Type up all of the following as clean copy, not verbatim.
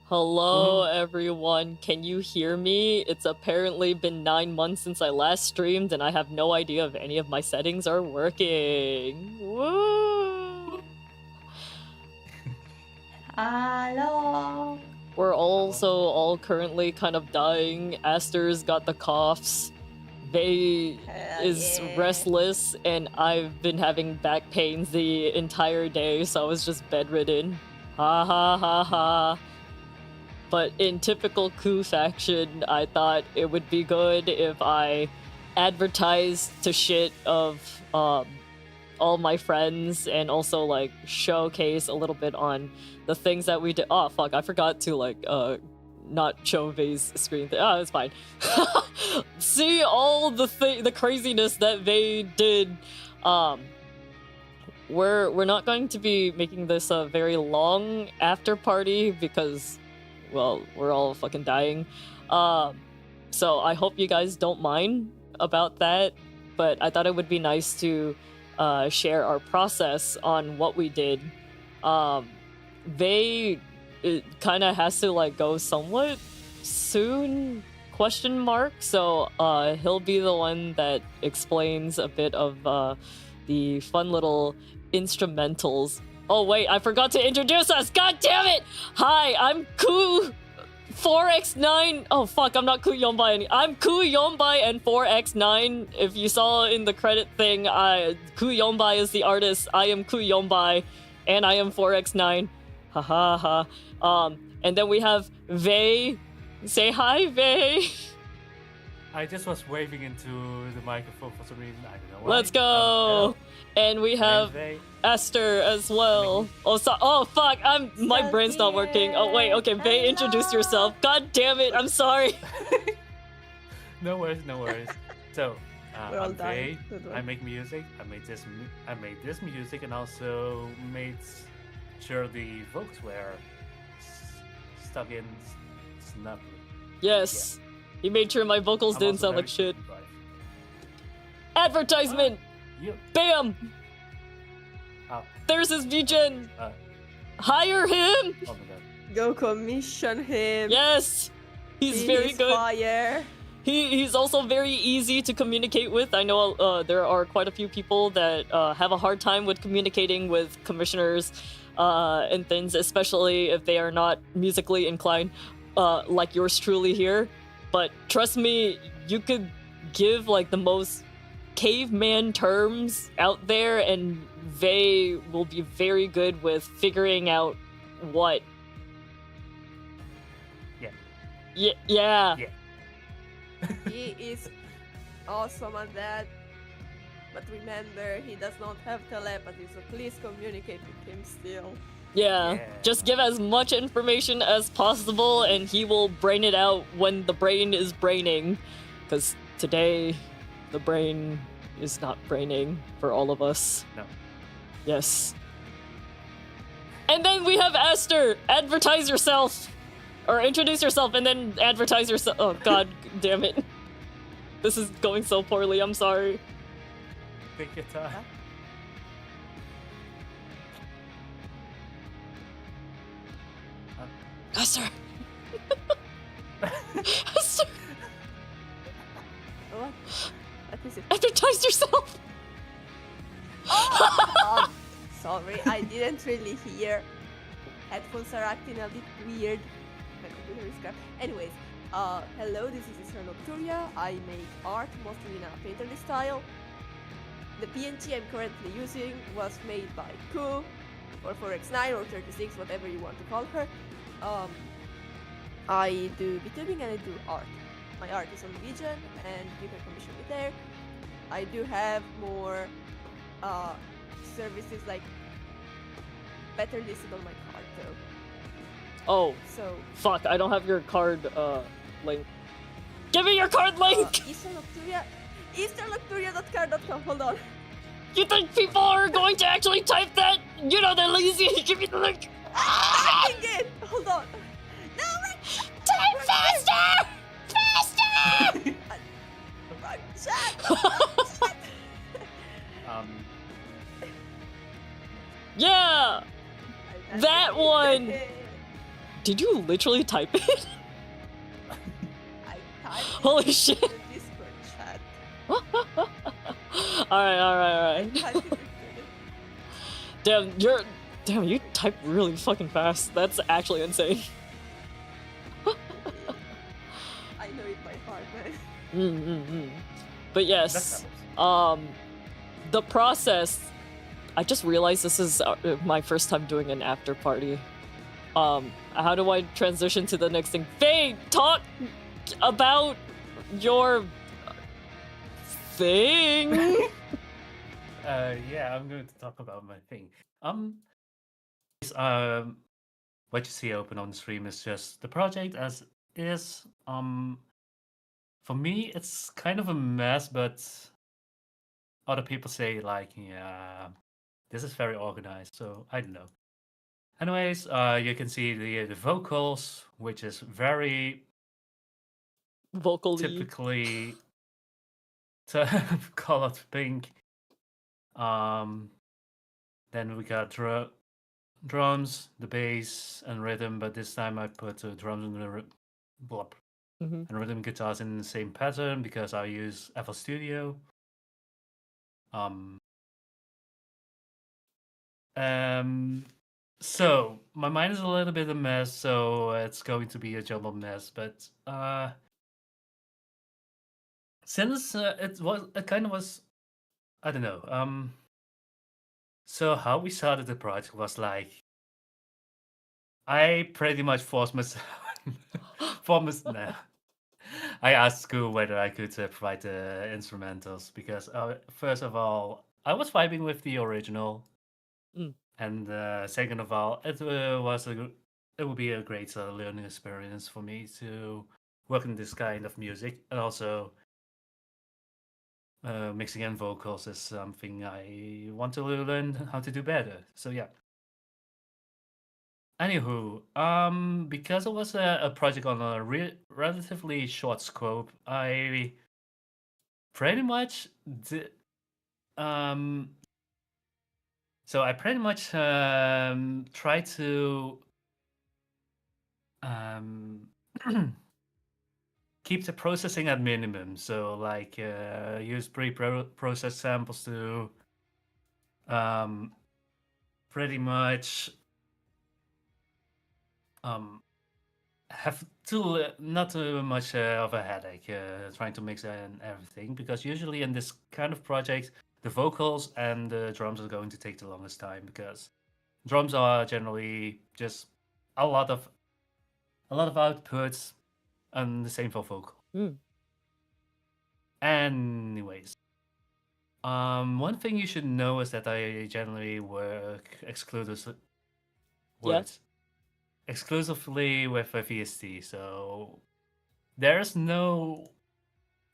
Hello, everyone. Can you hear me? It's apparently been 9 months since I last streamed, and I have no idea if any of my settings are working. Woo! Hello. We're also all currently kind of dying. Aster's got the coughs. Vey is restless, and I've been having back pains the entire day, so I was just bedridden. Ha ha ha ha. But in typical Coup fashion, I thought it would be good if I advertised to shit of all my friends and also like showcase a little bit on the things that we did. Oh fuck, I forgot to like not show Vey's screen. Oh, it's fine. See all the craziness that Vey did. We're not going to be making this a very long after party because, well, we're all fucking dying. So I hope you guys don't mind about that, but I thought it would be nice to share our process on what we did. Vey kind of has to like go somewhat soon, ? So he'll be the one that explains a bit of the fun little instrumentals. Oh wait, I forgot to introduce us! God damn it! Hi, I'm Ku 4x9. Oh fuck, I'm not Ku Yonbai. I'm Ku Yonbai and 4x9. If you saw in the credit thing, Ku Yonbai is the artist. I am Ku Yonbai, and I am 4x9. Ha ha ha. And then we have Vey. Say hi, Vey. I just was waving into the microphone for some reason. I don't know why. Let's go. And we have Esther as well. Oh fuck, my brain's not working. Oh wait, okay, Vey, introduce yourself. God damn it, I'm sorry. No worries, no worries. So, I'm Vey. I make music. I made this music and also made sure the vocals were stuck in snugly. Yes. Yeah. He made sure my vocals didn't sound like shit. Advertisement! Bam! There's his VGen! Hire him! Oh my god. Go commission him. Yes! He's very good. Fire. He's also very easy to communicate with. I know there are quite a few people that have a hard time with communicating with commissioners and things, especially if they are not musically inclined, like yours truly here. But trust me, you could give like the most caveman terms out there, and Vey will be very good with figuring out what. Yeah. Yeah. He is awesome at that. But remember, he does not have telepathy, so please communicate with him still. Yeah, just give as much information as possible and he will brain it out when the brain is braining. Because today, the brain is not braining for all of us. No. Yes. And then we have Esther! Advertise yourself! Or introduce yourself and then advertise yourself. Oh god damn it. This is going so poorly, I'm sorry. Take your time. Esther! Esther! What? What is it? Advertise yourself! Oh, sorry, I didn't really hear. Headphones are acting a bit weird. My computer is crap. Anyways, hello, this is Mr. Nocturia. I make art, mostly in a painterly style. The PNG I'm currently using was made by Ku, or 4x9, or 36, whatever you want to call her. I do VTubing and I do art. My art is on VGen and you can commission me there. I do have more services like better listed on my card though. Oh, so fuck, I don't have your card link. Give me your card link! Easternlocturia.card.com, hold on. You think people are going to actually type that? You know they're lazy. Give me the link. Typing it! Hold on. No, type faster! Faster! Yeah! That one! Did you literally type it? I typed it Holy shit. in the Discord chat. Alright. I typed it Damn, you type really fucking fast. That's actually insane. I know it by heart, man. But yes, the process. I just realized this is my first time doing an after party. How do I transition to the next thing? Faye, talk about your thing. Yeah, I'm going to talk about my thing. What you see open on the stream is just the project as is. For me, it's kind of a mess, but other people say like, yeah, this is very organized. So I don't know. Anyways, you can see the vocals, which is very vocally typically colored pink. Then we got drums, the bass, and rhythm, but this time I put drums and and rhythm guitars in the same pattern because I use FL Studio. So my mind is a little bit a mess, so it's going to be a jumbled mess. But since it kind of was, I don't know. So how we started the project was like, I pretty much forced myself. I asked school whether I could provide the instrumentals because first of all, I was vibing with the original, and second of all, it would be a great learning experience for me to work in this kind of music, and also mixing in vocals is something I want to learn how to do better. So yeah. Anywho, because it was a project on a relatively short scope, I pretty much did. So I pretty much try to keep the processing at minimum. So like use pre-processed samples to pretty much have not too much of a headache trying to mix and everything, because usually in this kind of project the vocals and the drums are going to take the longest time, because drums are generally just a lot of outputs, and the same for vocal. Anyways, one thing you should know is that I generally work exclusively with a VST, so there's no,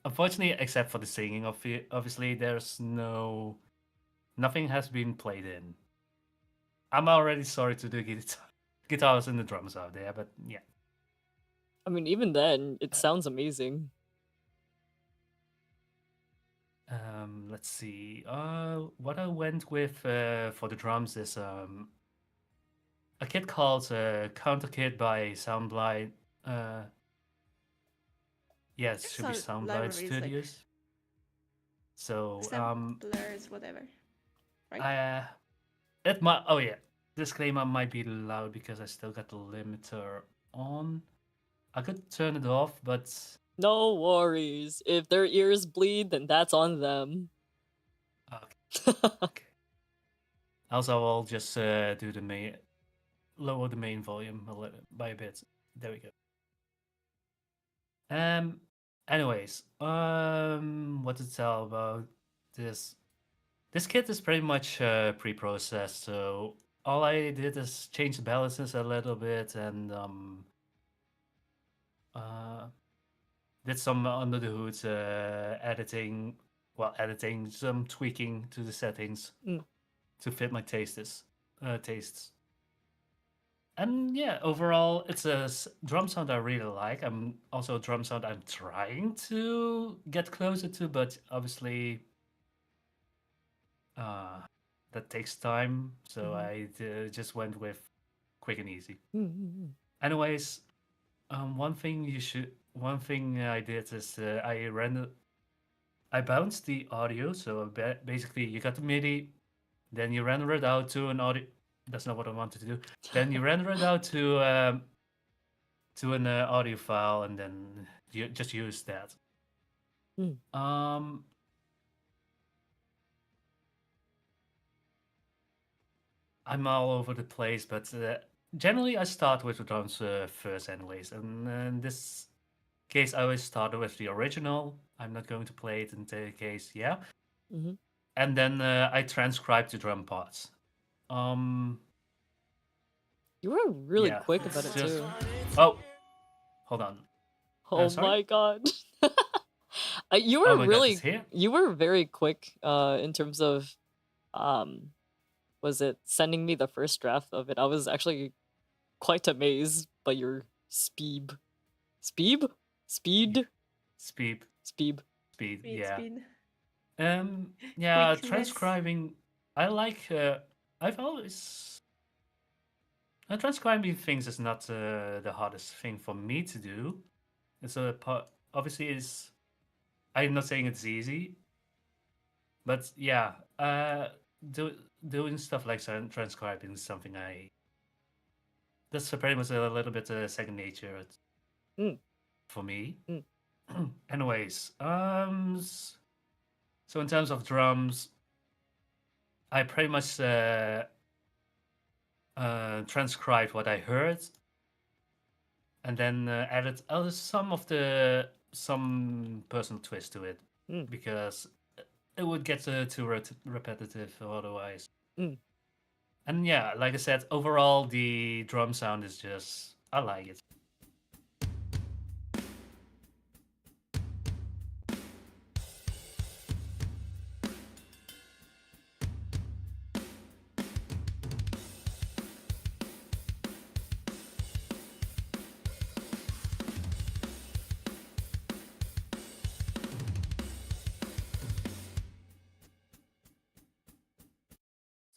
unfortunately, except for the singing, obviously, there's nothing has been played in. I'm already sorry to the guitars and the drums out there, but yeah. I mean, even then, it sounds amazing. Let's see. What I went with for the drums is a kit called Counter Kit by Soundblind. Yeah, it should be Soundblind Studios. Like... So samplers, whatever. Right? It might. Oh yeah, disclaimer might be loud because I still got the limiter on. I could turn it off, but no worries. If their ears bleed, then that's on them. Okay. Also, I'll just do the lower the main volume by a bit. There we go. Anyways, what to tell about this? This kit is pretty much pre-processed, so all I did is change the balances a little bit and did some under the hood editing, some tweaking to the settings to fit my tastes. And yeah, overall, it's a drum sound I really like. I'm also a drum sound I'm trying to get closer to, but obviously that takes time. So I just went with quick and easy. Anyways, one thing I did is I bounced the audio. So basically, you got the MIDI, then you render it out to an audio. That's not what I wanted to do. Then you render it out to an audio file, and then you just use that. Mm. I'm all over the place, but generally I start with the drums first, anyways. And in this case, I always started with the original. I'm not going to play it in the case, yeah. Mm-hmm. And then I transcribe the drum parts. You were really Yeah, quick about it just too. oh, hold on. Oh Sorry. my god. You Oh were my god, really it's here. you were very quick in terms of was it sending me the first draft of it. I was actually quite amazed by your speed. Speed? Speed? Speed. Speed. Speed. Speed, Yeah. speed. Yeah. Quickness. Transcribing. I like. I've always. Transcribing things is not the hardest thing for me to do. It's a part. Obviously, is. I'm not saying it's easy, but yeah. Do, doing stuff like transcribing is something I. That's pretty much a little bit second nature Mm. for me. Mm. Anyways, so in terms of drums, I pretty much transcribed what I heard, and then added some personal twist to it, Mm. because it would get too repetitive otherwise. Mm. And yeah, like I said, overall the drum sound is just I like it.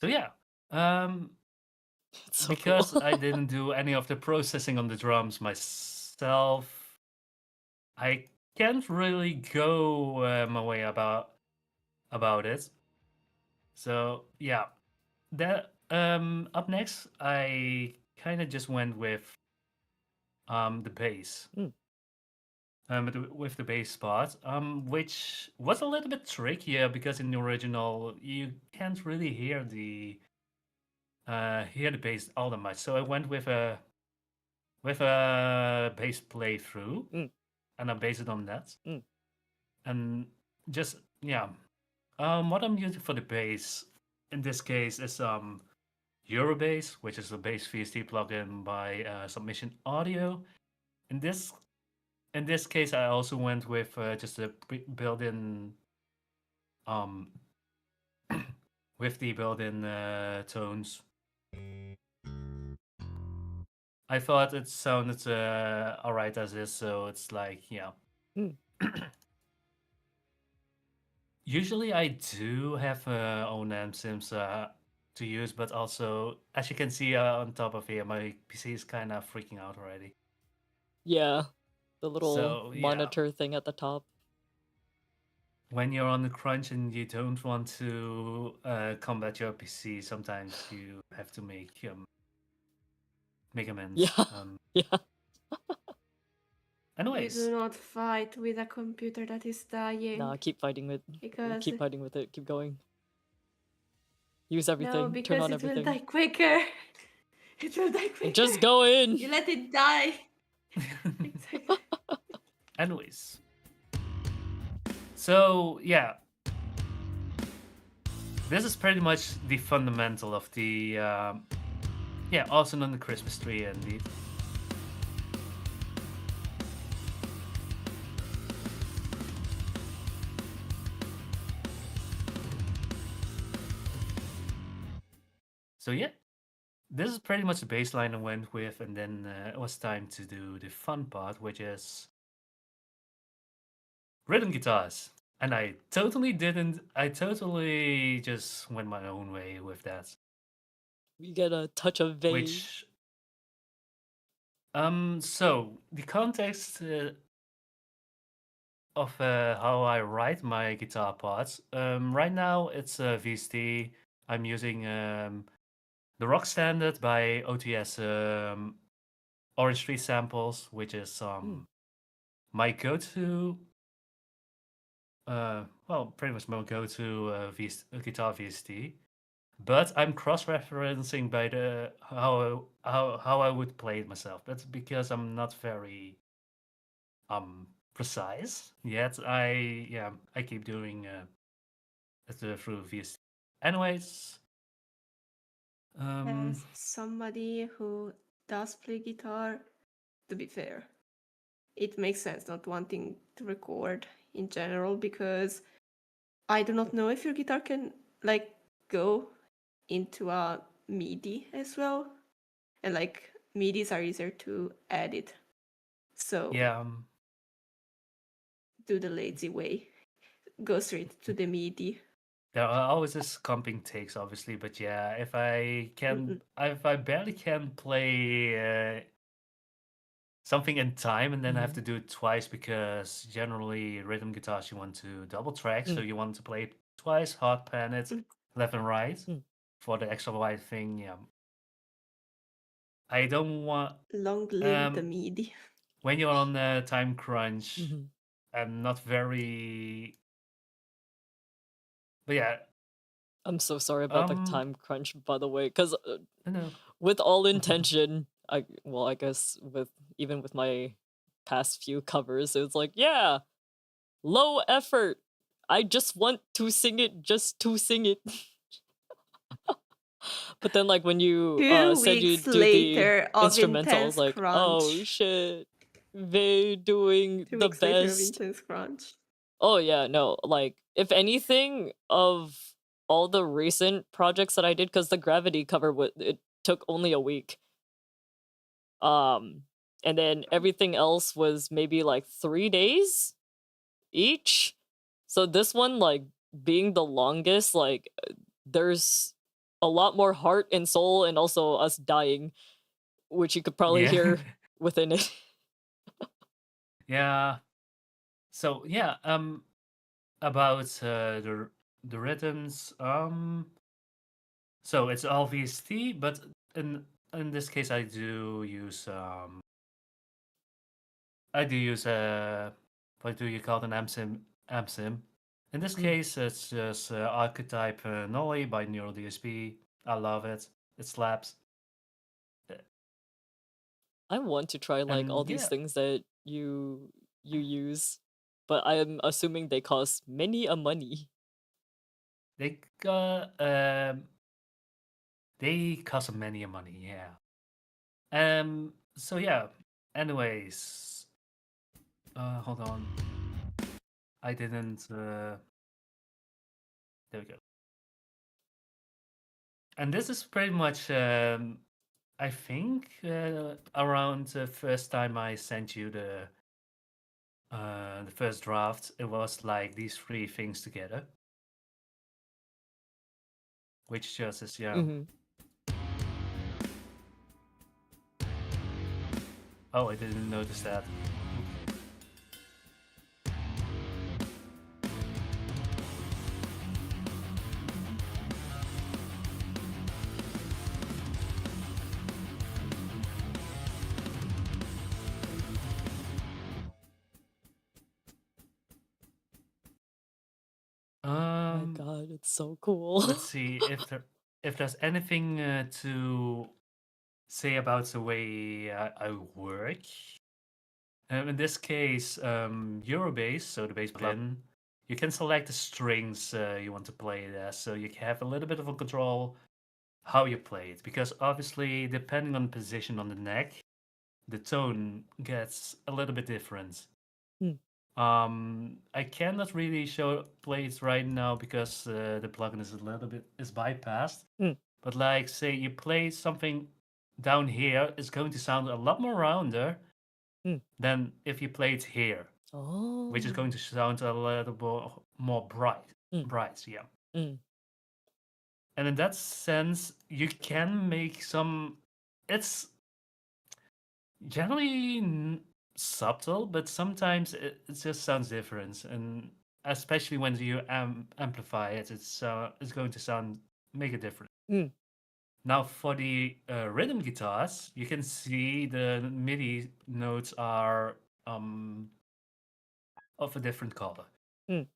So yeah, It's so because cool. I didn't do any of the processing on the drums myself, I can't really go my way about it. So yeah, that up next, I kind of just went with the bass. Mm. With the bass part, which was a little bit trickier because in the original you can't really hear the bass all that much. So I went with a bass playthrough, Mm. and I based it on that. Mm. And just yeah, what I'm using for the bass in this case is Eurobase, which is a bass VST plugin by Submission Audio. In this case, I also went with just a built-in um with the built-in tones. I thought it sounded alright as is, so it's like yeah. Mm. Usually, I do have own sims to use, but also as you can see on top of here, my PC is kind of freaking out already. Yeah, the little So yeah, monitor thing at the top. when you're on the crunch and you don't want to combat your PC, sometimes you have to make amends. Yeah. Yeah. Anyways, You do not fight with a computer that is dying. Nah, keep fighting with it. Keep going. Use everything. No, because Turn on it everything. will die quicker. It will die quicker. Just go in. You let it die. Exactly. Anyways, so yeah, this is pretty much the fundamental of the yeah, also on the Christmas tree indeed. So yeah, this is pretty much the baseline I went with, and then it was time to do the fun part, which is rhythm guitars. And I totally just went my own way with that. We get a touch of Vay. Which So the context of how I write my guitar parts. Right now it's VST. I'm using the rock standard by OTS Orange Tree samples, which is Mm. my go-to. Well, pretty much my go-to guitar VST. But I'm cross-referencing by the how I would play it myself. That's because I'm not very precise yet. I keep doing it through VST. Anyways, As somebody who does play guitar, to be fair, it makes sense not wanting to record in general because I do not know if your guitar can like go into a MIDI as well, and like MIDIs are easier to edit. So yeah, do the lazy way, go straight to the MIDI. there are always this comping takes, obviously, but yeah, if I barely can play something in time and then I have to do it twice because generally rhythm guitars you want to double track, so you want to play it twice, hard pan it left and right for the extra wide thing. Yeah, I don't want Long live the MIDI. when you're on a time crunch. I'm not very, but yeah. I'm so sorry about the time crunch, by the way, because No. with all intention, I guess even with my past few covers, it was like, yeah, low effort. I just want to sing it just to sing it. But then, like, when you said you 2 weeks do the later of instrumental, I was intense like, oh crunch. shit, they doing 2 the weeks later of best. intense crunch. Oh yeah, no, like if anything of all the recent projects that I did, because the Gravity cover it took only a week. And then everything else was maybe like 3 days each. So this one, like, being the longest, like, there's a lot more heart and soul and also us dying, which you could probably hear within it. Yeah. So yeah, about the rhythms, so it's all VST, but in this case I do use what do you call it, an amsim. In this case, it's just Archetype Noli by Neural DSP. I love it. It slaps. I want to try like all And these yeah, things that you use, but I'm assuming they cost many a money. they cost many a money. Yeah. So yeah. Anyways, hold on. I didn't. There we go. And this is pretty much, I think, around the first time I sent you the first draft. It was like these three things together, which just is yeah. Oh, I didn't notice that. My God, it's so cool. Let's see if there's anything to say about the way I work. In this case, Eurobase, so the bass plugin, you can select the strings you want to play it as, so you can have a little bit of a control how you play it, because obviously depending on the position on the neck, the tone gets a little bit different. I cannot really play it right now because the plugin is a little bit bypassed. But like, say you play something down here, it's going to sound a lot more rounder than if you play it here, which is going to sound a little more bright. Bright, yeah. And in that sense, you can make some. It's Generally subtle, but sometimes it just sounds different, and especially when you amplify it, it's going to make a difference. Mm. Now, for the rhythm guitars, you can see the MIDI notes are of a different color, Mm.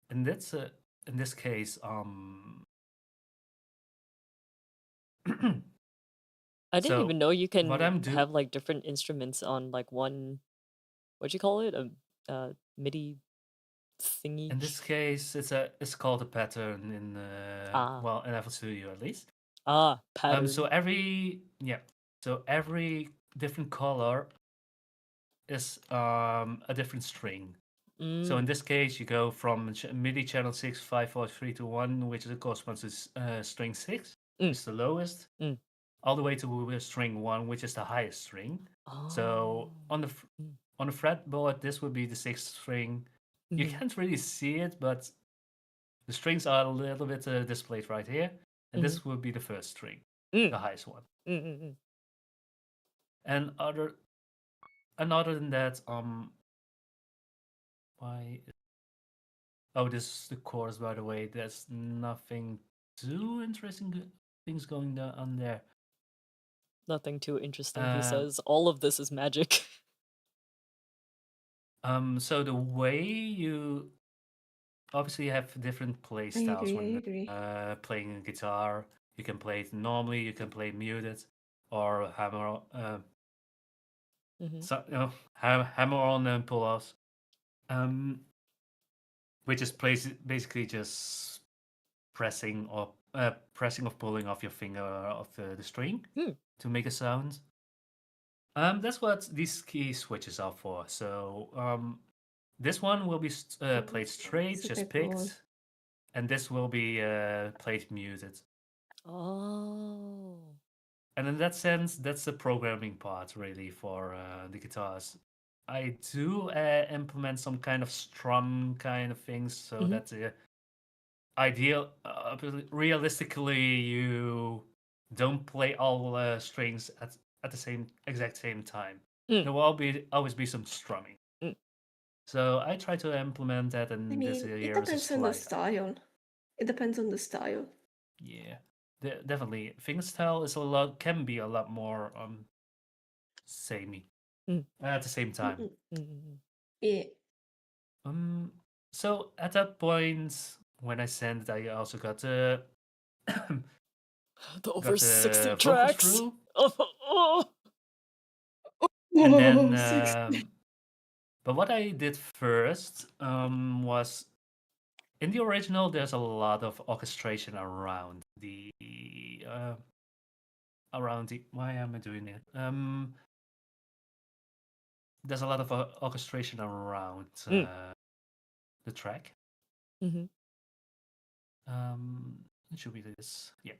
and that's in this case I didn't so even know you what can have like different instruments on like one. What'd you call it? A MIDI thingy. In this case, it's called a pattern in Ah. well, in FL Studio at least. Pattern. So every different color is a different string. So in this case, you go from MIDI channel 6, 5, 4, 3, 2, 1, which corresponds to string 6, which is the lowest, all the way to string 1, which is the highest string. So on the fretboard, this would be the 6th string. You can't really see it, but the strings are a little bit displayed right here, and this would be the first string, the highest one. And other than that, why? Oh, this is the chorus, by the way. There's nothing too interesting things going on there. Nothing too interesting, he says. All of this is magic. So the way you obviously have different play styles when playing a guitar. You can play it normally, you can play muted, or hammer, so, hammer on and pull offs, which is basically just pressing or pulling off your finger off the string to make a sound. That's what these key switches are for. So this one will be played straight, just picked, and this will be played muted. Oh. And in that sense, that's the programming part really for the guitars. I do implement some kind of strum kind of things, so that's ideal. Realistically, you don't play all strings at the exact same time. There will always be some strumming. So I try to implement that, and this here it depends is a on the slide. style. It depends on the style. Yeah, definitely. Fingerstyle can be a lot more samey at the same time. Yeah. So at that point, when I sent, I also got the over 60 vocals tracks. through. Oh. And then, but what I did first was in the original. There's a lot of orchestration around the Why am I doing it? There's a lot of orchestration around the track. It should be this, yeah.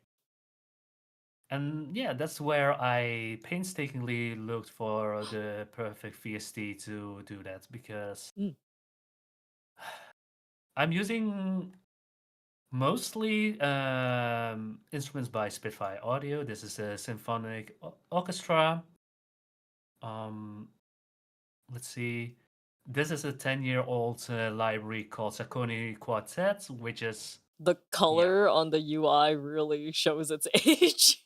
And yeah, that's where I painstakingly looked for the perfect VST to do that, because I'm using mostly instruments by Spitfire Audio. This is a symphonic orchestra. Let's see. This is a 10-year-old library called Sacconi Quartet, which is... The color on the UI really shows its age.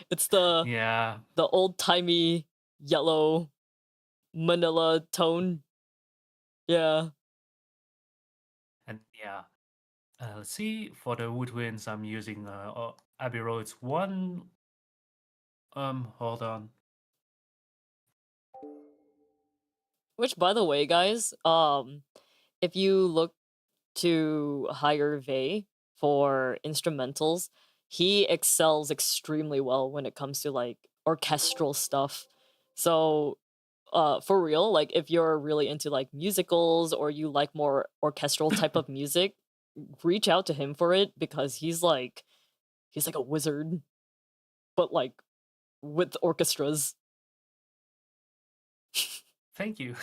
It's the old-timey yellow manila tone. Yeah. And let's see. For the woodwinds, I'm using Abbey Road's 1. Hold on. Which, by the way, guys, if you look to hire Vey for instrumentals, he excels extremely well when it comes to like orchestral stuff. So for real, like if you're really into like musicals or you like more orchestral type of music, reach out to him for it, because he's like a wizard, but like with orchestras. Thank you.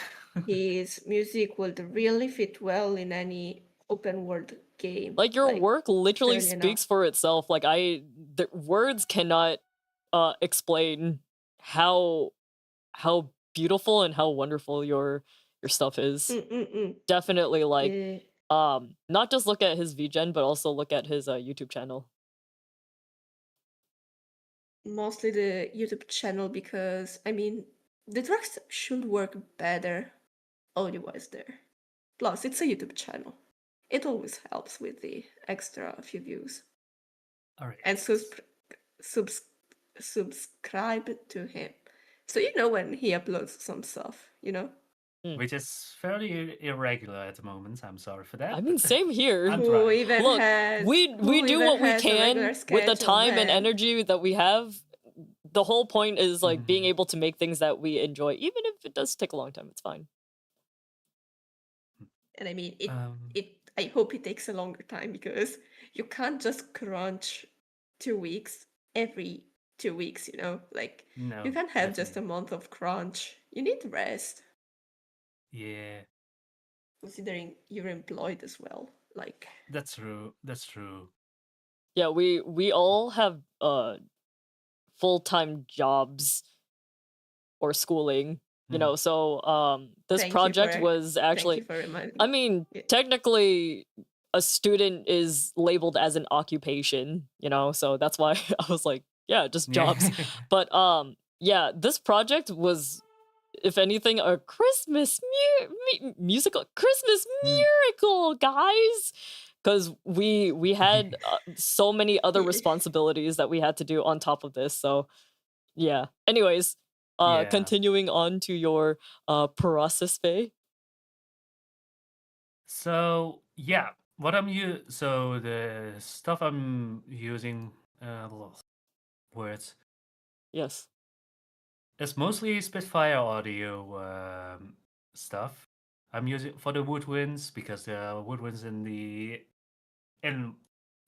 His music would really fit well in any open world game. Like your work literally speaks for itself. Like the words cannot explain how beautiful and how wonderful your stuff is. Definitely like Yeah. not just look at his VGen, but also look at his YouTube channel. Mostly the YouTube channel, because I mean the tracks should work better audio-wise there. Plus, it's a YouTube channel. It always helps with the extra few views. All right. And subscribe to him, so you know when he uploads some stuff, you know. Which is fairly irregular at the moment. I'm sorry for that. I mean, same here. I'm Who trying. even Look, has we who do even what we has a regular can with the schedule, time and man? energy that we have. The whole point is like being Mhm. able to make things that we enjoy, even if it does take a long time. It's fine. And I mean, I hope it takes a longer time, because you can't just crunch 2 weeks every 2 weeks, you know? Like, No, you can't have just a definitely. month of crunch. You need rest, Yeah, considering you're employed as well. Like, that's true. That's true. Yeah, we all have full-time jobs or schooling, you know. So this thank you project for was actually, reminding I me. mean, Yeah. technically a student is labeled as an occupation, you know, so that's why I was like, yeah, just jobs. But yeah, this project was, if anything, a Christmas musical, Christmas miracle, guys, because we had so many other Yeah. responsibilities that we had to do on top of this. So yeah. Anyways, Yeah. continuing on to your process Faye. So yeah, what so the stuff I'm using, words. Yes. It's mostly Spitfire audio stuff. I'm using for the woodwinds because the woodwinds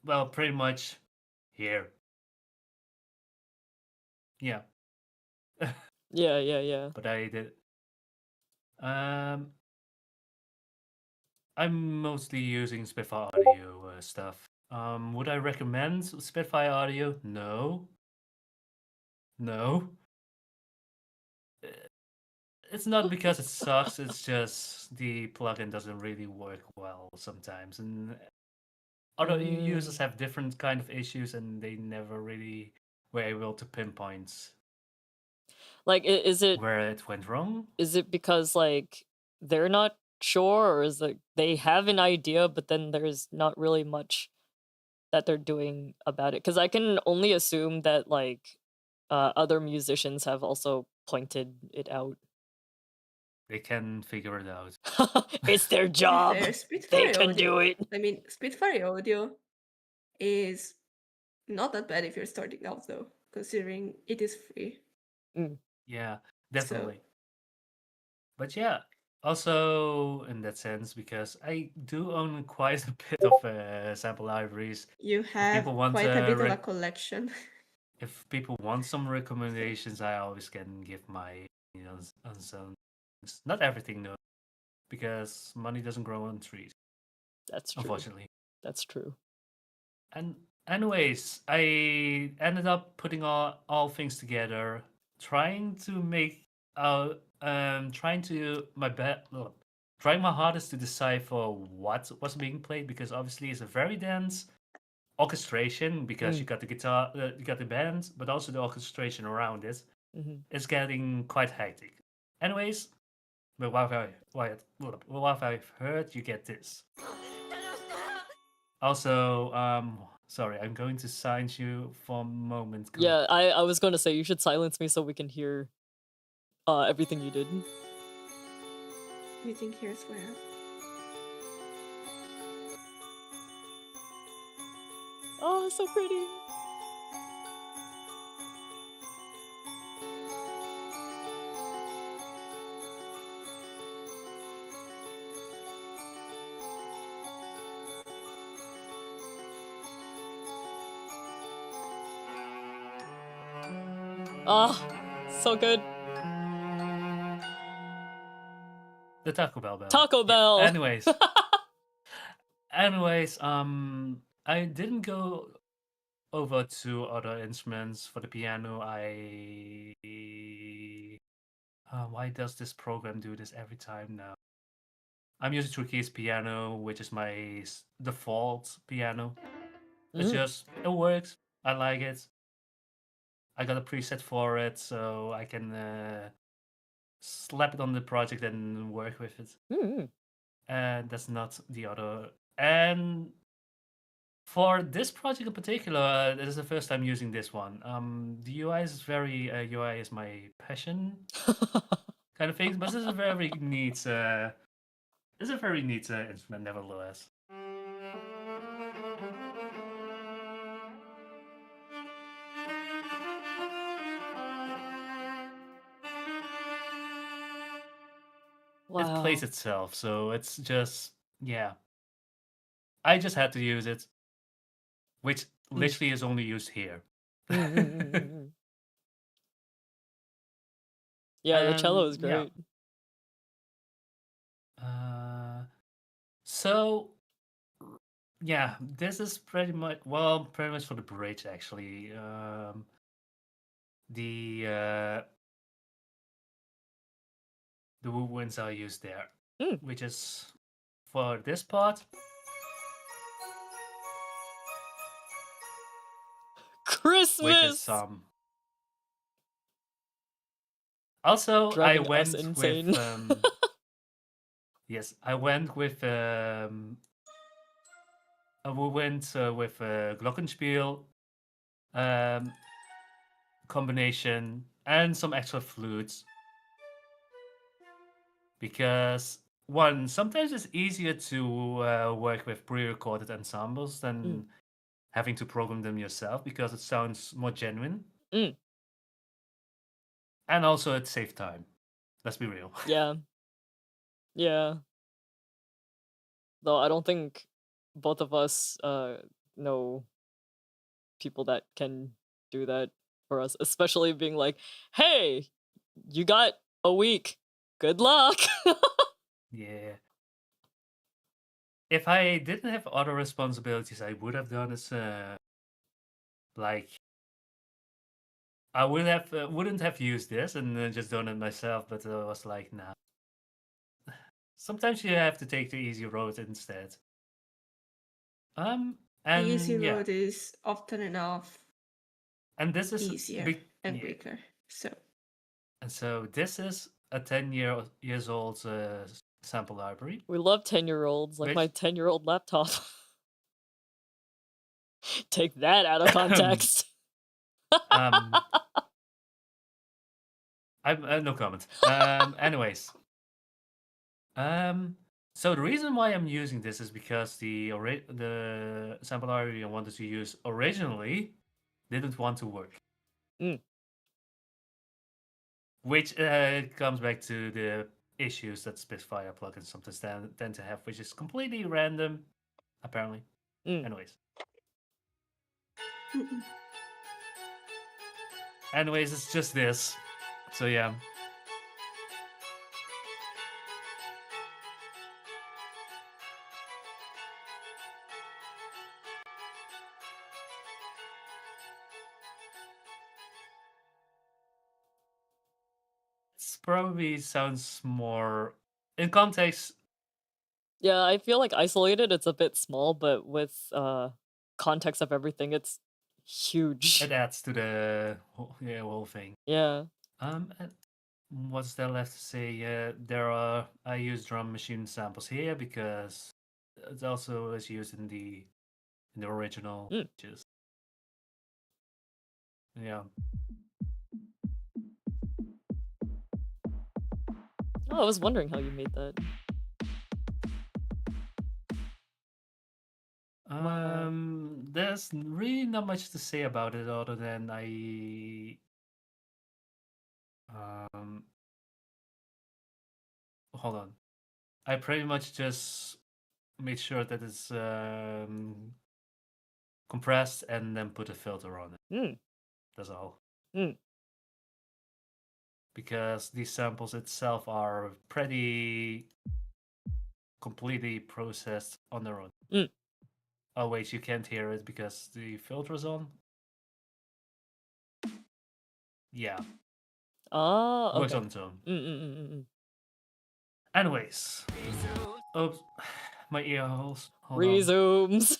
well, pretty much here. Yeah. Yeah. But I did. Um, I'm mostly using Spitfire audio stuff. Would I recommend Spitfire audio? No. No. It's not because it sucks, it's just the plugin doesn't really work well sometimes. And other users have different kind of issues and they never really were able to pinpoint Like, is it where it went wrong. Is it because like they're not sure, or is it they have an idea, but then there's not really much that they're doing about it? Because I can only assume that like other musicians have also pointed it out. They can figure it out. It's their To be job. fair, They Spitfire can audio, do it. I mean, Spitfire audio is not that bad if you're starting out, though, considering it is free. Yeah, So definitely. But yeah, also in that sense, because I do own quite a bit of sample libraries. you If have people want quite a bit of a collection. if people want some recommendations, I always can give my opinions on some things. Not everything though, because money doesn't grow on trees, That's true. unfortunately. That's true. And anyways, I ended up putting all things together, trying to make trying to trying my hardest to decipher what was being played, because obviously it's a very dense orchestration, because you got the guitar, you got the band, but also the orchestration around it. It's getting quite hectic. Anyways, but what I've heard, you get this. Also, sorry, I'm going to silence you for a moment. Yeah, I was going to say you should silence me so we can hear everything you did. You think here's where? Oh, so pretty. Oh, so good. The Taco Bell bell. Taco Bell. Yeah. Anyways, I didn't go over to other instruments. For the piano, why does this program do this every time now? I'm using True Keys Piano, which is my default piano. It's just, it works. I like it. I got a preset for it, so I can slap it on the project and work with it. And that's not the other. And for this project in particular, this is the first time using this one. The UI is very UI is my passion kind of thing, but this is a very neat. This is a very neat instrument, nevertheless. It plays Wow. itself, so it's just yeah. I just had to use it, which literally is only used here. Yeah, the cello is Yeah. great. So yeah, this is pretty much for the bridge actually. The woodwinds are used there, which is for this part. Christmas. Which is also driving I went us insane. with yes, I went with we went with glockenspiel combination and some extra flutes because one sometimes it's easier to work with pre-recorded ensembles than having to program them yourself because it sounds more genuine. And also it saves time. Let's be real. Yeah. Though I don't think both of us know people that can do that for us, especially being like, hey, you got a week, good luck. Yeah. If I didn't have other responsibilities, I would have done this like I wouldn't have used this and just done it myself, but I was like, nah. Sometimes you have to take the easy road instead. And the easy yeah. road is often enough And this is easier and quicker. So this is a 10 years old sample library. We love 10-year-olds, like my 10-year-old laptop. Take that out of context. I have no comment. Anyways. So the reason why I'm using this is because the sample library I wanted to use originally didn't want to work. Which comes back to the issues that Spitfire plugins sometimes tend to have, which is completely random, apparently. Anyways. Anyways, it's just this. So yeah. It probably sounds more in context. Yeah, I feel like isolated, it's a bit small, but with context of everything, it's huge. It adds to the whole thing. Yeah. What's there left to say? I use drum machine samples here because it also is used in the original. Yeah. Oh, I was wondering how you made that. Wow. There's really not much to say about it other than hold on. I pretty much just made sure that it's compressed and then put a filter on it. That's all. Because these samples itself are pretty completely processed on their own. Oh wait, you can't hear it because the filter's on. Yeah. Oh, Works okay. on its own. Mm-mm-mm-mm. Anyways. Oops. My ear holes. Hold on. Resumes.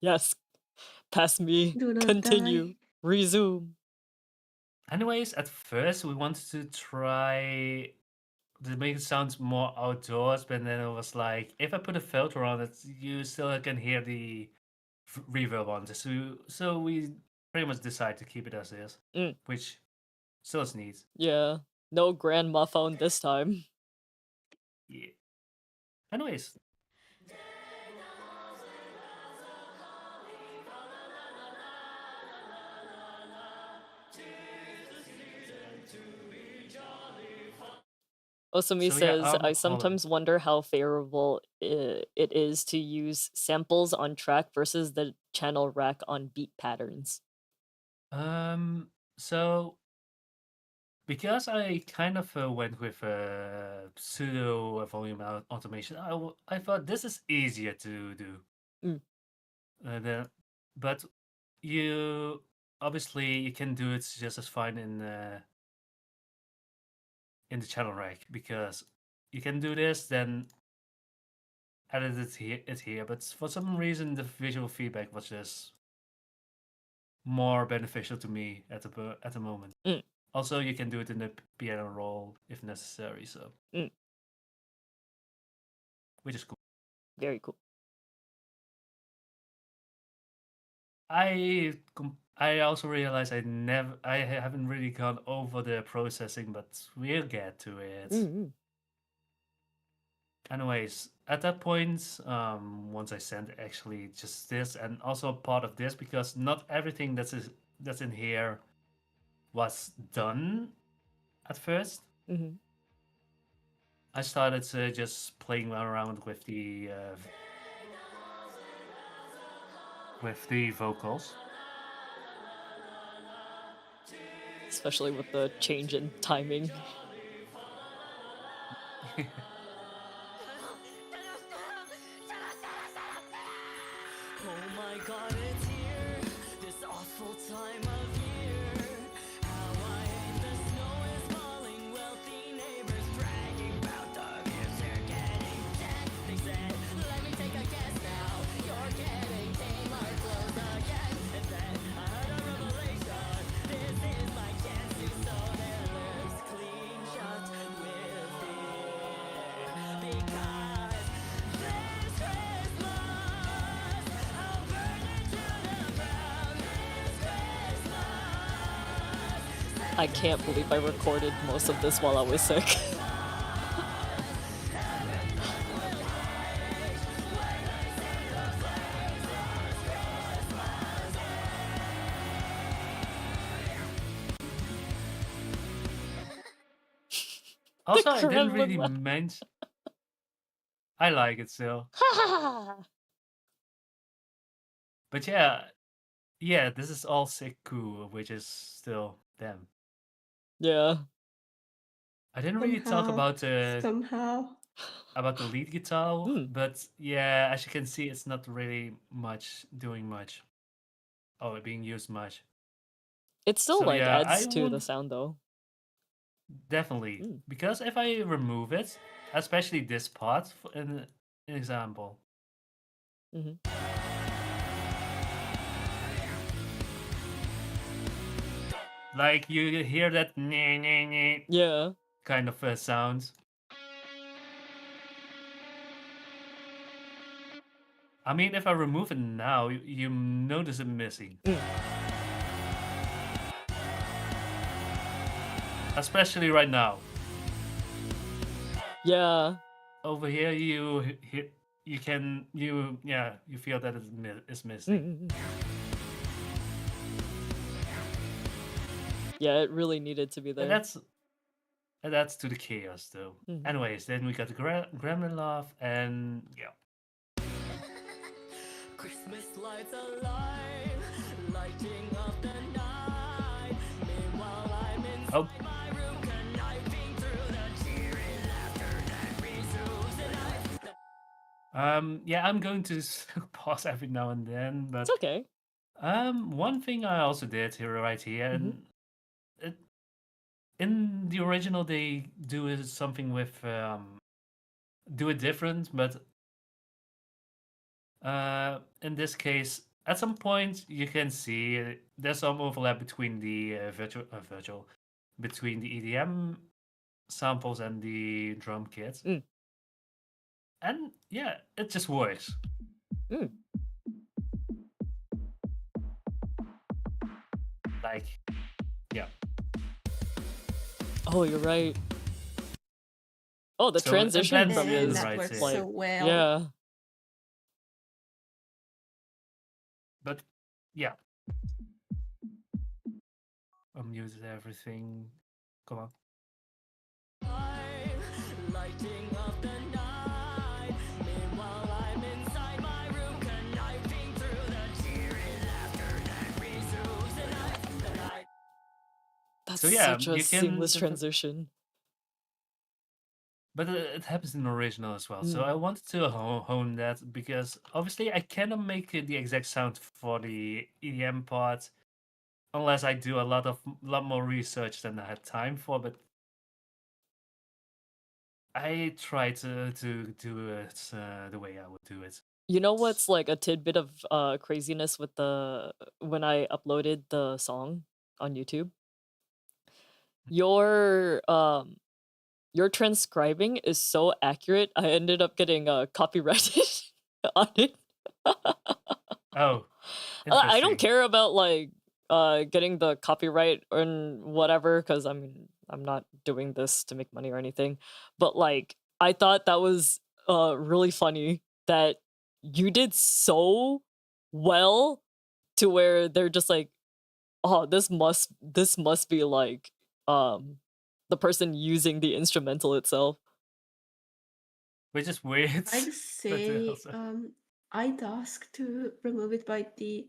Yes. Pass me. Do not Continue. die. Resume. Anyways, at first we wanted to try to make it sound more outdoors, but then it was like, if I put a filter on it, you still can hear the reverb on it. So we pretty much decided to keep it as is, which still is neat. Yeah. No grandma phone this time. Yeah. Anyways. Osumi So yeah, says, I hold on. sometimes wonder how favorable it is to use samples on track versus the channel rack on beat patterns. So because I kind of went with pseudo volume automation, I thought this is easier to do. But you obviously you can do it just as fine in the channel rack, because you can do this, then edit it here. But for some reason, the visual feedback was just more beneficial to me at the moment. Also, you can do it in the piano roll if necessary, so which is cool. Very cool. I also realized I haven't really gone over the processing, but we'll get to it. Anyways, at that point, once I sent actually just this and also part of this, because not everything that's in here was done at first. I started just playing around with the vocals. Especially with the change in timing. Oh my god, it's here, this awful time of year. How I hate the snow is falling, wealthy neighbors bragging about the gifts they're getting. Then they said, let me take a guess now, you're getting Kmart clothes again. And then I had a revelation, this is my chance to sew their lips clean shut with fear. Because this Christmas I'll burn it to the ground. This Christmas I can't believe I recorded most of this while I was sick. Also, I didn't really mention. I like it still. But yeah, this is all Seku, which is still them. Yeah. I didn't really talk about somehow about the lead guitar, but yeah, as you can see, it's not really doing much. Oh, being used much. It still adds to the sound though. Definitely, because if I remove it, especially this part, in an example. Like you hear that yeah kind of sound. I mean, if I remove it now, you notice it missing. Especially right now. Yeah. Over here, you feel that it's missing. Yeah, it really needed to be there. And that's to the chaos, though. Anyways, then we got the Gremlin Laugh, and yeah. Christmas lights alive, lighting up the night. Meanwhile, I'm inside my room, conniving through the cheery laughter that resumes, and Yeah, I'm going to pause every now and then, It's but okay. one thing I also did here right here, Mm-hmm. and it, in the original they do something with do it different, but in this case, at some point you can see there's some overlap between the virtual between the EDM samples and the drum kit, Mm. and yeah, it just works. Mm. Like, yeah. Oh, you're right. Oh, the So it transition blends from it And in is that right works there. so like, well. yeah. But yeah, unmuted everything. Come on. Lighting up the night. Meanwhile, I'm inside my room, conniving through the cheery laughter that resumes the night. That's So yeah, such a you can. seamless transition. But it happens in the original as well. So I Mm. wanted to hone that because obviously I cannot make the exact sound for the EDM part unless I do a lot more research than I had time for. But I try to do it the way I would do it. You know what's like a tidbit of craziness with the when I uploaded the song on YouTube? Your your transcribing is so accurate. I ended up getting copyrighted on it. Oh, I don't interesting. care about like getting the copyright or whatever cuz I mean, I'm not doing this to make money or anything. But like I thought that was really funny that you did so well to where they're just like, "Oh, this must be like the person using the instrumental itself." Which is weird. I'd but say also, I'd ask to remove it by the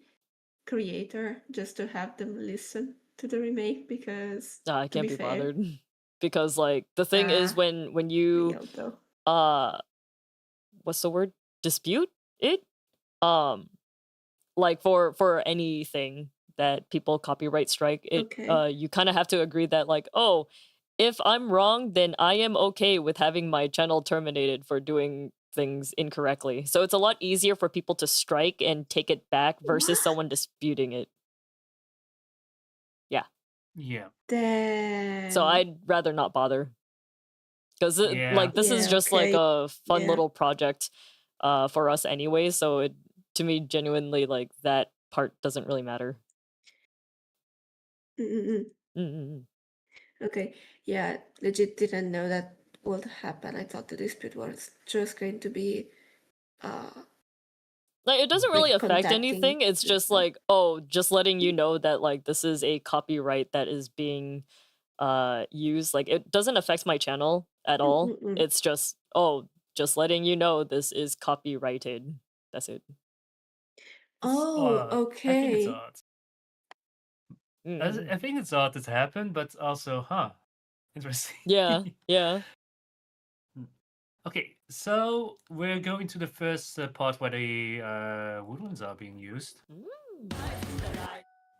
creator just to have them listen to the remake because I to can't be be fair, bothered because like the thing is when you real though. uh what's the word? Dispute it? Um like for anything that people copyright strike, it Okay. you kind of have to agree that like, "Oh, if I'm wrong, then I am okay with having my channel terminated for doing things incorrectly." So it's a lot easier for people to strike and take it back versus What? someone disputing it. Yeah. yeah. So Damn. I'd rather not bother. Because Yeah. like this is Yeah, just like okay. a fun Yeah. little project for us anyway, so it to me genuinely like that part doesn't really matter. Mm-mm-mm. Mm-mm. Okay. Yeah, legit didn't know that would happen. I thought the dispute was just going to be Like it doesn't really like affect contacting anything. It's the just stuff. like, oh, just letting you know that like this is a copyright that is being used. Like it doesn't affect my channel at all. Mm-mm-mm. It's just, oh, just letting you know this is copyrighted. That's it. It's Oh, odd. I think it's okay. odd. Mm-mm. I think it's odd it happened, but also, huh? Interesting. Yeah, yeah. Okay, so we're going to the first part where the woodlands are being used. Mm.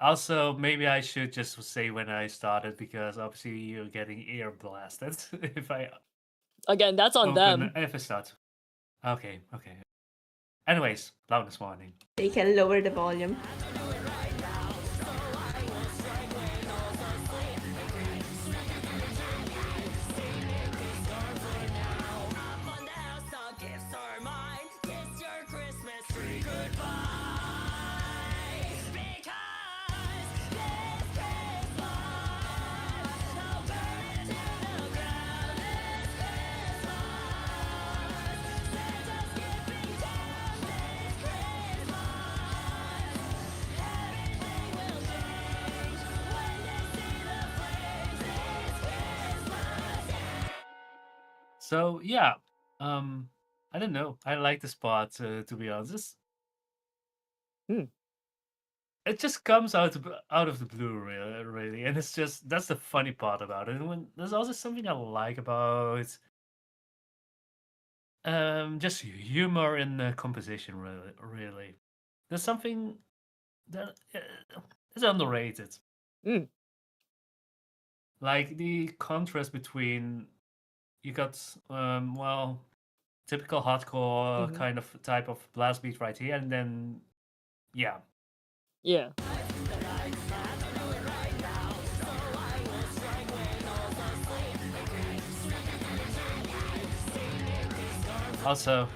Also, maybe I should just say when I started because obviously you're getting ear blasted if I Again, that's on them. if I start. Okay, okay. Anyways, loudness warning. They can lower the volume. So yeah, I don't know. I like this part to be honest. Hmm. It just comes out of the blue, really, and it's just that's the funny part about it. And when there's also something I like about just humor in the composition. Really, there's something that is underrated. Like the contrast between you got well, typical hardcore kind of type of blast beat right here, and then yeah. Also,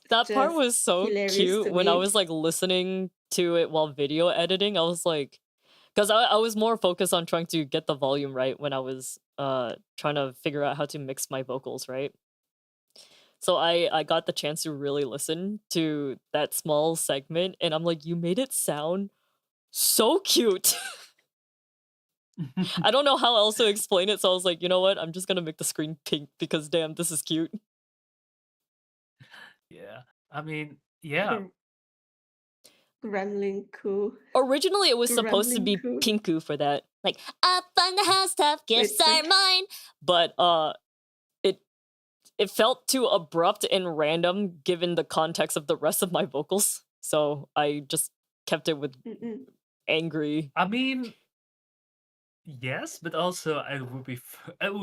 that part was so cute when I was like listening to it while video editing. I was like, because I was more focused on trying to get the volume right when I was trying to figure out how to mix my vocals, right? So I got the chance to really listen to that small segment, and I'm like, you made it sound so cute. I don't know how else to explain it, so I was like, you know what? I'm just gonna make the screen pink because damn, this is cute. Yeah, I mean, yeah. Gremlin Coo. Originally, it was supposed to be Pinku for that, like up on the housetop, gifts are mine. But it felt too abrupt and random given the context of the rest of my vocals, so I just kept it with angry. I mean, yes, but also it would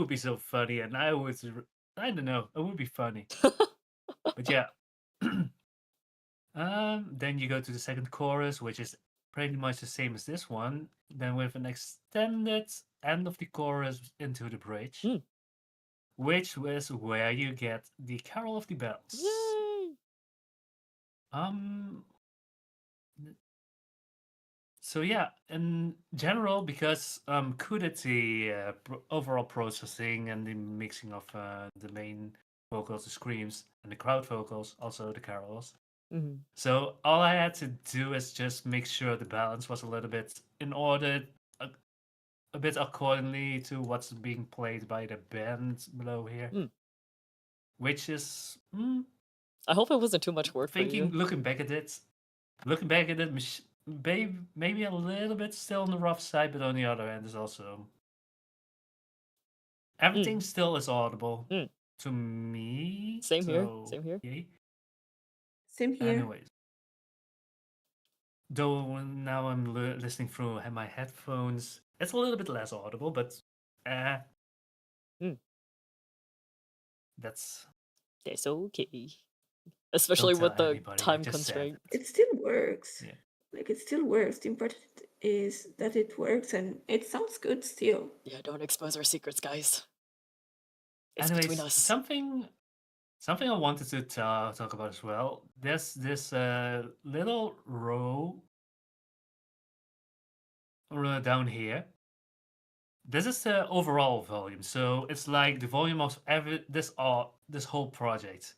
be so funny, and I don't know, it would be funny. But yeah. Then you go to the second chorus, which is pretty much the same as this one. Then with an extended end of the chorus into the bridge, which was where you get the Carol of the Bells. Yay! So yeah, in general, because Koo did the overall processing and the mixing of the main vocals, the screams, and the crowd vocals, also the carols. So all I had to do is just make sure the balance was a little bit in order, a bit accordingly to what's being played by the band below here. Which is... I hope it wasn't too much work for you. Looking back at it, maybe a little bit still on the rough side, but on the other hand is also... Everything still is audible to me. Same here. Yay. Same here. Anyways, though now I'm listening through my headphones, it's a little bit less audible, but that's okay. Especially with the time constraint. It still works. Yeah. Like, it still works. The important is that it works and it sounds good still. Yeah, don't expose our secrets, guys. It's between us. Something I wanted to talk about as well. There's this little row down here. This is the overall volume, so it's like the volume of this whole project.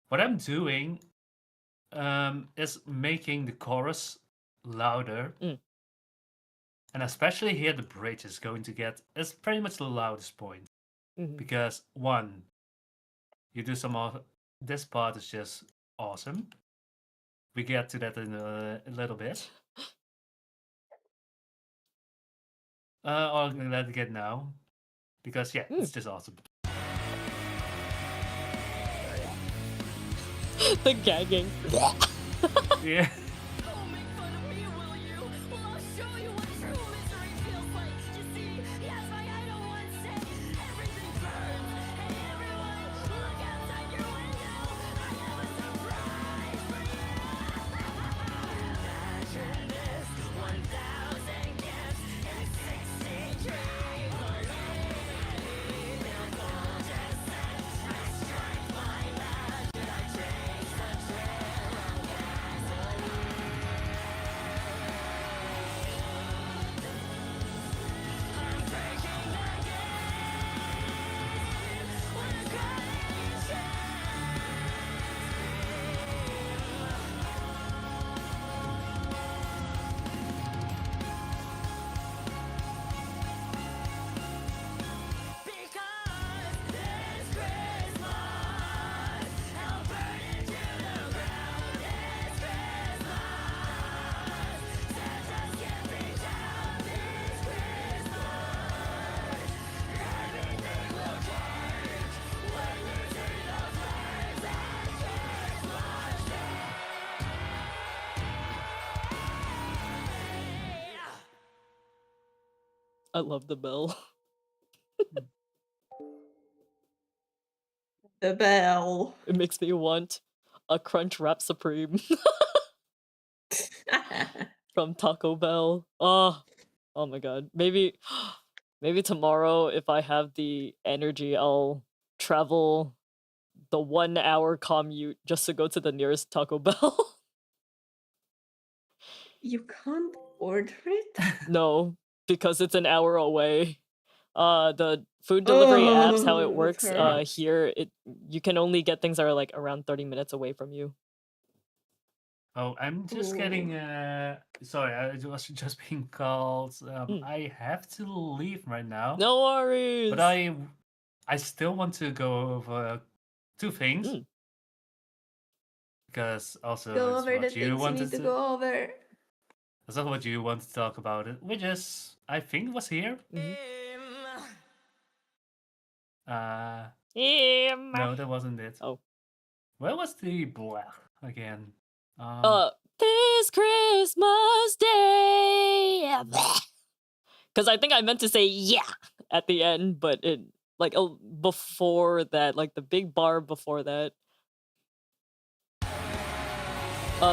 What I'm doing is making the chorus louder, and especially here the bridge is going to get is pretty much the loudest point because one. You do some more. This part is just awesome. We get to that in a little bit. Or let it get now, because yeah, it's just awesome. The gagging. Yeah. I love the bell. The bell. It makes me want a Crunch Wrap Supreme from Taco Bell. Oh my god. Maybe tomorrow, if I have the energy, I'll travel the 1 hour commute just to go to the nearest Taco Bell. You can't order it? No, because it's an hour away. The food delivery apps, how it works here, you can only get things that are like around 30 minutes away from you. Oh, I'm just getting sorry, I was just being called. I have to leave right now. No worries. But I still want to go over two things. Because also go it's over what the you things you wanted need to go over. That's not what you want to talk about it, which is I think was here. No, that wasn't it. Oh. Where was the blah again? This Christmas Day. Because I think I meant to say yeah at the end, but it like before that, like the big bar before that.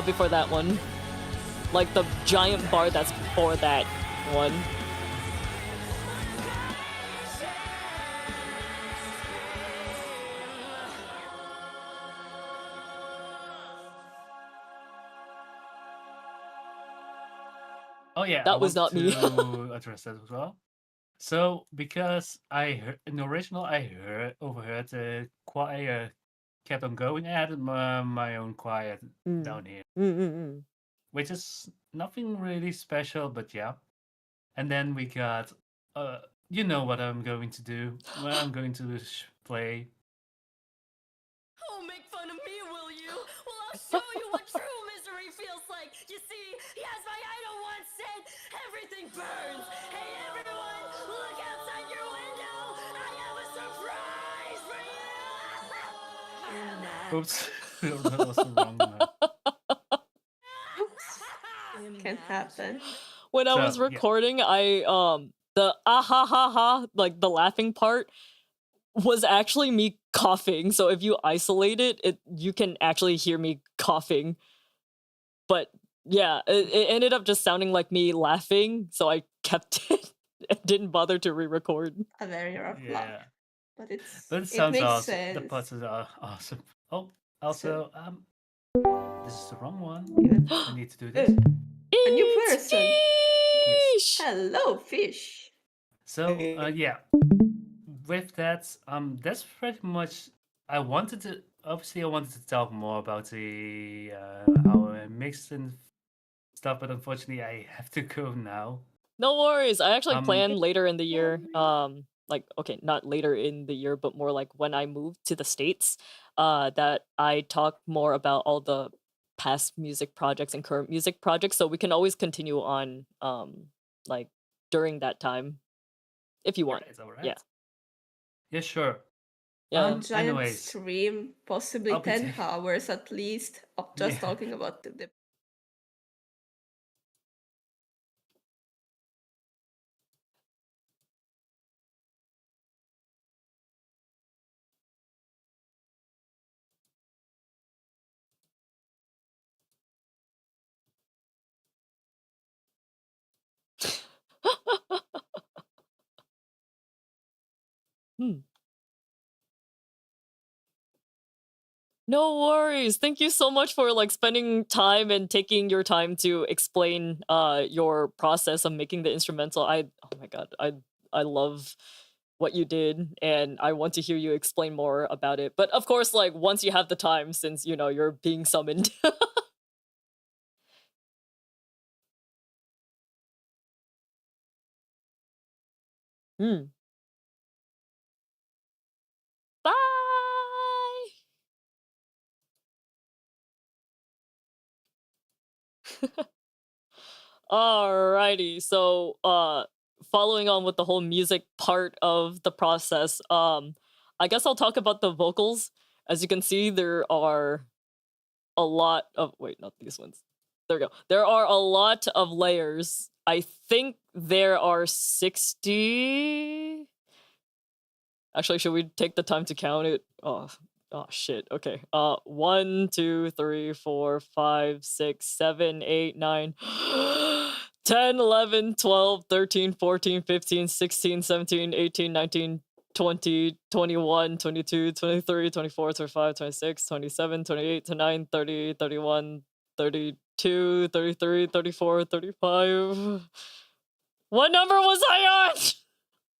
Before that one. Like the giant bar that's before that one. Oh yeah, that was not me. address that as well. So because I heard in the original, I overheard the choir kept on going. I added my own choir down here, which is nothing really special, but yeah. And then we got, you know what I'm going to do? Well, I'm going to play. Oh, make fun of me, will you? Well, I'll show you what true misery feels like. You see, as my idol once said, everything burns. Hey, everyone, look outside your window. I have a surprise for you. Oops, that was the wrong one. Can happen. When I was recording, I the ah ha ha ha, like the laughing part was actually me coughing. So if you isolate it, you can actually hear me coughing. But yeah, it ended up just sounding like me laughing, so I kept it and didn't bother to re-record. A very rough laugh. But it sounds makes awesome. sense. The parts are awesome. Oh, also, this is the wrong one. I need to do this. A new person. Fish! Yes. Hello, fish. So yeah, with that, that's pretty much. I wanted to talk more about the how I mixed and stuff, but unfortunately, I have to go now. No worries. I actually plan later in the year. Like okay, not later in the year, but more like when I move to the States. That I talk more about all the past music projects and current music projects, so we can always continue on like during that time if you want. All right. Yeah. Yeah, sure. Yeah. Giant stream, possibly 10 hours at least, of just talking about the No worries. Thank you so much for like spending time and taking your time to explain your process of making the instrumental. Oh my god, I love what you did and I want to hear you explain more about it. But of course, like once you have the time, since you know you're being summoned. Bye. Alrighty, so following on with the whole music part of the process, I guess I'll talk about the vocals. As you can see, there are a lot of not these ones. There we go. There are a lot of layers. I think there are 60. Actually, should we take the time to count it? Oh shit. Okay. 1, 2, 3, 4, 5, 6, 7, 8, 9, 10, 11, 12, 13, 14, 15, 16, 17, 18, 19, 20, 21, 22, 23, 24, 25, 26, 27, 28, 29, 30, 31, 32, 33, 34, 35. What number was I on?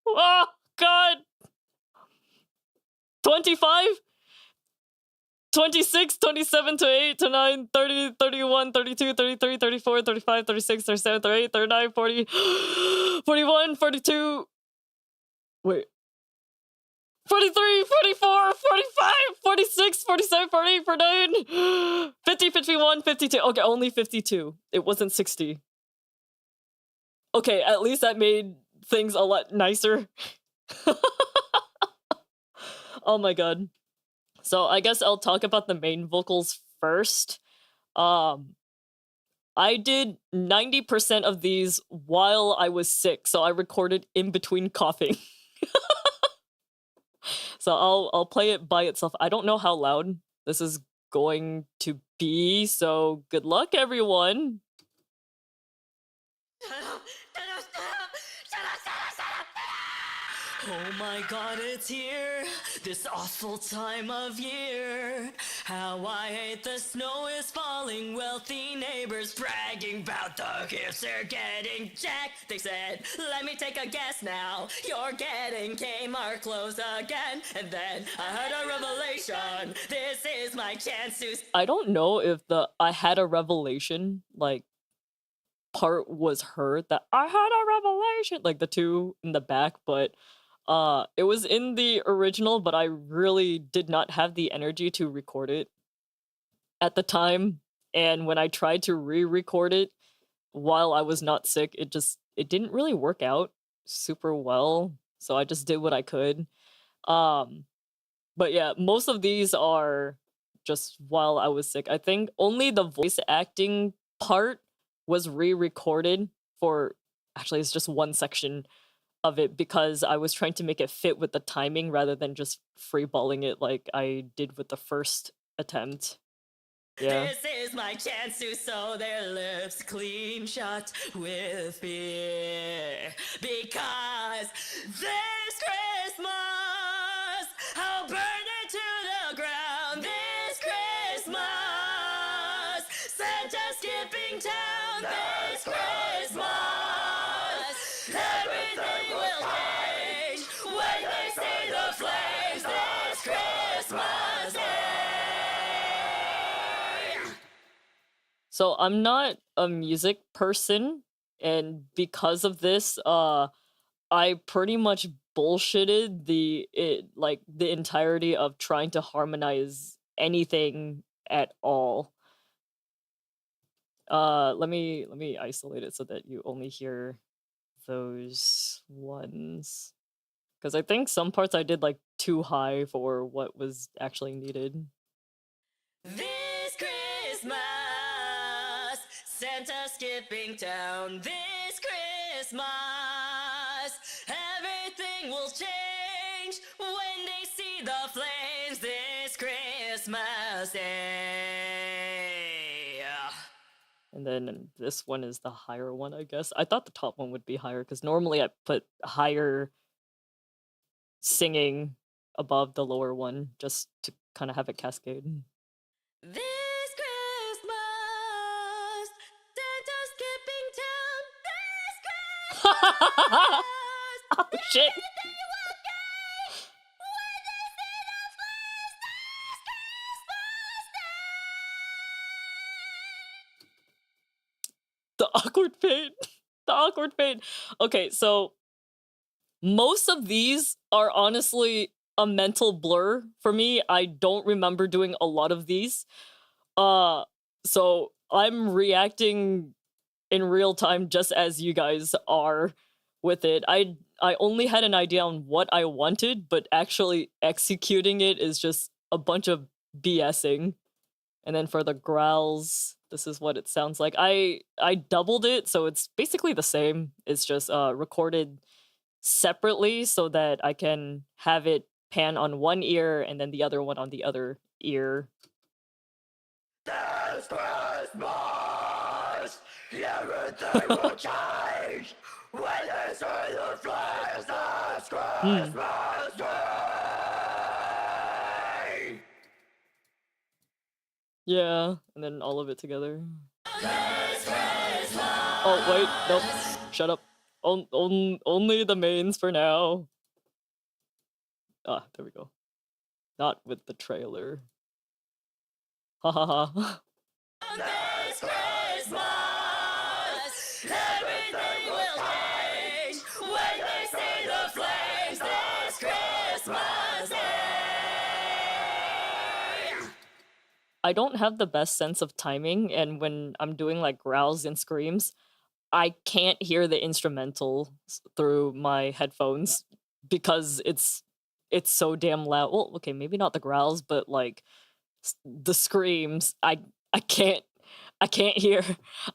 Oh, God. 25? 26, 27, 28, 29, 30, 31, 32, 33, 34, 35, 36, 37, 38, 39, 40, 41, 42. Wait. 43, 44, 45, 46, 47, 48, 49, 50, 51, 52. Okay, only 52. It wasn't 60. Okay, at least that made things a lot nicer. Oh my god. So I guess I'll talk about the main vocals first. I did 90% of these while I was sick, so I recorded in between coughing. So I'll play it by itself. I don't know how loud this is going to be, so good luck, everyone. Oh my god, it's here, this awful time of year. How I hate the snow is falling, wealthy neighbors bragging about the gifts they're getting. Jack, they said, let me take a guess now. You're getting Kmart clothes again. And then I had a revelation. This is my chance to... I don't know if the I had a revelation, like, part was heard, that I had a revelation, like the two in the back, but it was in the original, but I really did not have the energy to record it at the time. And when I tried to re-record it while I was not sick, it didn't really work out super well. So I just did what I could. But yeah, most of these are just while I was sick. I think only the voice acting part was re-recorded for, actually it's just one section of it, because I was trying to make it fit with the timing rather than just freeballing it like I did with the first attempt. Yeah. This is my chance to sew their lips clean shut with fear. Because this Christmas, I'll burn it to the ground. This Christmas, Santa's skipping town. This Christmas, everything will change when they see the flames. This Christmas Day. So I'm not a music person, and because of this, I pretty much bullshitted the entirety of trying to harmonize anything at all. Let me isolate it so that you only hear those ones, because I think some parts I did like too high for what was actually needed. This Christmas, Santa skipping town. This Christmas, everything will change when they see the flames. This Christmas Day. And then this one is the higher one, I guess. I thought the top one would be higher, because normally I put higher singing above the lower one, just to kind of have it cascade. This Christmas, Santa's skipping town. This Christmas, Oh shit! everything will change when they see the flames. This Christmas Day. The awkward fade. The awkward fade. Okay, so most of these are honestly a mental blur for me. I don't remember doing a lot of these. So I'm reacting in real time just as you guys are with it. I only had an idea on what I wanted, but actually executing it is just a bunch of BSing. And then for the growls, this is what it sounds like. I doubled it, so it's basically the same. It's just recorded separately so that I can have it pan on one ear and then the other one on the other ear. This Christmas, everything will change when they see the flames this Christmas Day. Yeah, and then all of it together. Oh, wait, nope. Shut up. Only the mains for now. Ah, there we go. Not with the trailer. Ha ha ha. This Christmas, everything will change when they see the flames this Christmas Day. I don't have the best sense of timing, and when I'm doing like growls and screams, I can't hear the instrumental through my headphones because it's so damn loud. Well, okay, maybe not the growls, but like the screams. I can't hear.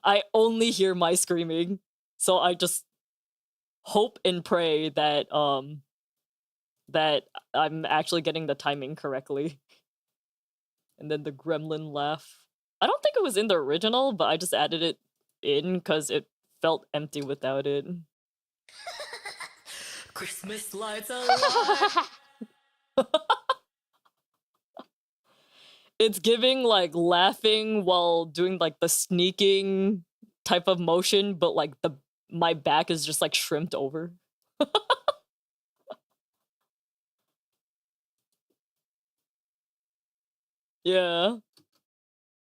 I only hear my screaming. So I just hope and pray that that I'm actually getting the timing correctly. And then the gremlin laugh. I don't think it was in the original, but I just added it in because it felt empty without it. Christmas lights alive. It's giving like laughing while doing like the sneaking type of motion, but like my back is just like shrimped over. Yeah.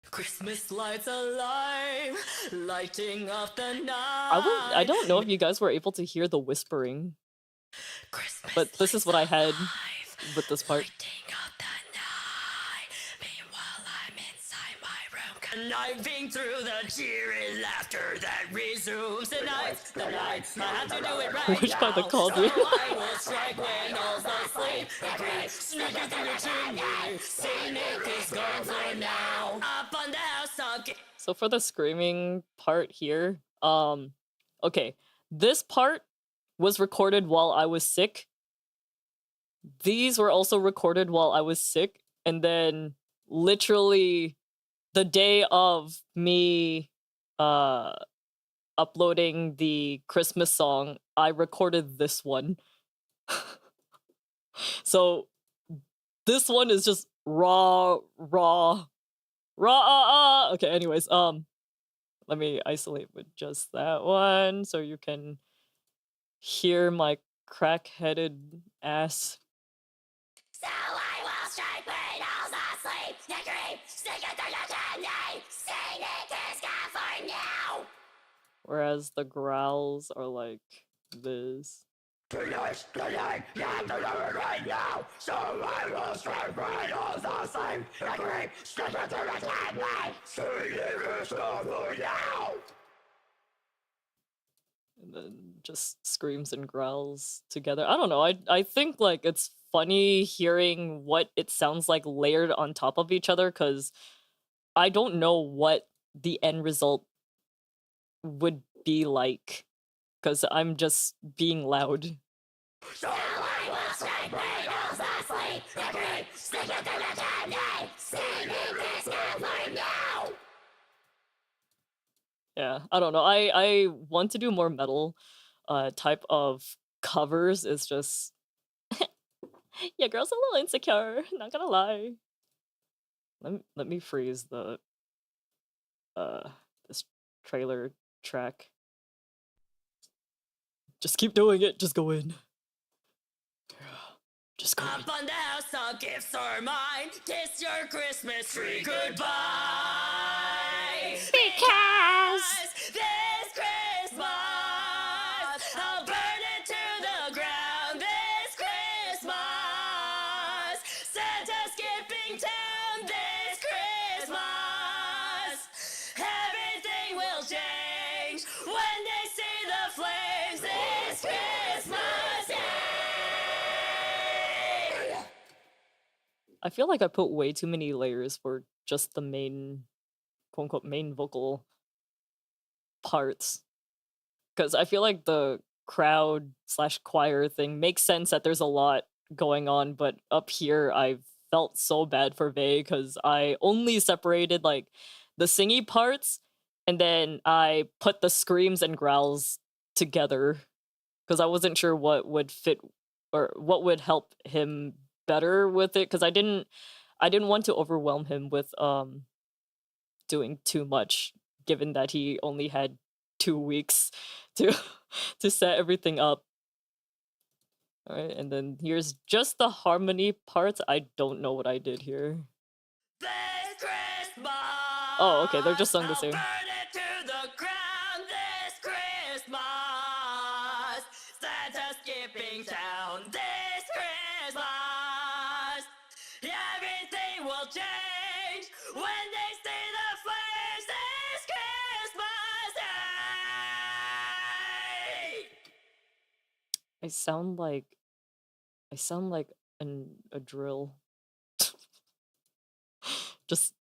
Christmas lights alive, lighting up the night. I don't know if you guys were able to hear the whispering, Christmas but this is what I had alive, with this part. lighting up the night. Meanwhile, I'm inside my room, conniving through the cheery laughter that resumes the night. The night, I have to do it right Which now. part that called you? So I will strike when all's asleep. Agree, sneaking through the chimney. Scenic is gone for now. Up on the house top. So for the screaming part here, okay, this part was recorded while I was sick. These were also recorded while I was sick, and then literally the day of me uploading the Christmas song, I recorded this one. So this one is just raw. Okay, anyways, let me isolate with just that one so you can hear my crack-headed ass. So I will strike when all's asleep. Agree, sneaking through the chimney. Scenic is gone for now. Whereas the growls are like this. Tonight, you have to do it right now. So I will strike when all's asleep. Agree, sneaking through the chimney. Scenic is gone for now. And then just screams and growls together. I don't know. I think like it's funny hearing what it sounds like layered on top of each other, because I don't know what the end result would be like, because I'm just being loud. So I will strike when all's asleep. Agree, sneaking through the chimney. Scenic is gone for now. Yeah, I don't know. I want to do more metal type of covers. It's just yeah, girl's a little insecure, not gonna lie. Let me freeze the this trailer track. Just keep doing it, just go in. Just go in. Up on the house top, gifts are mine. Kiss your Christmas tree goodbye. Because this Christmas, I'll burn it to the ground. This Christmas, Santa's skipping town. This Christmas, everything will change when they see the flames. This Christmas Day. I feel like I put way too many layers for just the main quote-unquote main vocal parts. Because I feel like the crowd/choir thing makes sense that there's a lot going on, but up here I felt so bad for Vey because I only separated like the singy parts and then I put the screams and growls together because I wasn't sure what would fit or what would help him better with it because I didn't want to overwhelm him with doing too much given that he only had 2 weeks to to set everything up. All right, and then here's just the harmony parts. I don't know what I did here. This Christmas, oh, okay, they're just sung the I'll same. burn it to the ground this Christmas. Santa skipping town this Christmas. Everything will change when they see the flames this Christmas Day. I sound like a drill.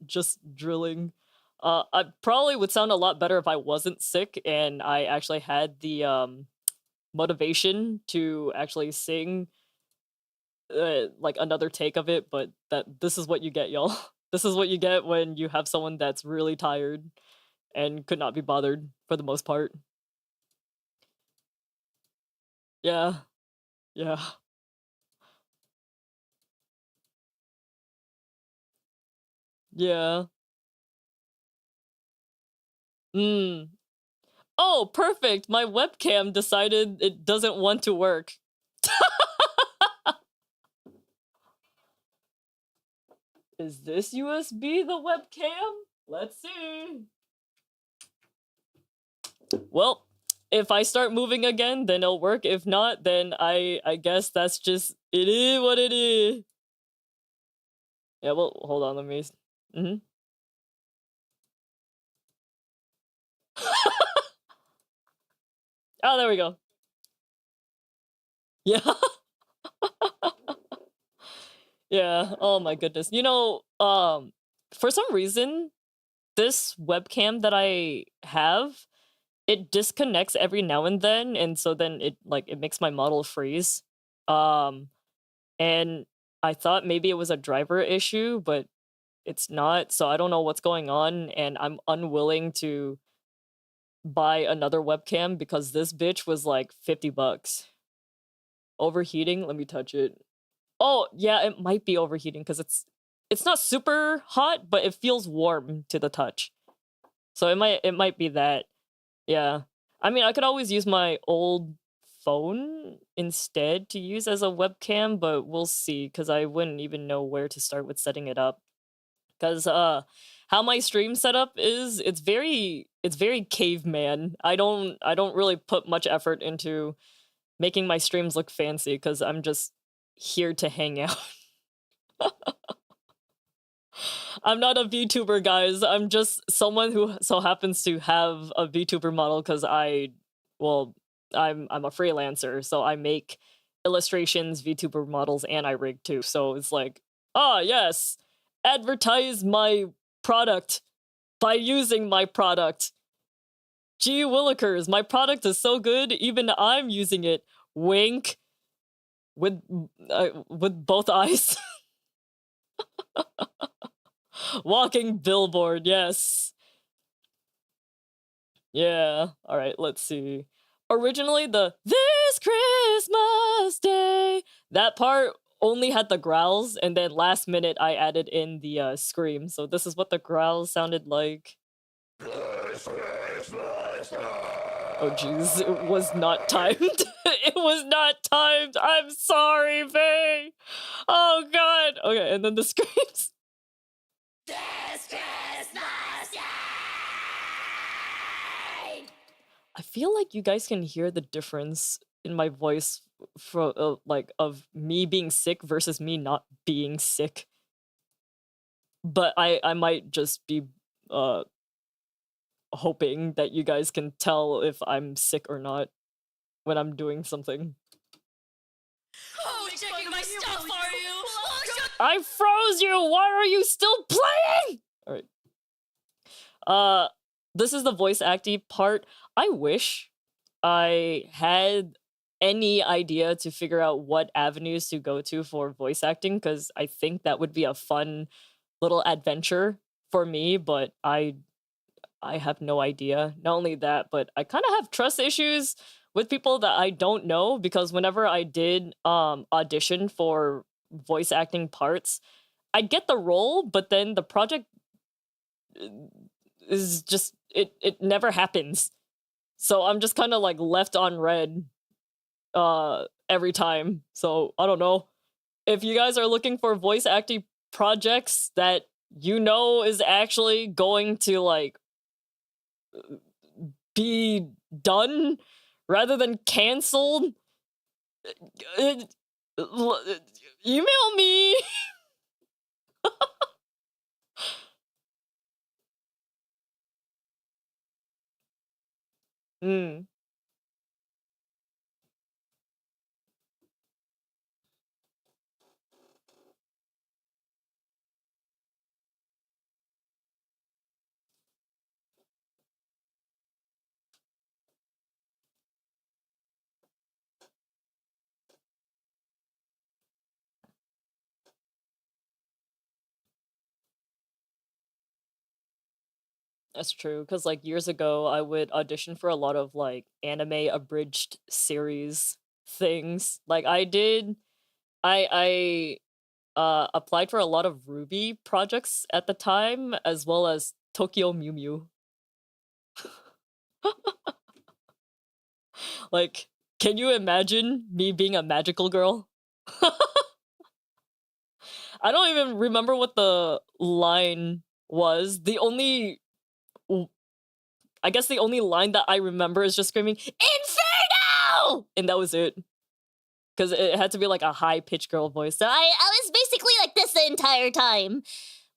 just drilling. I probably would sound a lot better if I wasn't sick and I actually had the motivation to actually sing like another take of it, but this is what you get, y'all. This is what you get when you have someone that's really tired and could not be bothered for the most part. Yeah. Yeah. Yeah. Oh, perfect. My webcam decided it doesn't want to work. Is this USB the webcam? Let's see. Well, if I start moving again, then it'll work. If not, then I guess that's just it is what it is. Yeah, well, hold on, let me. Oh, there we go. Yeah. Yeah. Oh my goodness. You know, for some reason, this webcam that I have, it disconnects every now and then, and so then it makes my model freeze. And I thought maybe it was a driver issue, but it's not. So I don't know what's going on, and I'm unwilling to buy another webcam because this bitch was like $50. Overheating? Let me touch it. Oh, yeah, it might be overheating because it's not super hot, but it feels warm to the touch. So it might be that. Yeah. I mean, I could always use my old phone instead to use as a webcam, but we'll see because I wouldn't even know where to start with setting it up. Because how my stream setup is, it's very caveman. I don't really put much effort into making my streams look fancy because I'm just here to hang out. I'm not a VTuber, guys. I'm just someone who so happens to have a VTuber model because I'm a freelancer, so I make illustrations, VTuber models, and I rig too. So it's like, yes, advertise my product by using my product. Gee willikers, my product is so good, even I'm using it. Wink. With both eyes. Walking billboard, yes. Yeah. All right, let's see. Originally, the This Christmas Day, that part only had the growls, and then last minute I added in the scream. So this is what the growls sounded like. Oh jeez, it was not timed. It was not timed. I'm sorry, Vey. Oh god. Okay, and then the screams. This Christmas Day! I feel like you guys can hear the difference in my voice for like of me being sick versus me not being sick. But I might just be hoping that you guys can tell if I'm sick or not when I'm doing something. Oh, checking my stuff, are you? I froze you! Why are you still playing? Alright. This is the voice acting part. I wish I had any idea to figure out what avenues to go to for voice acting, because I think that would be a fun little adventure for me, but I have no idea. Not only that, but I kind of have trust issues with people that I don't know, because whenever I did audition for voice acting parts, I'd get the role, but then the project is just it never happens. So I'm just kind of like left on red every time. So I don't know. If you guys are looking for voice acting projects that you know is actually going to like be done rather than canceled, email me. Mm. That's true, because like years ago, I would audition for a lot of like anime abridged series things. Like I applied for a lot of Ruby projects at the time, as well as Tokyo Mew Mew. Like, can you imagine me being a magical girl? I don't even remember what the line was. I guess the only line that I remember is just screaming, Inferno! And that was it. Because it had to be like a high-pitched girl voice. So I was basically like this the entire time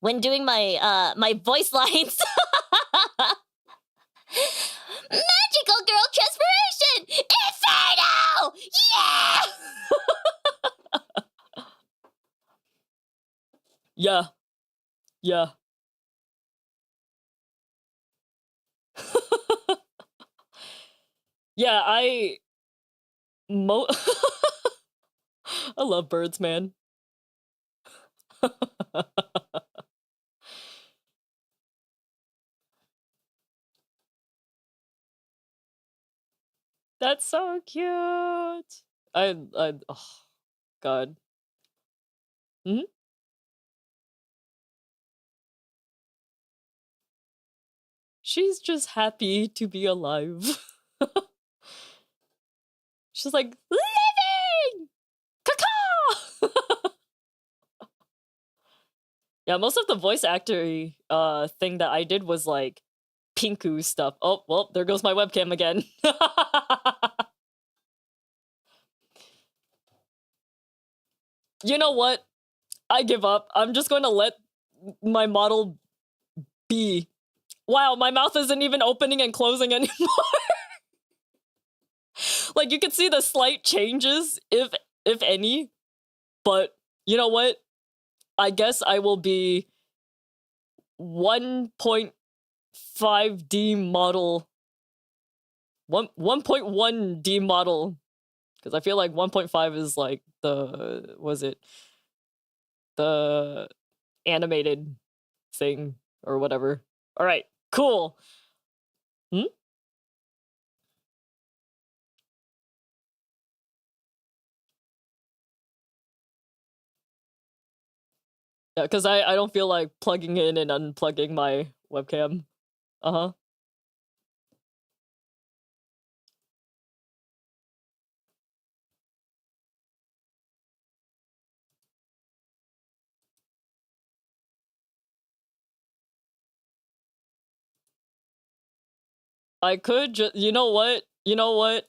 when doing my my voice lines. Magical girl transformation! Inferno! Yeah! Yeah. Yeah, I love birds, man. That's so cute. Oh god. Mhm. She's just happy to be alive. She's like, living! Caca! Yeah, most of the voice actor thing that I did was like Pinku stuff. Oh, well, there goes my webcam again. You know what? I give up. I'm just going to let my model be. Wow, my mouth isn't even opening and closing anymore. Like, you can see the slight changes, if any. But you know what? I guess I will be 1.5D model. 1.1D model. Because I feel like 1.5 is like the, was it? The animated thing or whatever. All right, cool. Hmm? Yeah, because I don't feel like plugging in and unplugging my webcam. Uh-huh. I could just, you know what? You know what?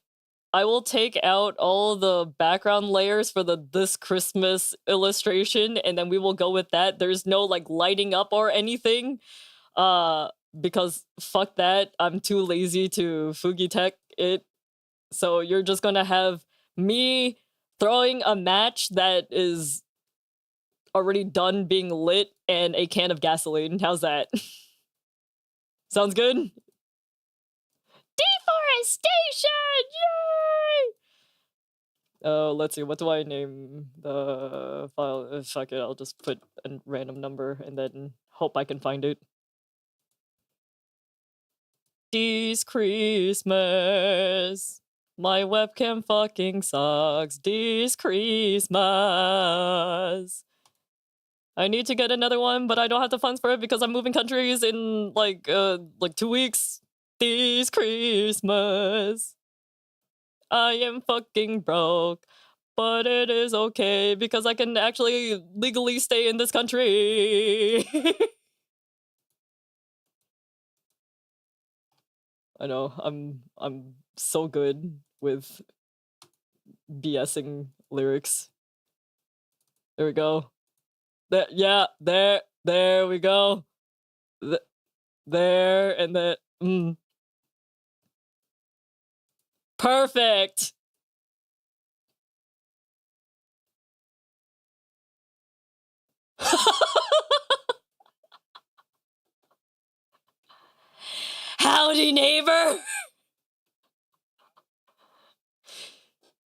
I will take out all the background layers for the this Christmas illustration, and then we will go with that. There's no like lighting up or anything. Because fuck that. I'm too lazy to Fugitech it. So you're just gonna have me throwing a match that is already done being lit and a can of gasoline. How's that? Sounds good? Deforestation! Yay! Let's see, what do I name the file? Fuck it, I'll just put a random number and then hope I can find it. This Christmas, my webcam fucking sucks. This Christmas. I need to get another one, but I don't have the funds for it because I'm moving countries in like 2 weeks. This Christmas. I am fucking broke, but it is okay because I can actually legally stay in this country. I know, I'm so good with BSing lyrics. There we go. There, yeah, there we go. There and that. Perfect. Howdy, neighbor.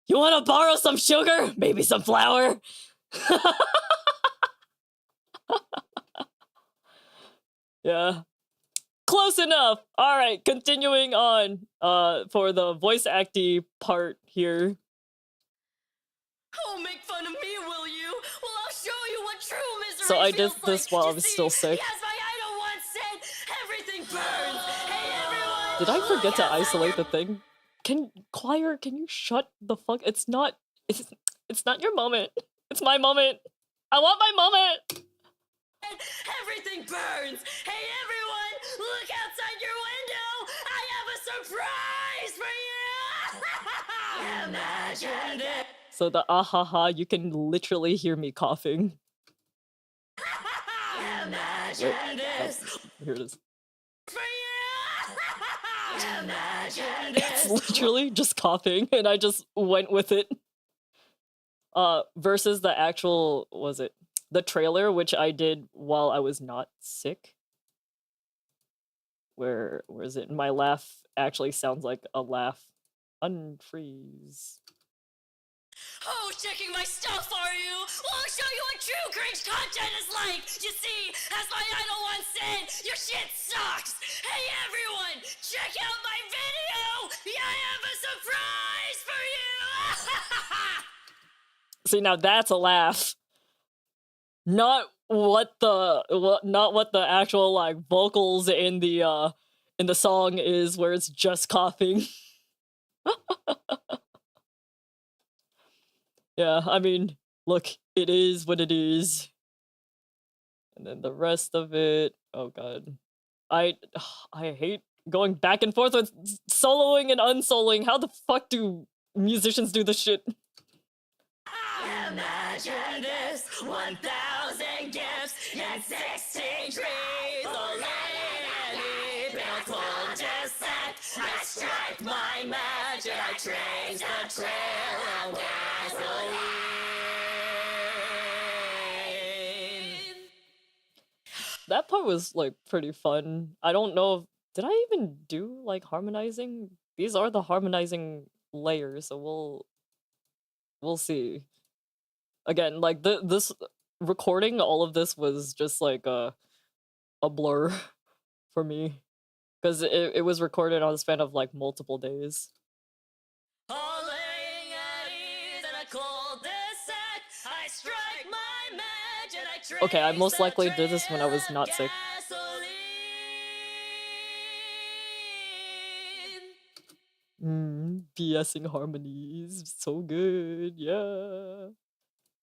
You want to borrow some sugar? Maybe some flour? Yeah. Close enough. All right, continuing on for the voice acty part here. Oh, make fun of me, will you? Well, I'll show you what true misery So I did feels this like. while I You was see, still sick. As my idol once said, everything burns. Hey, everyone, Did I forget to look isolate the outside thing? Choir, can you shut the fuck? It's not your moment. It's my moment. I want my moment. Everything burns. Hey, everyone, look outside your window. I have a surprise for you. Imagine this. So the ahaha, you can literally hear me coughing. Imagine Wait, this. here it is. For you. Imagine It's this. literally just coughing, and I just went with it. Versus the actual, the trailer, which I did while I was not sick. Where is it? My laugh actually sounds like a laugh. Unfreeze. Oh, checking my stuff, are you? Well, I'll show you what true cringe content is like. You see, as my idol once said, your shit sucks. Hey, everyone, check out my video. I have a surprise for you. See, now that's a laugh. Not what the actual like vocals in the song is, where it's just coughing. Yeah, I mean, look, it is what it is. And then the rest of it, oh god. I hate going back and forth with soloing and unsoloing. How the fuck do musicians do this shit? Imagine this, 1,000 gifts and 16 trees. Oh, lady, built cul-de-sac. I strike my match and I trace the trail of gasoline. That part was like pretty fun. I don't know if, did I even do like harmonizing? These are the harmonizing layers, so we'll see. Again, like this recording, all of this was just like a blur for me, because it was recorded on a span of like multiple days. All laying at ease in a cul-de-sac. I strike my match and I trace Okay, I most the likely did this when I was trail not of sick. gasoline. BSing harmonies, so good, yeah.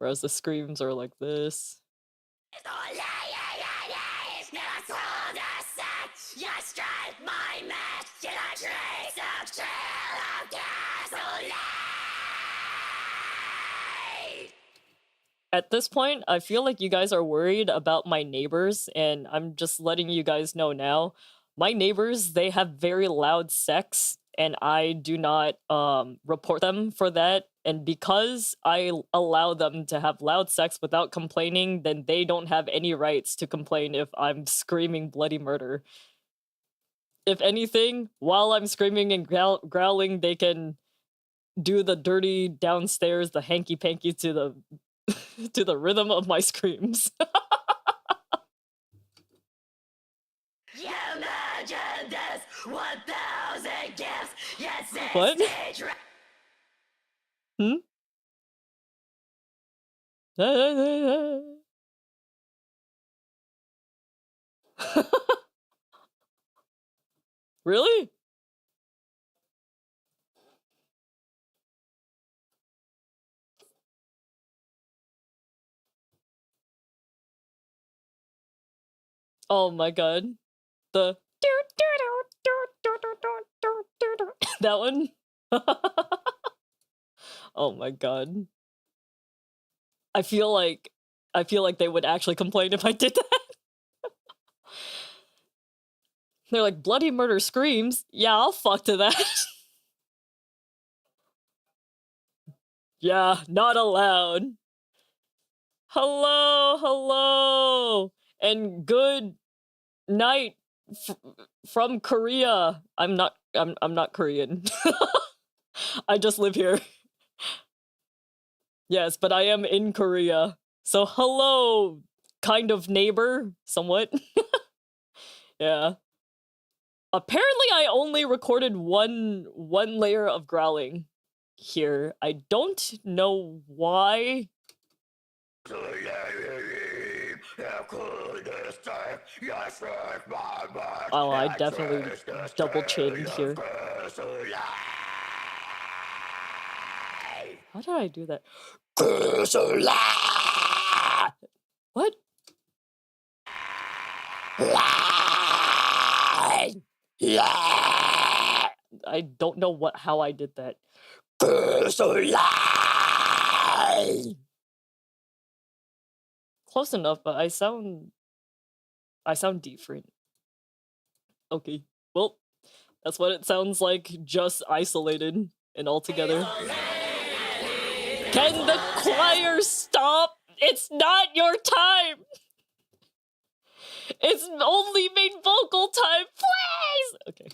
Whereas the screams are like this. You strike my match, and I trace the trail of gasoline. At this point, I feel like you guys are worried about my neighbors, and I'm just letting you guys know now. My neighbors, they have very loud sex, and I do not report them for that. And because I allow them to have loud sex without complaining, then they don't have any rights to complain if I'm screaming bloody murder. if anything, while I'm screaming and growling, they can do the dirty downstairs, the hanky-panky to the to the rhythm of my screams. You imagine this 1,000 gifts, yet What? Really? Oh my god. The that one? Oh my god. I feel like they would actually complain if I did that. They're like, bloody murder screams? Yeah, I'll fuck to that. Yeah, not allowed. Hello, and good night from Korea. I'm not Korean. I just live here. Yes, but I am in Korea. So hello, kind of neighbor, somewhat. Yeah. Apparently I only recorded one layer of growling here. I don't know why. Oh, I definitely double chained here. How did I do that? What? I don't know how I did that. Close enough, but I sound different. Okay, well, that's what it sounds like, just isolated and all together. Can the choir stop? It's not your time! It's only main vocal time, please! Okay.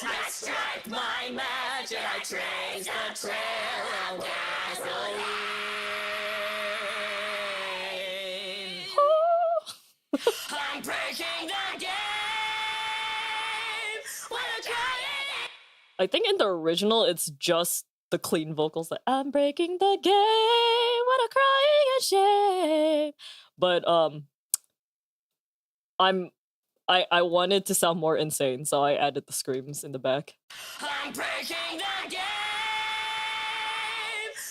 I strike my match and I trace the trail of gasoline. I'm breaking the game. I think in the original it's just the clean vocals like I'm breaking the game, what a crying and shame. But I wanted to sound more insane, so I added the screams in the back. I'm breaking the game.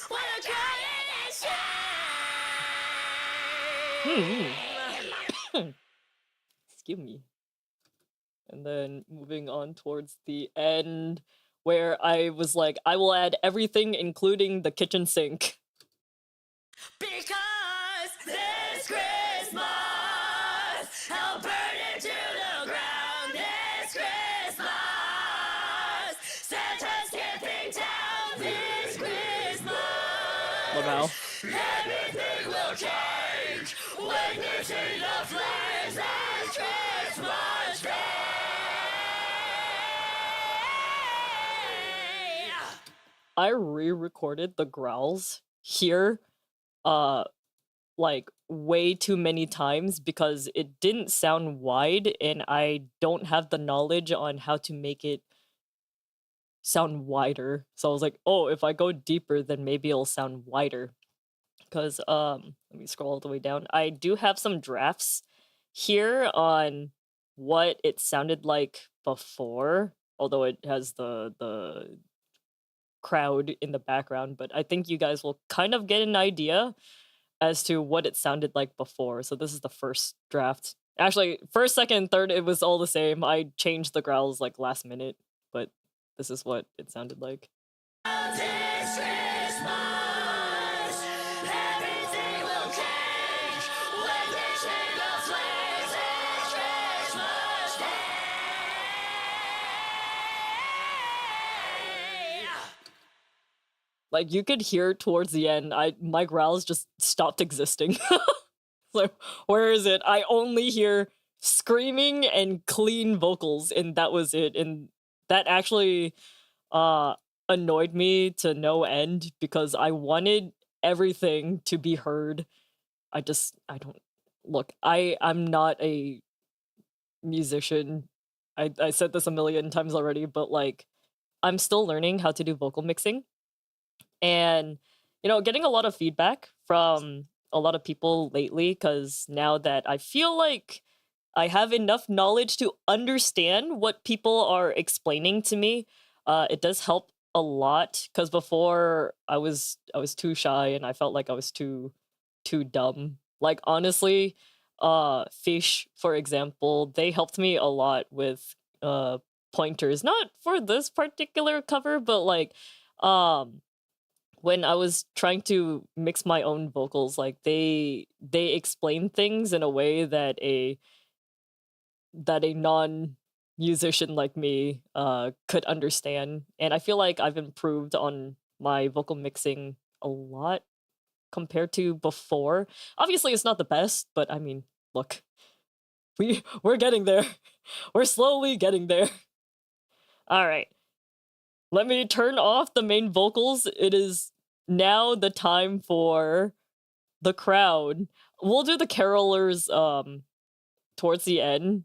What a crying and shame. Excuse me. And then moving on towards the end, where I was like, I will add everything, including the kitchen sink. Because this Christmas, I'll burn it to the ground this Christmas. Santa's skipping town this Christmas. Wow. Everything will change when you see the flames this Christmas Day. I re-recorded the growls here like way too many times because it didn't sound wide and I don't have the knowledge on how to make it sound wider. So I was like, oh, if I go deeper, then maybe it'll sound wider. Because let me scroll all the way down. I do have some drafts here on what it sounded like before, although it has the crowd in the background, but I think you guys will kind of get an idea as to what it sounded like before. So this is the first draft. Actually, first, second, third, it was all the same. I changed the growls like last minute, but this is what it sounded like. Like, you could hear towards the end, my growls just stopped existing. So where is it? I only hear screaming and clean vocals, and that was it. And that actually annoyed me to no end because I wanted everything to be heard. I don't look. I'm not a musician. I said this a million times already, but like I'm still learning how to do vocal mixing. And getting a lot of feedback from a lot of people lately cuz now that I feel like I have enough knowledge to understand what people are explaining to me. It does help a lot cuz before I was too shy and I felt like I was too dumb. Like honestly, Fish, for example, they helped me a lot with pointers. Not for this particular cover, but like um when I was trying to mix my own vocals, like they explain things in a way that a non musician like me could understand. And I feel like I've improved on my vocal mixing a lot compared to before. Obviously it's not the best, but I mean, look, we're getting there. We're slowly getting there. All right. Let me turn off the main vocals. It is now the time for the crowd. We'll do the carolers towards the end,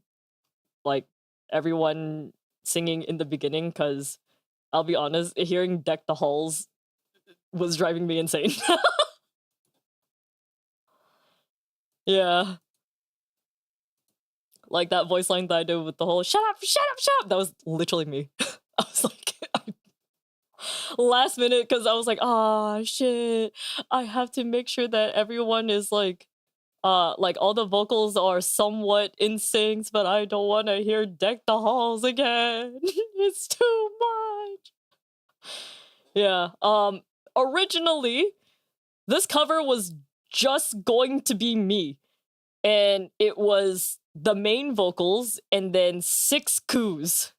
like everyone singing in the beginning, because I'll be honest, hearing Deck the Halls was driving me insane. Yeah. Like that voice line that I did with the whole shut up, shut up, shut up. That was literally me. I was like, last minute, because I was like, ah, shit. I have to make sure that everyone is like all the vocals are somewhat in sync, but I don't want to hear Deck the Halls again. It's too much. Yeah. Originally, this cover was just going to be me. And it was the main vocals and then 6 coups.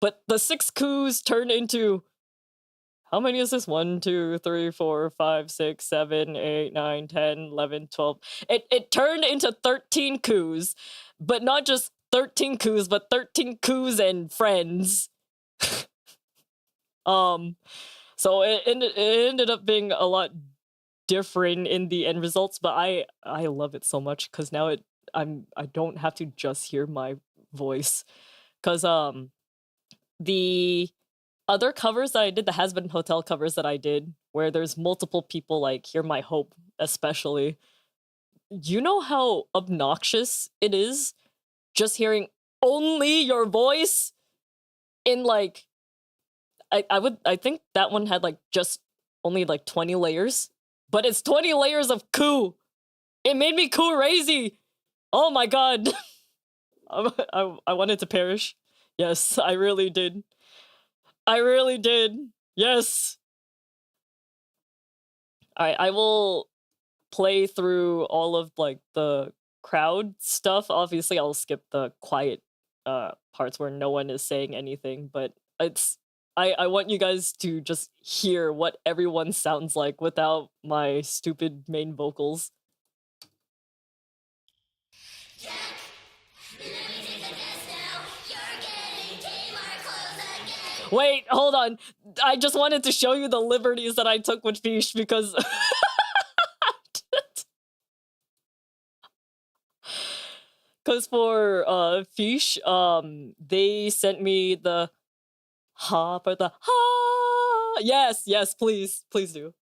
But the 6 coups turned into how many is this? 1, 2, 3, 4, 5, 6, 7, 8, 9, 10, 11, 12. It turned into 13 coups, but not just 13 coups, but 13 coups and friends. So it ended up being a lot different in the end results, but I love it so much because now I don't have to just hear my voice, because the other covers that I did, the Has Been Hotel covers that I did, where there's multiple people, like Hear My Hope especially, you know how obnoxious it is just hearing only your voice in like I think that one had like just only like 20 layers, but it's 20 layers of coo. It made me crazy. Oh my god. I wanted to perish. Yes, I really did. I really did. Yes. Alright, I will play through all of like the crowd stuff. Obviously, I'll skip the quiet parts where no one is saying anything, but I want you guys to just hear what everyone sounds like without my stupid main vocals. Wait, hold on. I just wanted to show you the liberties that I took with Fish because because for Fish, they sent me the ha for the ha. Yes, please do.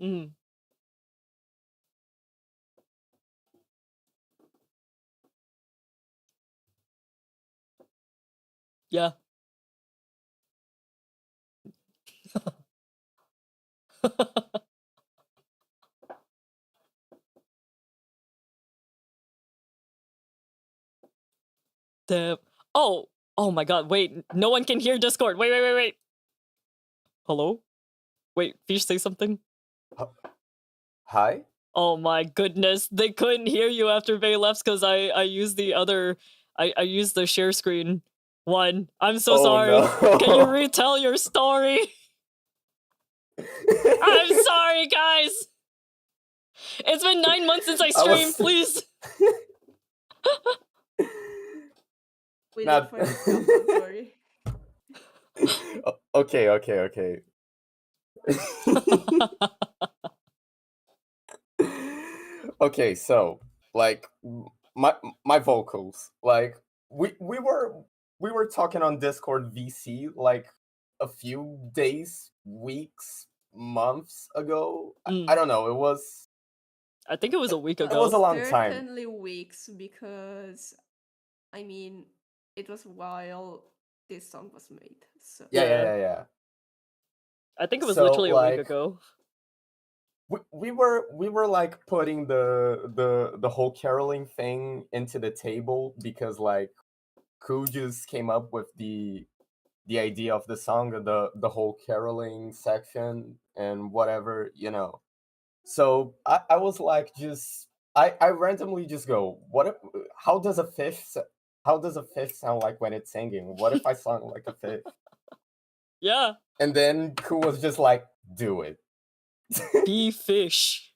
Mm. Yeah. Damn. Oh my god, wait. No one can hear Discord. Wait. Hello? Wait, Fish, say something? Hi? Oh my goodness. They couldn't hear you after Vay left because I used the other... I used the share screen One. I'm so Oh, sorry. no. Can you retell your story? I'm sorry, guys. It's been 9 months since I streamed. Please. We Not- look for the stuff, don't worry. Okay. Okay, so like my vocals, like we were talking on Discord VC like a few days, weeks, months ago. I don't know. I think it was a week ago. It was a long time. Certainly weeks, because I mean, it was while this song was made. So Yeah. I think it was So, literally a week like, ago. we were like putting the whole caroling thing into the table because like Ku just came up with the idea of the song, the whole caroling section and whatever, you know. So I was like, just I randomly just go, what if, how does a fish sound like when it's singing? What if I sound like a fish? Yeah. And then Ku was just like, do it. Be fish.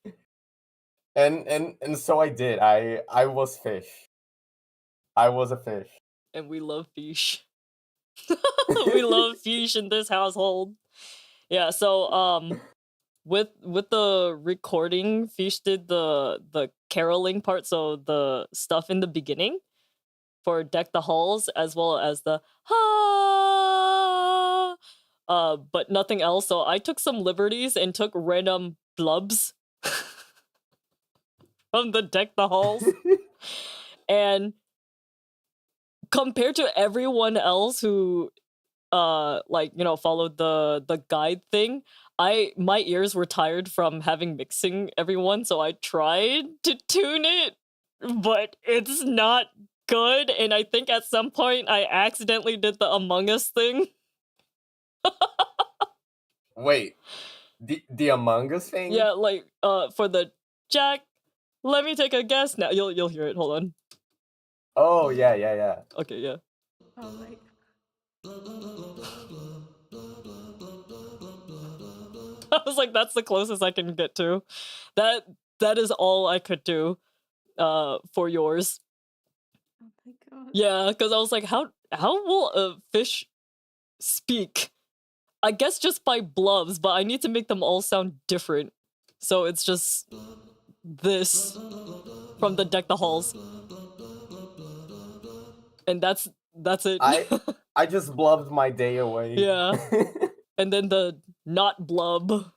And so I did. I was fish. I was a fish. And we love fish. We love fish in this household. Yeah, so with the recording, Fish did the caroling part, so the stuff in the beginning for Deck the Halls, as well as the ha, but nothing else. So I took some liberties and took random blubs from the Deck the Halls, and compared to everyone else who like, you know, followed the guide thing, my ears were tired from having mixing everyone, so I tried to tune it, but it's not good, and I think at some point I accidentally did the Among Us thing. Wait, the Among Us thing? Yeah, like for the Jack, let me take a guess now. You'll hear it. Hold on. Oh yeah. Okay, yeah. oh my god. I was like, that's the closest I can get to. That is all I could do for yours. Oh my god. Yeah, because I was like, how will a fish speak? I guess just by blubs, but I need to make them all sound different. So it's just this from the Deck the Halls. And that's it. I just blubbed my day away. Yeah. And then the not blub.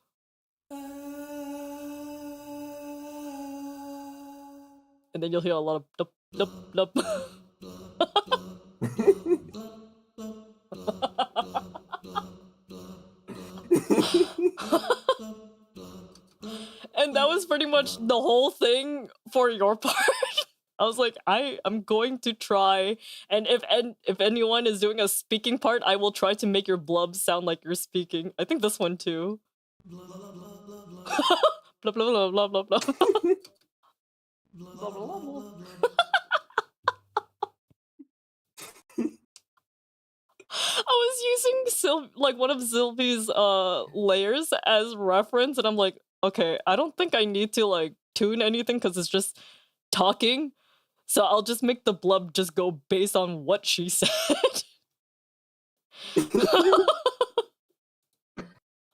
And then you'll hear a lot of dup dup dup. And that was pretty much the whole thing for your part. I was like, I'm going to try, and if anyone is doing a speaking part, I will try to make your blub sound like you're speaking. I think this one too. Blah blah blah blah blah blah blah. Blah, blah, blah. I was using like one of Sylvie's layers as reference, and I'm like, okay, I don't think I need to like tune anything because it's just talking. So I'll just make the blub just go based on what she said.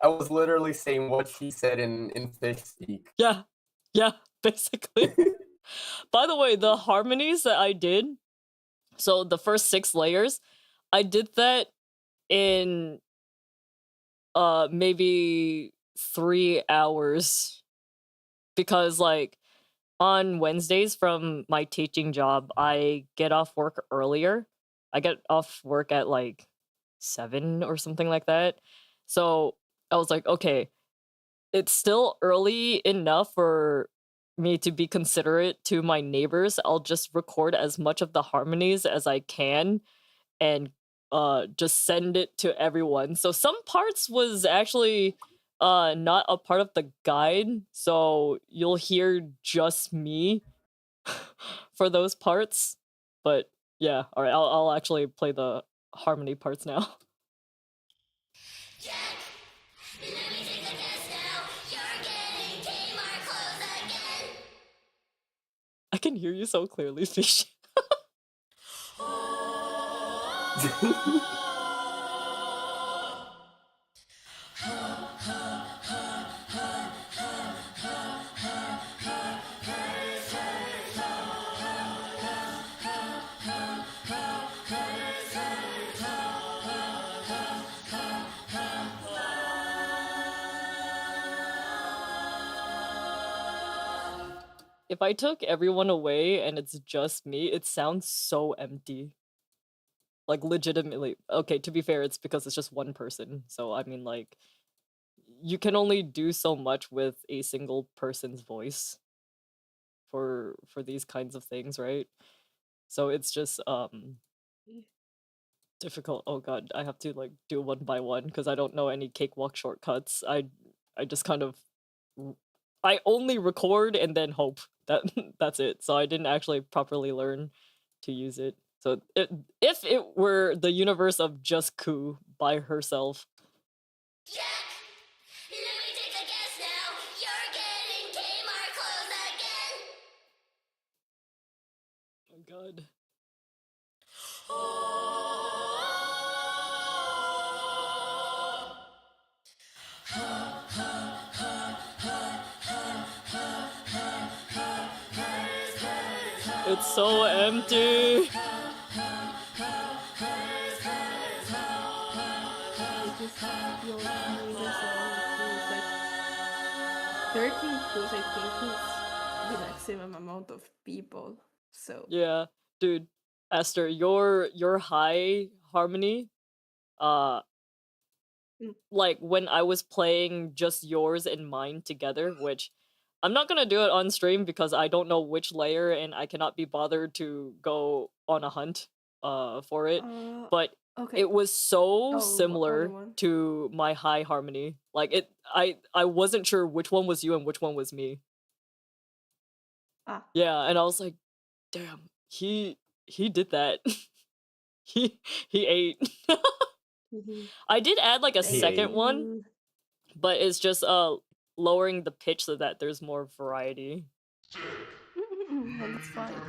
I was literally saying what she said in fish speak. Yeah, basically. By the way, the harmonies that I did, so the first 6 layers, I did that in maybe 3 hours, because like on Wednesdays from my teaching job, I get off work earlier. I get off work at like 7 or something like that. So I was like, okay, it's still early enough for me to be considerate to my neighbors. I'll just record as much of the harmonies as I can and just send it to everyone. So some parts was actually not a part of the guide, so you'll hear just me for those parts. But yeah, all right, I'll actually play the harmony parts now. Jack, let me take a guess now. You're getting Kmart clothes again. I can hear you so clearly, Fish. If I took everyone away and it's just me, it sounds so empty. Like, legitimately. Okay, to be fair, it's because it's just one person. So, I mean, like, you can only do so much with a single person's voice for these kinds of things, right? So it's just difficult. Oh god, I have to like do one by one because I don't know any cakewalk shortcuts. I just kind of I only record and then hope that that's it. So I didn't actually properly learn to use it. So if it were the universe of just Ku by herself. Jack, let me take a guess now. You're getting Kmart clothes again. Oh god. It's so empty. It just you only the song is like 13 because I think it's the maximum amount of people. So yeah, dude, Esther, your high harmony, like when I was playing just yours and mine together, which I'm not gonna do it on stream because I don't know which layer and I cannot be bothered to go on a hunt for it. But okay. it was so similar to my high harmony. Like I wasn't sure which one was you and which one was me. Yeah, and I was like, damn, he did that. he ate. I did add like a second one, but it's just lowering the pitch so that there's more variety. And it's fine. Like,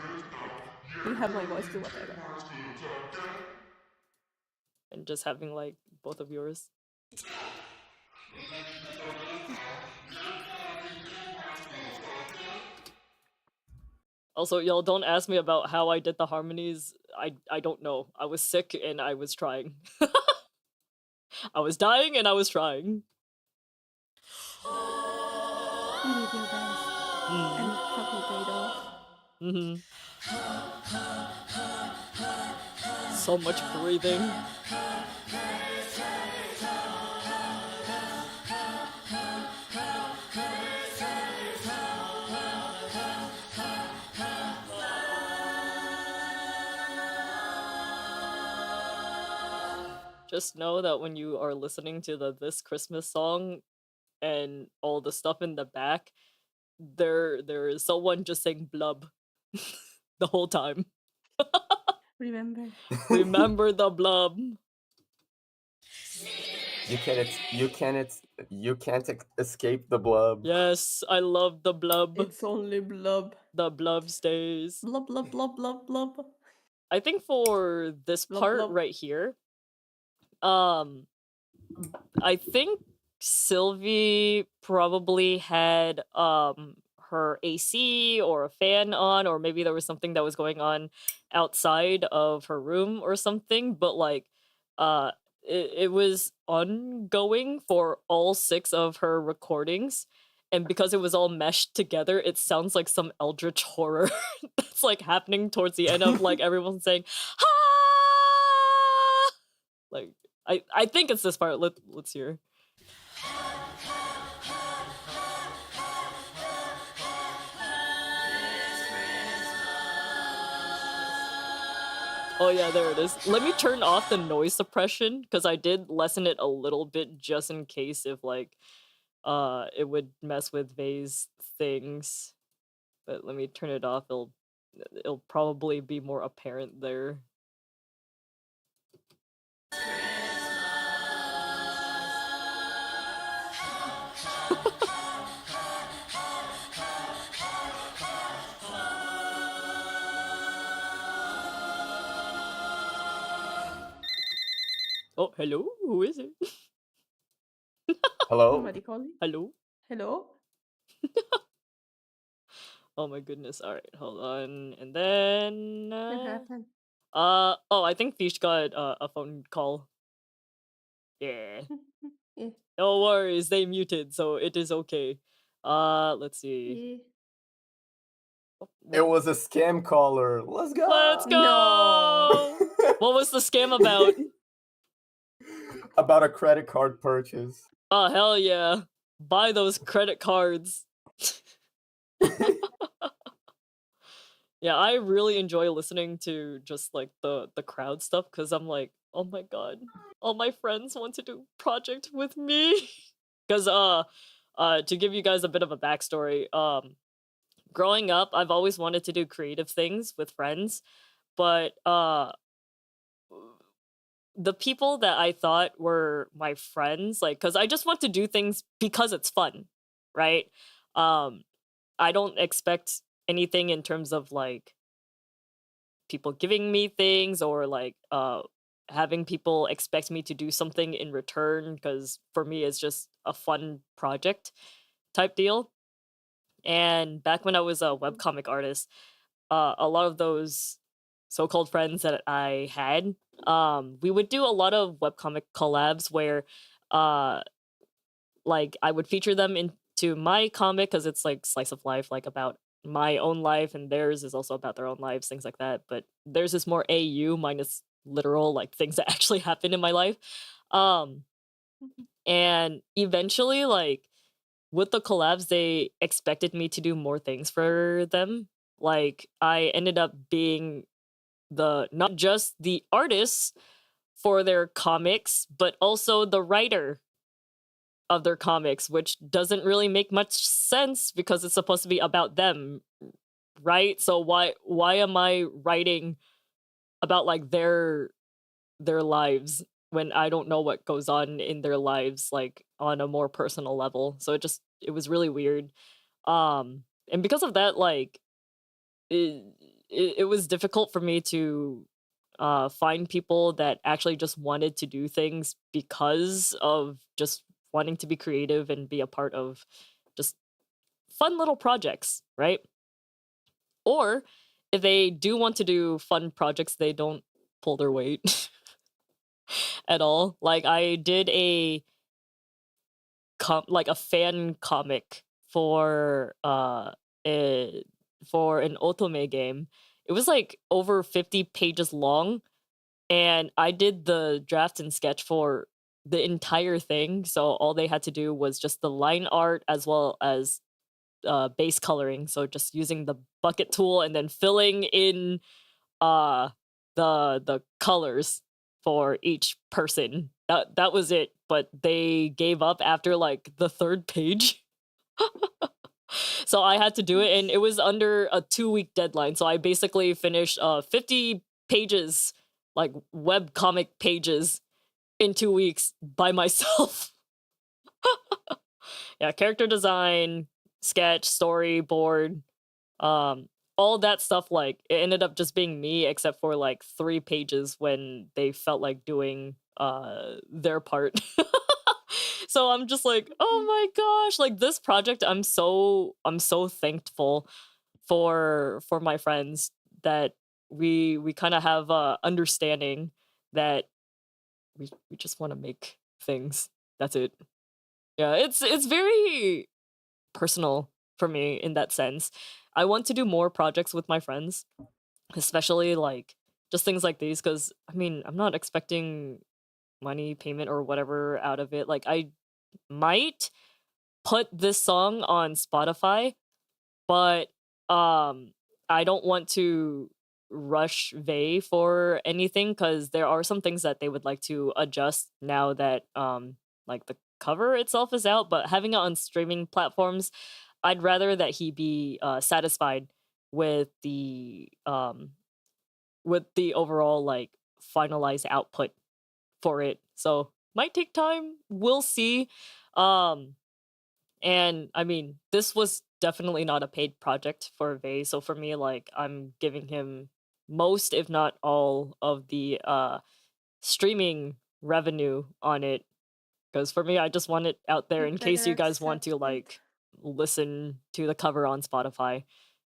you have my voice, do whatever. And just having like both of yours. Also, y'all don't ask me about how I did the harmonies. I don't know. I was sick and I was trying. I was dying and I was trying. You did your best. And it fucking paid off. So much breathing. Just know that when you are listening to this Christmas song and all the stuff in the back, there is someone just saying blub the whole time. Remember the blub. You can't escape the blub. Yes, I love the blub. It's only blub. The blub stays. Blub blub blub blub blub. I think for this part right here, I think Sylvie probably had her AC or a fan on, or maybe there was something that was going on outside of her room or something, but like it was ongoing for all 6 of her recordings. And because it was all meshed together, it sounds like some eldritch horror that's like happening towards the end of like everyone saying, "Ha!" Like I think it's this part. Let's hear. Oh yeah, there it is. Let me turn off the noise suppression because I did lessen it a little bit just in case if like it would mess with Vay's things. But let me turn it off. It'll probably be more apparent there. Oh, hello? Who is it? Hello? Somebody calling? Hello? Hello? Oh my goodness. All right, hold on. And then What happened? oh, I think Fish got a phone call. Yeah. Yeah. No worries, they muted, so it is okay. Let's see. It was a scam caller. Let's go. Let's go. No. What was the scam about? About a credit card purchase. Oh hell yeah. Buy those credit cards. Yeah, I really enjoy listening to just like the crowd stuff because I'm like, oh my god, all my friends want to do project with me. Because to give you guys a bit of a backstory, growing up, I've always wanted to do creative things with friends, but the people that I thought were my friends, like, because I just want to do things because it's fun, right? I don't expect anything in terms of like people giving me things or like having people expect me to do something in return, because for me it's just a fun project type deal. And back when I was a webcomic artist, a lot of those so-called friends that I had, we would do a lot of webcomic collabs where uh like I would feature them into my comic because it's like slice of life, like about my own life, and theirs is also about their own lives, things like that. But theirs is more AU, mine is literal, like things that actually happen in my life. Um, and eventually, like with the collabs, they expected me to do more things for them. Like I ended up being the not just the artist for their comics, but also the writer of their comics, which doesn't really make much sense because it's supposed to be about them, right? So why am I writing about like their lives when I don't know what goes on in their lives like on a more personal level? So it was really weird. And because of that, like it was difficult for me to find people that actually just wanted to do things because of just wanting to be creative and be a part of just fun little projects, right? Or if they do want to do fun projects, they don't pull their weight at all. Like I did like a fan comic for a for an otome game. It was like over 50 pages long, and I did the draft and sketch for the entire thing. So all they had to do was just the line art as well as base coloring. So just using the bucket tool and then filling in uh the colors for each person. That was it. But they gave up after like the third page. So I had to do it, and it was under a 2-week deadline. So I basically finished 50 pages, like web comic pages, in 2 weeks by myself. Yeah, character design, sketch, storyboard, all that stuff. Like it ended up just being me, except for like 3 pages when they felt like doing their part. So I'm just like, oh my gosh, like this project, I'm so thankful for my friends that we kind of have understanding that we just want to make things. That's it. Yeah, it's very personal for me in that sense. I want to do more projects with my friends, especially like just things like these, because I mean, I'm not expecting money payment or whatever out of it. Like I might put this song on Spotify, but I don't want to rush Vey for anything because there are some things that they would like to adjust now that like the cover itself is out. But having it on streaming platforms, I'd rather that he be satisfied with the overall like finalized output for it. So might take time. We'll see. And I mean, this was definitely not a paid project for Vey. So for me, like, I'm giving him most, if not all, of the streaming revenue on it. Because for me, I just want it out there You in case better you guys want to accept it. like listen to the cover on Spotify.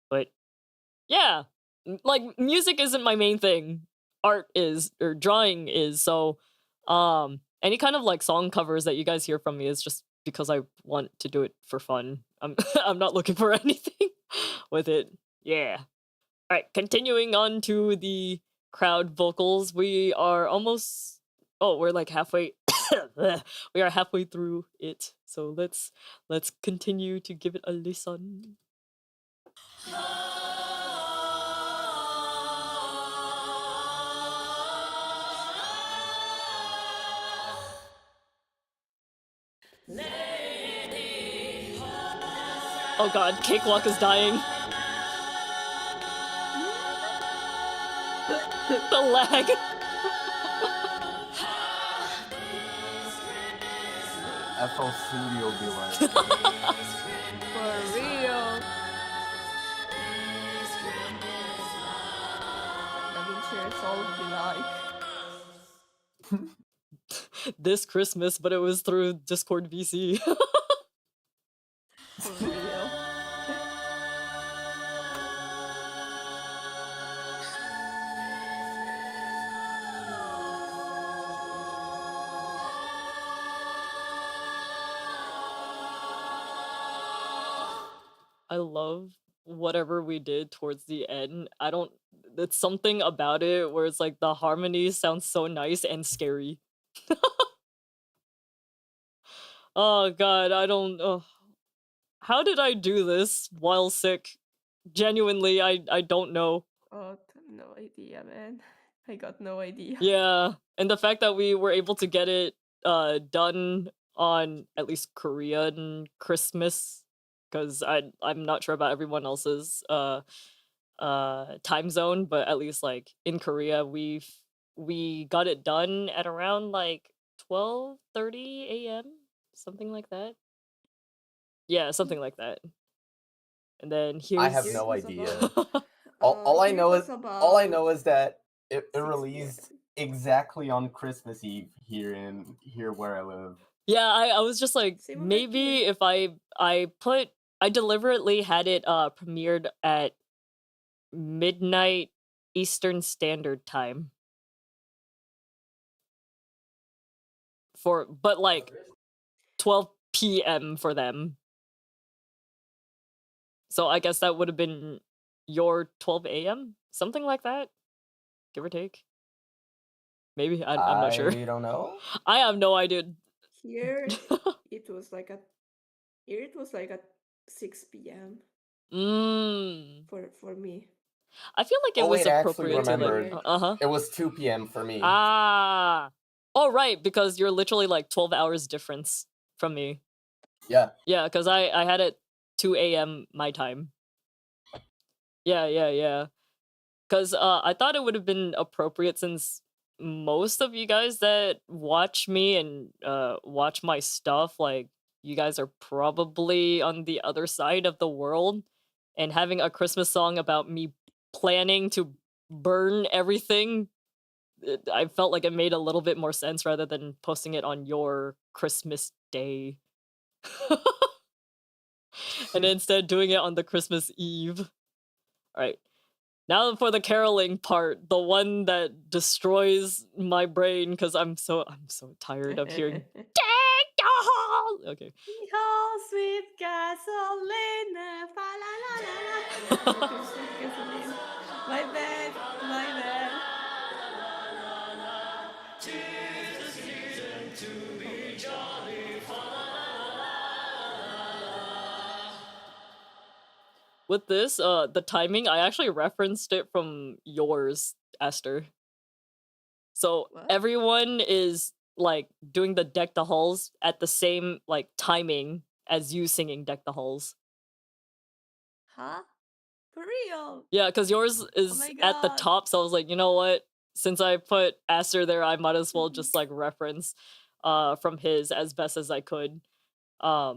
But yeah, like music isn't my main thing. Art is, or drawing is. So any kind of like song covers that you guys hear from me is just because I want to do it for fun. I'm I'm not looking for anything with it. Yeah. All right, continuing on to the crowd vocals. We are almost, oh, we're like halfway we are halfway through it. So let's continue to give it a listen. Oh god, Cakewalk is dying. The lag. FL Studio be like. For real. DaVinci Resolve be like. This Christmas, but it was through Discord VC. For real. I love whatever we did towards the end. I don't, it's something about it where it's like the harmony sounds so nice and scary. Oh god, I don't, how did I do this while sick? Genuinely, I don't know. Oh, no idea, man. I got no idea. Yeah, and the fact that we were able to get it done on at least Korean Christmas, because I'm not sure about everyone else's time zone, but at least like in Korea we got it done at around like 12:30 a.m., something like that. Yeah, something like that. And then here's I have Here it no was idea. about- all I here it know was is all I about know is that it 6 released p.m. exactly on Christmas Eve here where I live. Yeah, I was just like, Same over maybe here. if I deliberately had it premiered at midnight Eastern Standard Time. But like 12 p.m. for them. So I guess that would have been your 12 a.m., something like that, give or take. Maybe I'm not sure. I don't know. I have no idea. Here it was like at 6 p.m. For me. I feel like it was wait, I actually appropriate to remembered. like It was 2 p.m. for me. Ah. Oh right, because you're literally like 12 hours difference from me. Yeah. Yeah, because I had it 2 a.m. my time. Yeah. Because I thought it would have been appropriate since most of you guys that watch me and watch my stuff, like, you guys are probably on the other side of the world, and having a Christmas song about me planning to burn everything, I felt like it made a little bit more sense rather than posting it on your Christmas day. And instead doing it on the Christmas Eve. Alright. Now for the caroling part, the one that destroys my brain because I'm so tired of hearing Dang dong! Okay. Oh, sweet gasoline. Fa la la la la. Okay, sweet gasoline. My bad. With this, the timing, I actually referenced it from yours, Esther. So What? everyone is like doing the Deck the Halls at the same like timing as you singing Deck the Halls. Huh? For real? Yeah, because yours is my at the God. top, so I was like, you know what? since I put Aster there, I might as well just like reference from his as best as I could. I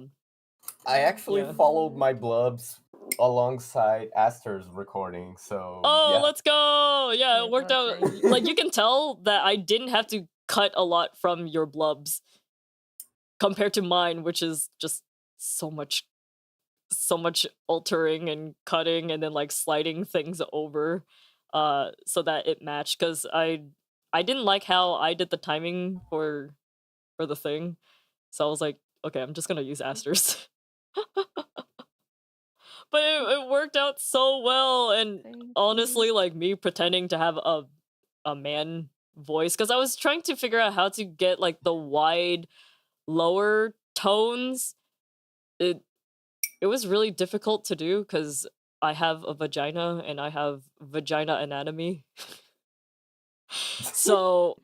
actually followed my blubs alongside Aster's recording, so oh, yeah. let's go! Yeah, it worked out. Like you can tell that I didn't have to cut a lot from your blubs compared to mine, which is just so much altering and cutting and then like sliding things over so that it matched, because I didn't like how I did the timing for the thing, so I was like, okay, I'm just gonna use Aster's. But it worked out so well, and honestly, like me pretending to have a man voice, because I was trying to figure out how to get like the wide lower tones. It was really difficult to do because I have a vagina and I have vagina anatomy. So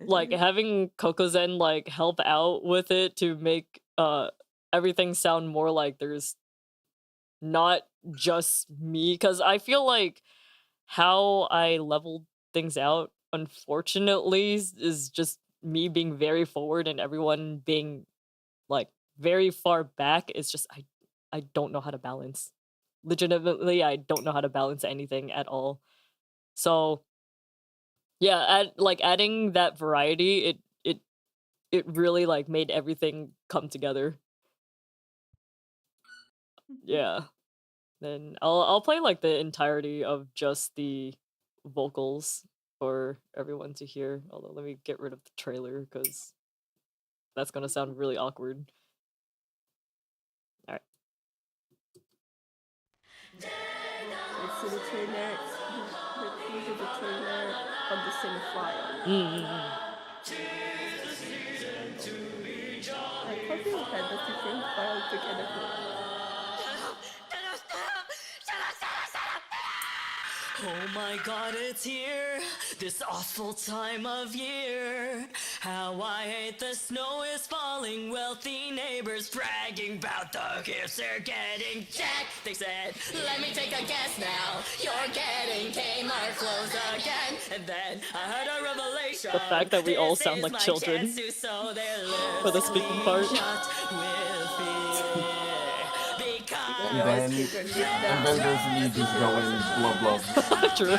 like having Kokozen like help out with it to make everything sound more like there's not just me, because I feel like how I leveled things out, unfortunately, is just me being very forward and everyone being like very far back. It's just I don't know how to balance. Legitimately, I don't know how to balance anything at all. So yeah, adding that variety, it really like made everything come together. Yeah. Then I'll play like the entirety of just the vocals for everyone to hear. Although let me get rid of the trailer because that's gonna sound really awkward. All right. Let's see the trailer. Look at the trailer on the same file. I thought we had a different file together. Oh my god, it's here, this awful time of year. How I hate the snow is falling, wealthy neighbors bragging about the gifts they're getting. Jack, they said, let me take a guess now. You're getting Kmart clothes again. And then I had a revelation. The fact that we all sound like children for the speaking part. And then there's me just going blah blah. True.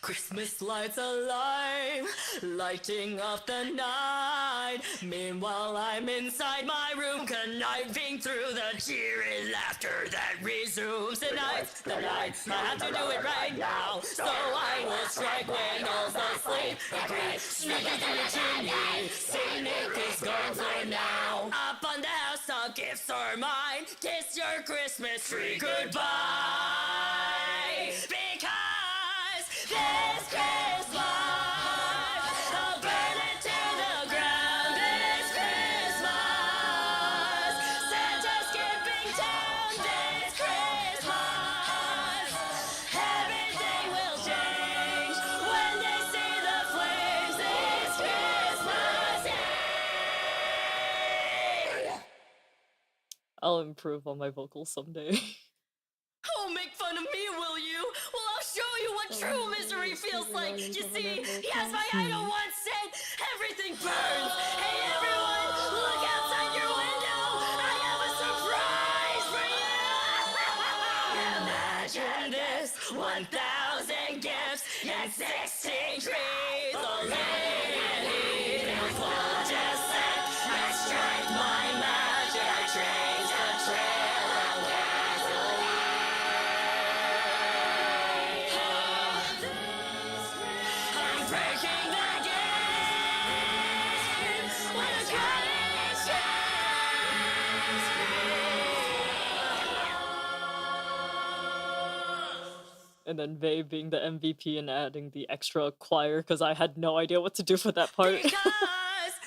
Christmas lights alive, lighting up the night. Meanwhile, I'm inside my room, conniving through the cheery laughter that resumes the night. I have to do it right now, so I will strike when all's asleep. Agree, sneaking through the chimney, Saint is gone for now. Up on the house, all gifts are mine. Kiss your Christmas tree goodbye. Because this Christmas, I'll burn it to the ground. This Christmas, Santa's skipping town. This Christmas, everything will change when they see the flames. This Christmas, yeah. I'll improve on my vocals someday. Oh, make fun of me, will you? Well, I'll show you what true misery feels like. You see, yes, my idol once said, everything burns. Hey, everyone, look outside your window. I have a surprise for you. Imagine this, 1,000 gifts and 16 trees. The lady will just set and strike my magic. I change the trail of gasoline. I'm breaking the game when it's cutting its And then Vey being the MVP and adding the extra choir because I had no idea what to do for that part. Because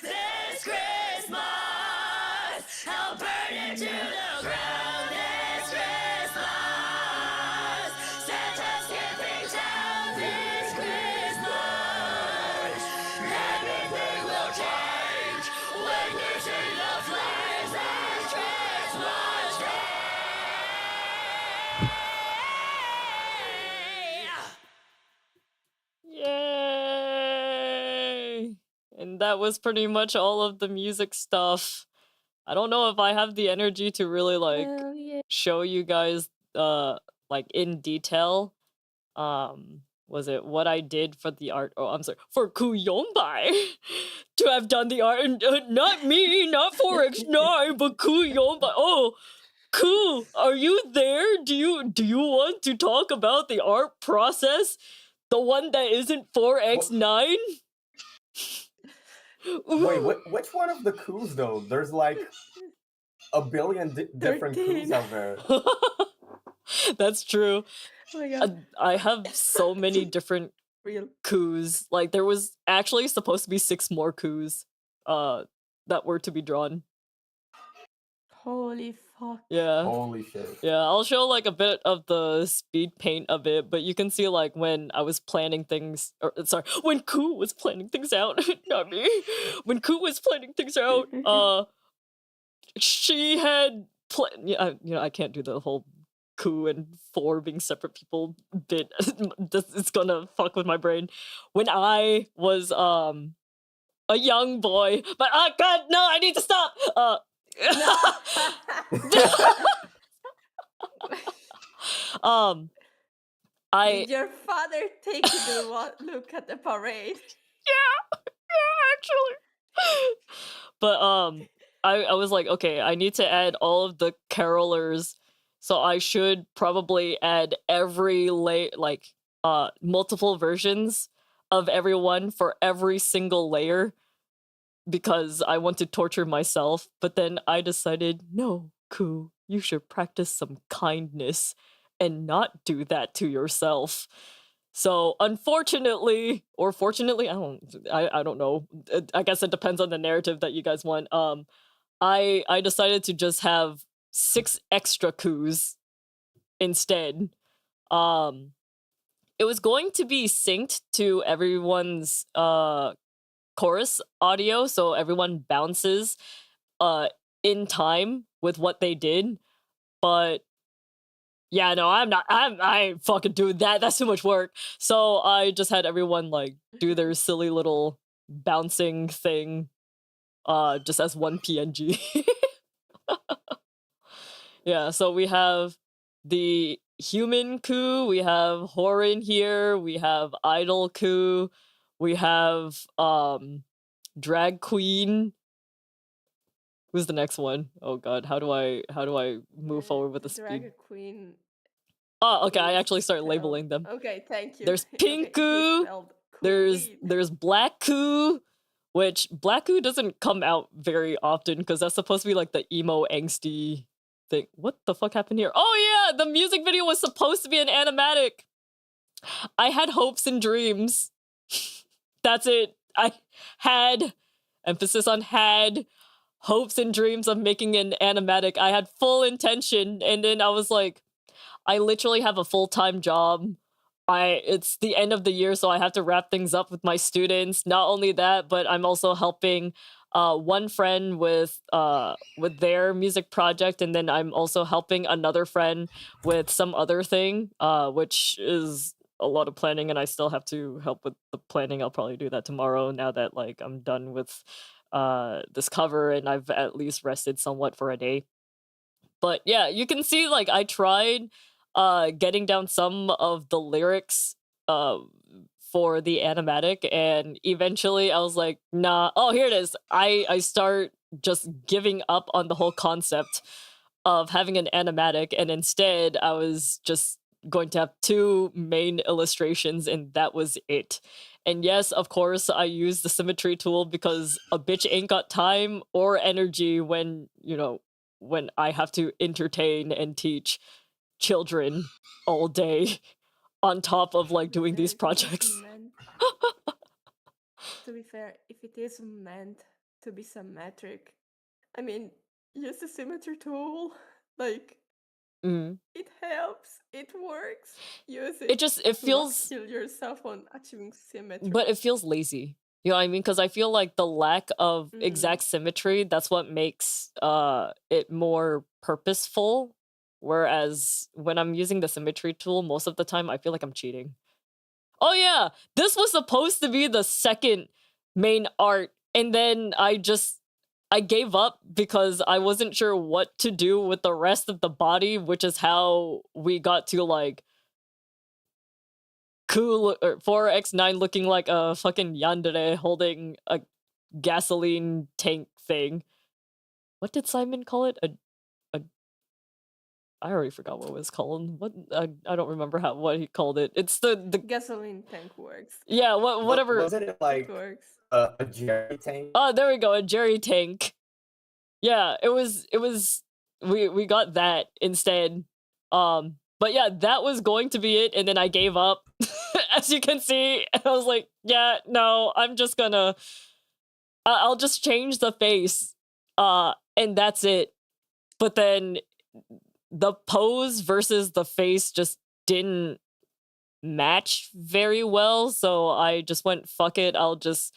this Christmas, I'll burn it to the ground. and that was pretty much all of the music stuff. I don't know if I have the energy to really like show you guys like in detail. Was it what I did for the art? Oh, I'm sorry, for Kuyombai to have done the art, and not me, not 4x9, but Kuyombai. Oh, Ku, are you there? Do you want to talk about the art process, the one that isn't 4x9? Wait, which one of the coups though? There's like a billion different coups out there. That's true. Oh my god. I have so many different coups. Like there was actually supposed to be 6 more coups that were to be drawn. Holy fuck. Yeah. Holy shit. Yeah, I'll show like a bit of the speed paint of it, but you can see like when I was planning things, or sorry, when Ku was planning things out, not me. When Ku was planning things out, she had I can't do the whole Ku and 4 being separate people bit. It's gonna fuck with my brain. When I was a young boy, but god no, I need to stop. Did your father take you to look at the parade? Yeah, actually. But I was like, okay, I need to add all of the carolers, so I should probably add every multiple versions of everyone for every single layer, because I want to torture myself. But then I decided, no, Ku, you should practice some kindness and not do that to yourself. So unfortunately, or fortunately, I don't know. I guess it depends on the narrative that you guys want. I decided to just have 6 extra coups instead. It was going to be synced to everyone's chorus audio, so everyone bounces in time with what they did. But yeah, no, I ain't fucking doing that. That's too much work. So I just had everyone like do their silly little bouncing thing just as one PNG. Yeah, so we have the human coup, we have Horin here, we have idol coup, we have drag queen. Who's the next one? Oh god, how do I move forward with the speed? Drag queen. Oh, okay, I actually start labeling them. Okay, thank you. There's Pinku, there's Blacku, which Blacku doesn't come out very often because that's supposed to be like the emo angsty thing. What the fuck happened here? Oh yeah, the music video was supposed to be an animatic. I had hopes and dreams. That's it. I had, emphasis on had, hopes and dreams of making an animatic. I had full intention, and then I was like, I literally have a full-time job. It's the end of the year, so I have to wrap things up with my students. Not only that, but I'm also helping one friend with their music project, and then I'm also helping another friend with some other thing, which is a lot of planning, and I still have to help with the planning. I'll probably do that tomorrow now that like I'm done with this cover and I've at least rested somewhat for a day. But yeah, you can see like I tried getting down some of the lyrics for the animatic, and eventually I was like, nah. Oh, here it is. I start just giving up on the whole concept of having an animatic, and instead I was just going to have 2 main illustrations, and that was it. And yes, of course, I used the symmetry tool because a bitch ain't got time or energy when, when I have to entertain and teach children all day on top of like doing these projects. To be fair, if it is meant to be symmetric, I mean, use the symmetry tool. Like, it helps. It works. Use it. It feels kill yourself on achieving symmetry. But it feels lazy. You know what I mean? Because I feel like the lack of exact symmetry, that's what makes it more purposeful. Whereas when I'm using the symmetry tool, most of the time I feel like I'm cheating. Oh yeah, this was supposed to be the second main art and then I gave up because I wasn't sure what to do with the rest of the body, which is how we got to like cool or 4x9 looking like a fucking yandere holding a gasoline tank thing. What did Simon call it? I already forgot what it was called. What I don't remember what he called it. It's the gasoline tank works. Yeah, whatever. Was it like it works. A jerry tank? Oh, there we go, a jerry tank. Yeah, it was we got that instead. But yeah, that was going to be it, and then I gave up. As you can see, I was like, yeah, no, I'm just gonna I'll just change the face. And that's it. But then the pose versus the face just didn't match very well, so I just went, fuck it, I'll just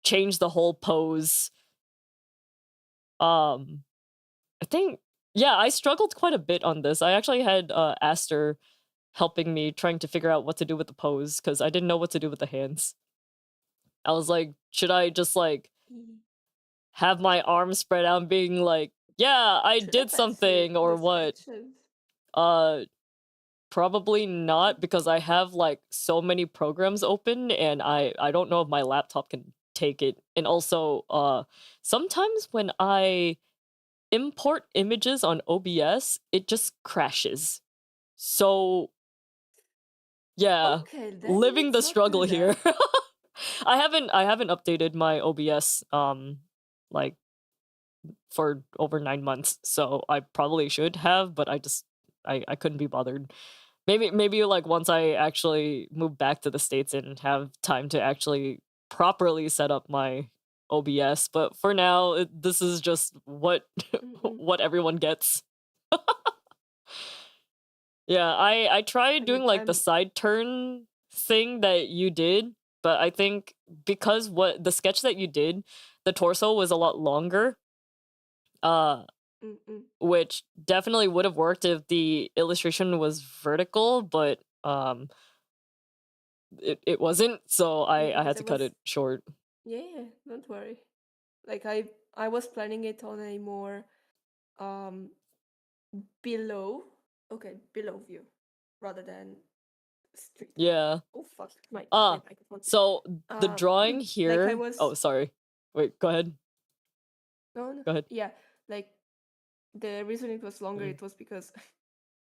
change the whole pose. I think, yeah, I struggled quite a bit on this. I actually had Aster helping me, trying to figure out what to do with the pose, because I didn't know what to do with the hands. I was like, should I just like have my arms spread out being like, yeah, I did something, or what? Probably not, because I have like so many programs open and I don't know if my laptop can take it. And also sometimes when I import images on OBS, it just crashes. So yeah, Okay, living the struggle here. I haven't updated my OBS like for over 9 months, so I probably should have, but I couldn't be bothered. Maybe like once I actually move back to the States and have time to actually properly set up my OBS, but for now this is just what what everyone gets. Yeah, I tried doing like the side turn thing that you did, but I think because the sketch that you did, the torso was a lot longer. Which definitely would have worked if the illustration was vertical, but it wasn't, so I had to cut it short. Yeah, don't worry. Like I was planning it on a more below view rather than straight. Yeah. Oh fuck, my microphone. So the drawing here. Like I was... Oh, sorry. Wait, go ahead. No. Go ahead. Yeah, like the reason it was longer, it was because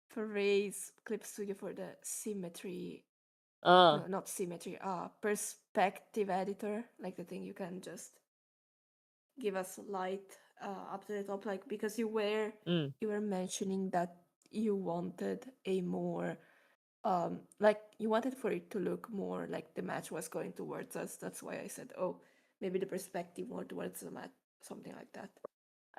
for Ray's Clip Studio for the symmetry. No, not symmetry. Perspective editor, like the thing you can just give us light up to the top, like because you were mentioning that you wanted a more like you wanted for it to look more like the match was going towards us. That's why I said, oh, maybe the perspective more towards the match, something like that.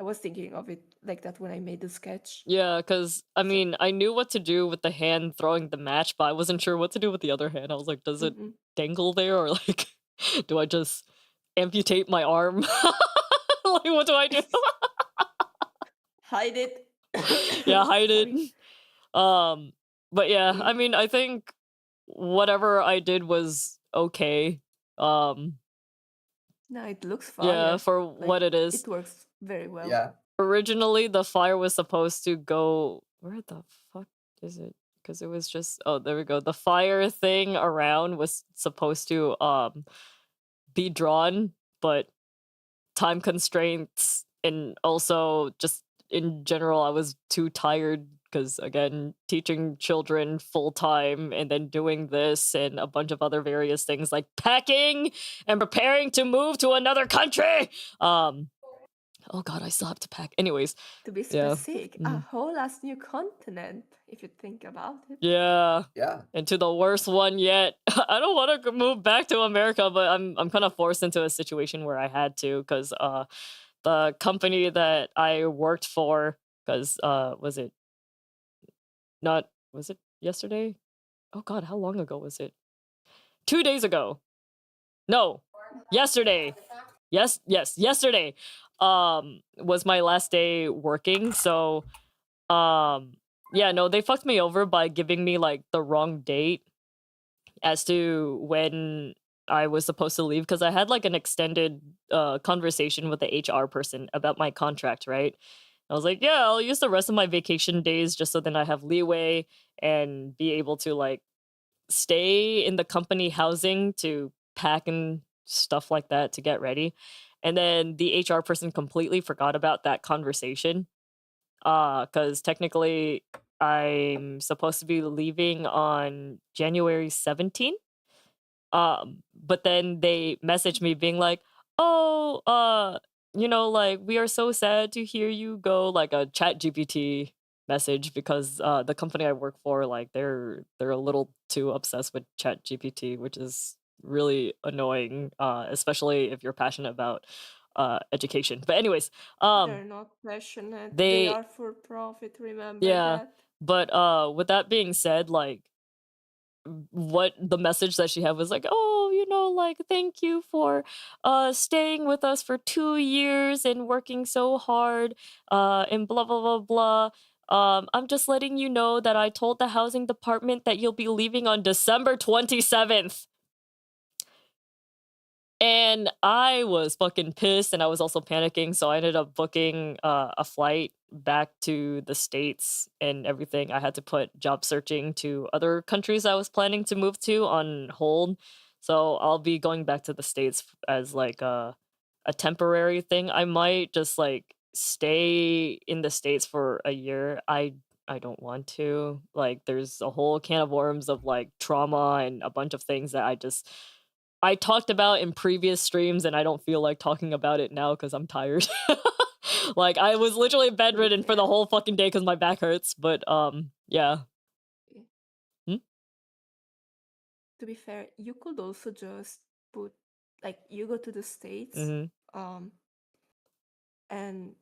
I was thinking of it like that when I made the sketch. Yeah, because I mean, I knew what to do with the hand throwing the match, but I wasn't sure what to do with the other hand. I was like, does it dangle there, or like, do I just amputate my arm? Like, what do I do? Hide it. Yeah, hide it. But yeah, I mean, I think whatever I did was okay. No, it looks fine. Yeah, for like, what it is. It works very well. Yeah. Originally, the fire was supposed to go... Where the fuck is it? Because it was just... Oh, there we go. The fire thing around was supposed to be drawn, but time constraints and also just in general, I was too tired because, again, teaching children full-time and then doing this and a bunch of other various things like packing and preparing to move to another country. Oh god, I still have to pack. Anyways. To be specific, a whole ass new continent, if you think about it. Yeah. Yeah. And to the worst one yet. I don't want to move back to America, but I'm kind of forced into a situation where I had to, because the company that I worked for, because was it yesterday? Oh god, how long ago was it? 2 days ago. No, yesterday. Yes, yesterday was my last day working. So yeah, no, they fucked me over by giving me like the wrong date as to when I was supposed to leave because I had like an extended conversation with the HR person about my contract, right? I was like, yeah, I'll use the rest of my vacation days just so then I have leeway and be able to like stay in the company housing to pack and stuff like that to get ready. And then the HR person completely forgot about that conversation. Because technically I'm supposed to be leaving on January 17th. But then they messaged me being like, "Oh, like we are so sad to hear you go," like a chat GPT message because the company I work for, like they're a little too obsessed with chat GPT, which is really annoying, especially if you're passionate about education. But anyways, They're not passionate. They they are for profit, remember yeah. that. But with that being said, like what the message that she had was like, oh, like thank you for staying with us for 2 years and working so hard and blah blah blah blah. I'm just letting you know that I told the housing department that you'll be leaving on December 27th. And I was fucking pissed and I was also panicking, so I ended up booking a flight back to the States and everything. I had to put job searching to other countries I was planning to move to on hold. So I'll be going back to the States as like a temporary thing. I might just like stay in the States for a year. I don't want to. Like there's a whole can of worms of like trauma and a bunch of things that I talked about in previous streams and I don't feel like talking about it now because I'm tired. Like I was literally bedridden for the whole fucking day because my back hurts. But yeah. To be fair, you could also just put like you go to the States, and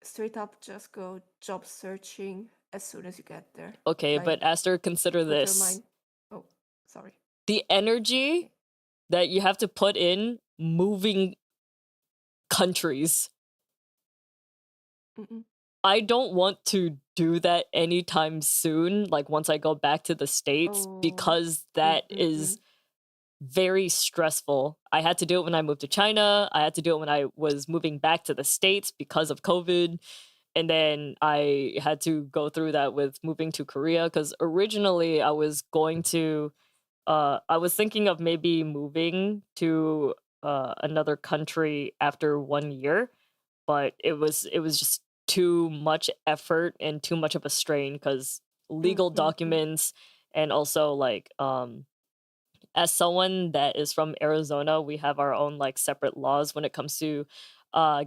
straight up just go job searching as soon as you get there. Okay, like, but Aster, consider put your this. mind. Oh, sorry. The energy that you have to put in moving countries. I don't want to do that anytime soon, like once I go back to the States, because that is very stressful. I had to do it when I moved to China. I had to do it when I was moving back to the States because of COVID. And then I had to go through that with moving to Korea because originally I was going to I was thinking of maybe moving to another country after 1 year, but it was just too much effort and too much of a strain because legal documents and also like as someone that is from Arizona, we have our own like separate laws when it comes to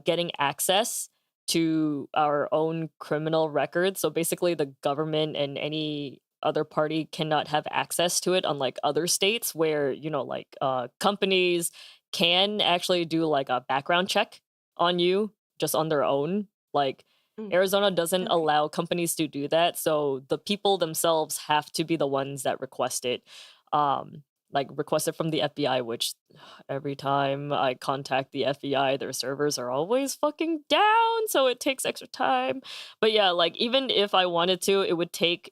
getting access to our own criminal records. So basically, the government and any other party cannot have access to it, unlike other states where like companies can actually do like a background check on you just on their own. Like Arizona doesn't allow companies to do that, so the people themselves have to be the ones that request it. Like requested from the FBI, which every time I contact the FBI, their servers are always fucking down, so it takes extra time. But yeah, like even if I wanted to, it would take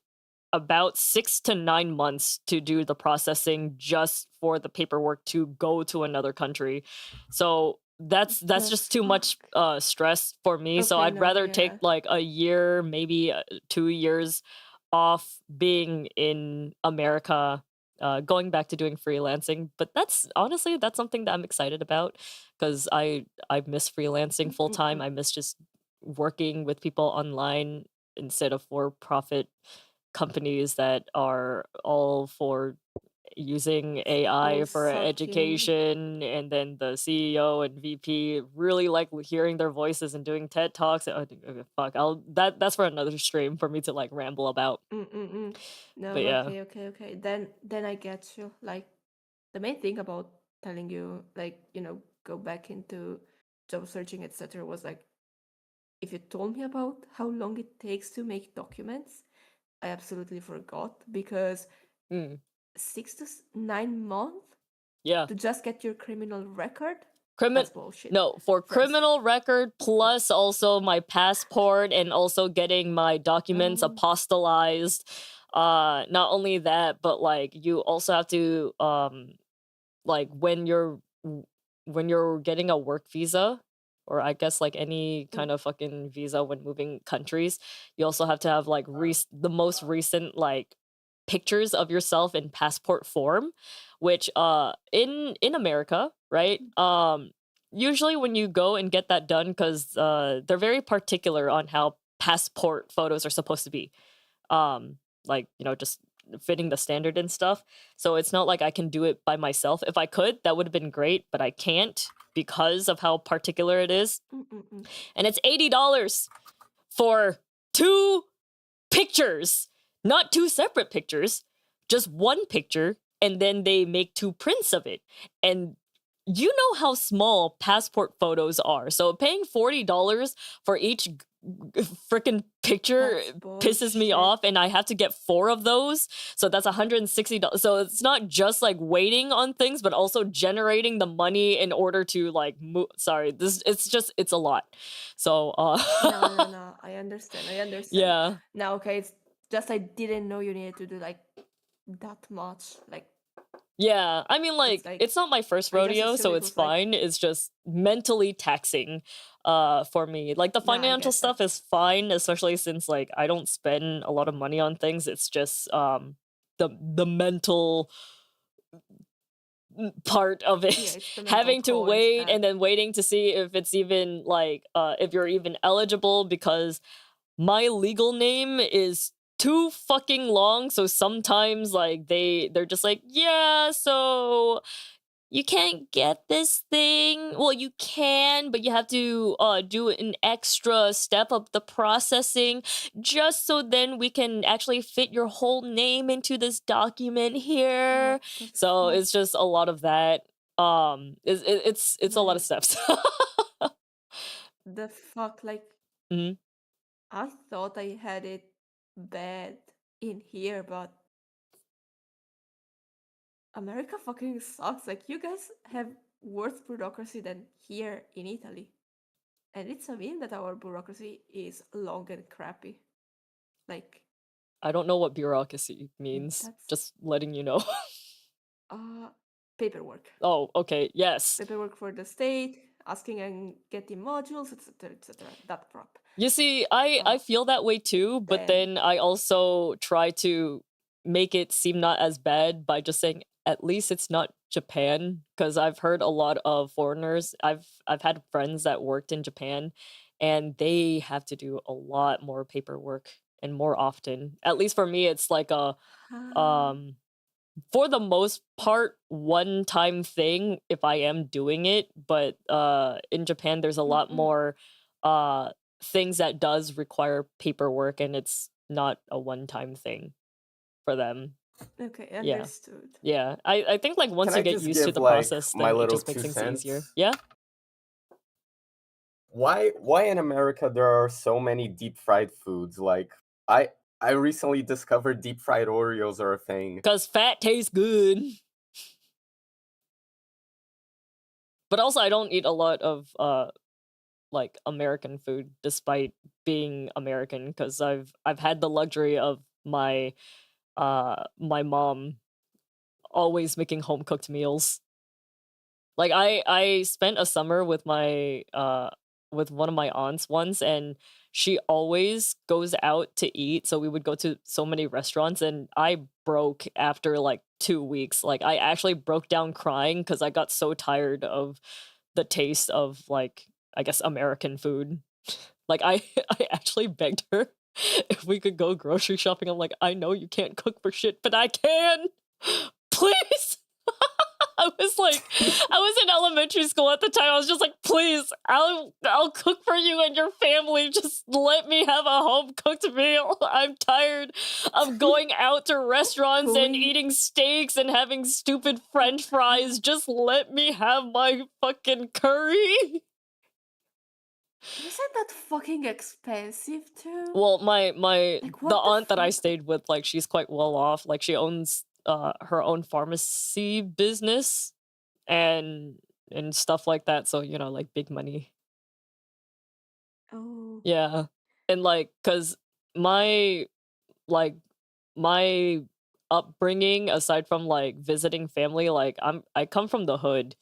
about 6 to 9 months to do the processing just for the paperwork to go to another country. So that's just too much stress for me. So I'd rather take like a year, maybe 2 years off being in America, going back to doing freelancing. But that's honestly something that I'm excited about because I miss freelancing full time. I miss just working with people online instead of for-profit companies that are all for using AI for education, and then the CEO and VP really like hearing their voices and doing TED Talks. Fuck, that's for another stream for me to like ramble about. No, but yeah. Okay. Then I get you. Like the main thing about telling you, like, go back into job searching, etc., was like, if you told me about how long it takes to make documents, I absolutely forgot because 6 to 9 months to just get your criminal record. That's bullshit. No, for criminal record plus also my passport and also getting my documents apostolized. Not only that, but like you also have to like when you're getting a work visa, or I guess like any kind of fucking visa when moving countries, you also have to have like the most recent like pictures of yourself in passport form, which in America, right? Usually when you go and get that done, because they're very particular on how passport photos are supposed to be. Like, you know, just fitting the standard and stuff. So it's not like I can do it by myself. If I could, that would have been great, but I can't because of how particular it is. And it's $80 for 2 pictures, not 2 separate pictures, just 1 picture, and then they make 2 prints of it. And you know how small passport photos are. So paying $40 for each freaking picture pisses me off, and I have to get 4 of those. So that's $160. So it's not just like waiting on things, but also generating the money in order to like move. Sorry, it's a lot. So no, I understand. Yeah. Now, okay, it's just I didn't know you needed to do like that much. Like, yeah, I mean, like, it's not my first rodeo, so it's fine. Like... It's just mentally taxing for me. Like, the financial stuff is fine, especially since like I don't spend a lot of money on things. It's just the mental part of it, having to wait and then waiting to see if it's even like if you're even eligible, because my legal name is too fucking long. So sometimes like they're just like, yeah, so you can't get this thing. Well, you can, but you have to do an extra step of the processing just so then we can actually fit your whole name into this document here. So it's just a lot of that. It's a lot of steps. The fuck, like, I thought I had it bad in here, but America fucking sucks. Like, you guys have worse bureaucracy than here in Italy. And it's a mean that our bureaucracy is long and crappy. Like, I don't know what bureaucracy means. Just letting you know. Paperwork. Oh, okay, yes. Paperwork for the state, asking and getting modules, etc., etc. That prop. You see, I feel that way too, but then I also try to make it seem not as bad by just saying at least it's not Japan, because I've heard a lot of foreigners. I've had friends that worked in Japan, and they have to do a lot more paperwork and more often. At least for me, it's like a for the most part, one-time thing if I am doing it, but in Japan there's a lot more things that does require paperwork, and it's not a one-time thing for them. Okay, understood. Yeah. I think like once you get used to the process, then it just makes things easier. Yeah? Why in America there are so many deep fried foods? Like I recently discovered deep fried Oreos are a thing. Because fat tastes good. But also I don't eat a lot of like American food despite being American, because I've had the luxury of my my mom always making home cooked meals. Like I spent a summer with my with one of my aunts once, and she always goes out to eat, so we would go to so many restaurants, and I broke after like 2 weeks. Like I actually broke down crying because I got so tired of the taste of like, I guess, American food. Like I actually begged her if we could go grocery shopping. I'm like, I know you can't cook for shit, but I can. Please. I was in elementary school at the time. I was just like, please, I'll cook for you and your family. Just let me have a home cooked meal. I'm tired of going out to restaurants and eating steaks and having stupid French fries. Just let me have my fucking curry. Isn't that fucking expensive too? Well, the aunt that I stayed with, like, she's quite well off. Like, she owns her own pharmacy business and stuff like that. So, you know, like, big money. Oh. Yeah. And like, cause my upbringing, aside from like visiting family, like I come from the hood,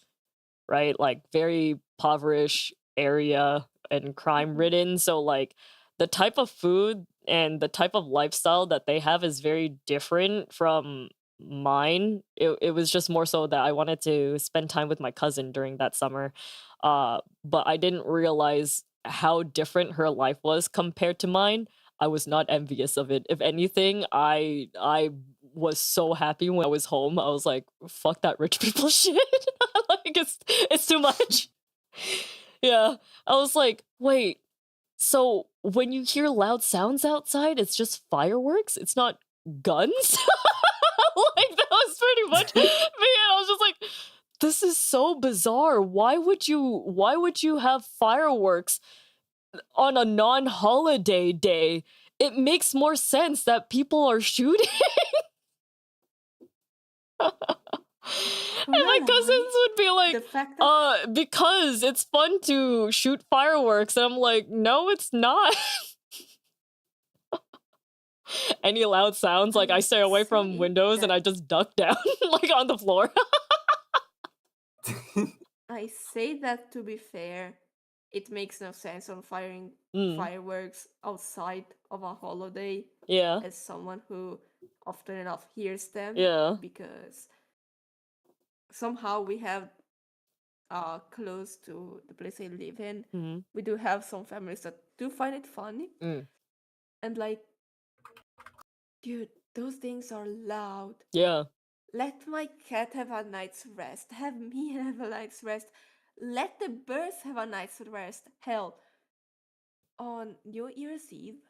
right? Like very impoverished area and crime ridden. So like the type of food and the type of lifestyle that they have is very different from mine. It was just more so that I wanted to spend time with my cousin during that summer. But I didn't realize how different her life was compared to mine. I was not envious of it. If anything, I was so happy when I was home. I was like, fuck that rich people shit. Like it's too much. Yeah. I was like, wait, so when you hear loud sounds outside, it's just fireworks? It's not guns? Like that was pretty much me, and I was just like, this is so bizarre. Why would you have fireworks on a non-holiday day? It makes more sense that people are shooting. And my cousins would be like, because it's fun to shoot fireworks. And I'm like, no, it's not. Any loud sounds, like I stay away from windows and I just duck down like on the floor. I say that to be fair, it makes no sense on firing fireworks outside of a holiday. Yeah. As someone who often enough hears them. Yeah. Because somehow we have close to the place I live in, we do have some families that do find it funny. And like, dude, those things are loud. Yeah. Let my cat have a night's rest. Have me have a night's rest. Let the birds have a night's rest. Hell, on New Year's Eve,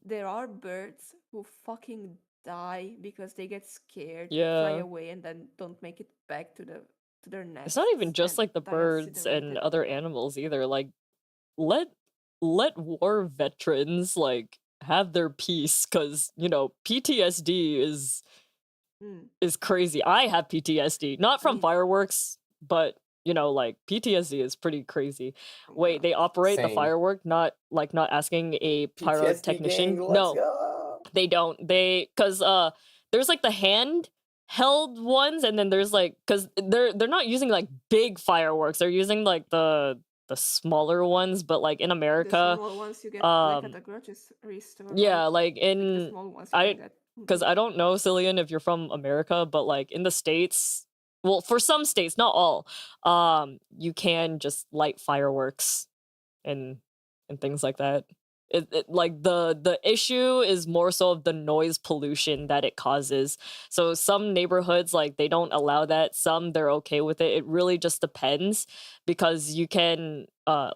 there are birds who fucking die because they get scared, fly away, and then don't make it back to their nest. It's not even just like the birds and other animals either. Like, let war veterans like have their peace, because you know PTSD is crazy. I have PTSD, not from fireworks, but you know, like PTSD is pretty crazy. Wait, they operate the firework, not asking a pyrotechnician. No, they don't. Because there's like the hand held ones, and then there's like, because they're not using like big fireworks. They're using like the smaller ones, but like in America, the small ones you get like at the grocery store. Yeah, right? like in the small ones you can get. Because I don't know, Cillian, if you're from America, but like in the States, well, for some states, not all, you can just light fireworks and things like that. Like the issue is more so of the noise pollution that it causes. So some neighborhoods, like, they don't allow that. Some, they're okay with it. It really just depends, because you can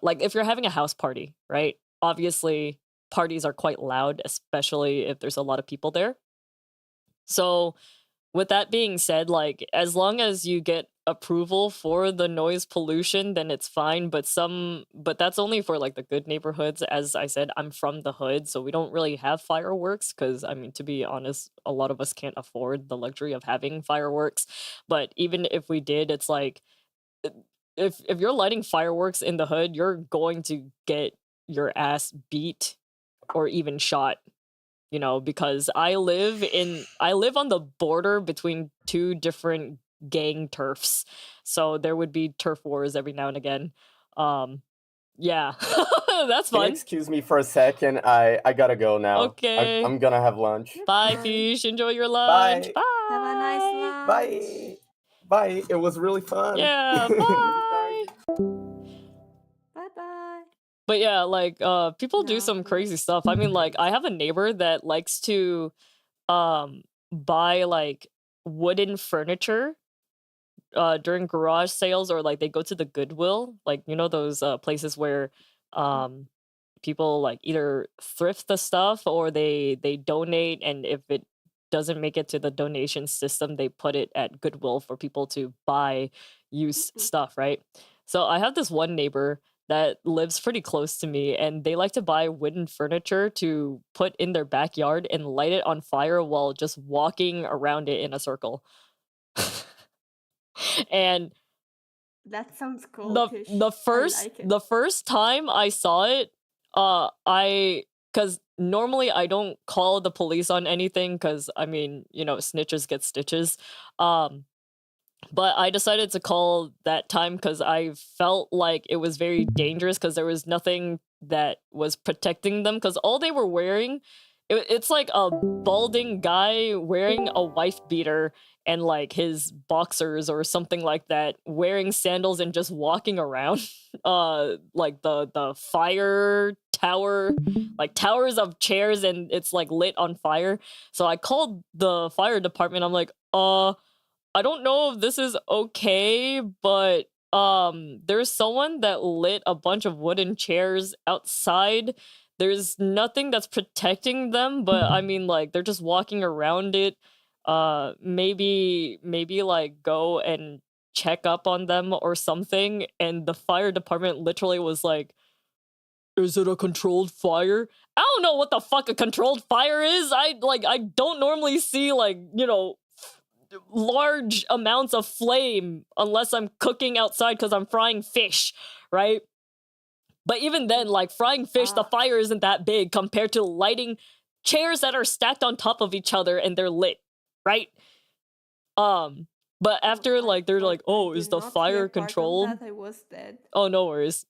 like if you're having a house party, right? Obviously parties are quite loud, especially if there's a lot of people there. So with that being said, like, as long as you get approval for the noise pollution, then it's fine. But that's only for like the good neighborhoods. As I said, I'm from the hood, so we don't really have fireworks, because I mean, to be honest, a lot of us can't afford the luxury of having fireworks. But even if we did, it's like, if you're lighting fireworks in the hood, you're going to get your ass beat or even shot. You know, because I live on the border between two different gang turfs. So there would be turf wars every now and again. Yeah. That's fun. Excuse me for a second. I gotta go now. Okay. I'm gonna have lunch. Bye, Fish. Enjoy your lunch. Bye. Bye. Have a nice lunch. Bye. Bye. It was really fun. Yeah, bye. Bye-bye. But yeah, like, people do some crazy stuff. I mean, like, I have a neighbor that likes to buy like wooden furniture during garage sales, or like they go to the Goodwill, like, you know, those places where people like either thrift the stuff or they donate, and if it doesn't make it to the donation system, they put it at Goodwill for people to buy used stuff, right? So I have this one neighbor that lives pretty close to me, and they like to buy wooden furniture to put in their backyard and light it on fire while just walking around it in a circle. And that sounds cool. The first time I saw it, because normally I don't call the police on anything because I mean, you know, snitches get stitches. But I decided to call that time because I felt like it was very dangerous because there was nothing that was protecting them because all they were wearing, it's like a balding guy wearing a wife beater and like his boxers or something like that, wearing sandals and just walking around. Like the fire tower, like towers of chairs, and it's like lit on fire. So I called the fire department. I'm like, I don't know if this is okay, but there's someone that lit a bunch of wooden chairs outside. There's nothing that's protecting them, but I mean like they're just walking around it. Maybe like go and check up on them or something. And the fire department literally was like, is it a controlled fire? I don't know what the fuck a controlled fire is. I don't normally see like, you know, large amounts of flame unless I'm cooking outside because I'm frying fish, right? But even then, like frying fish, the fire isn't that big compared to lighting chairs that are stacked on top of each other and they're lit, right? But after like they're like, oh, is the fire controlled? I was dead. Oh, no worries.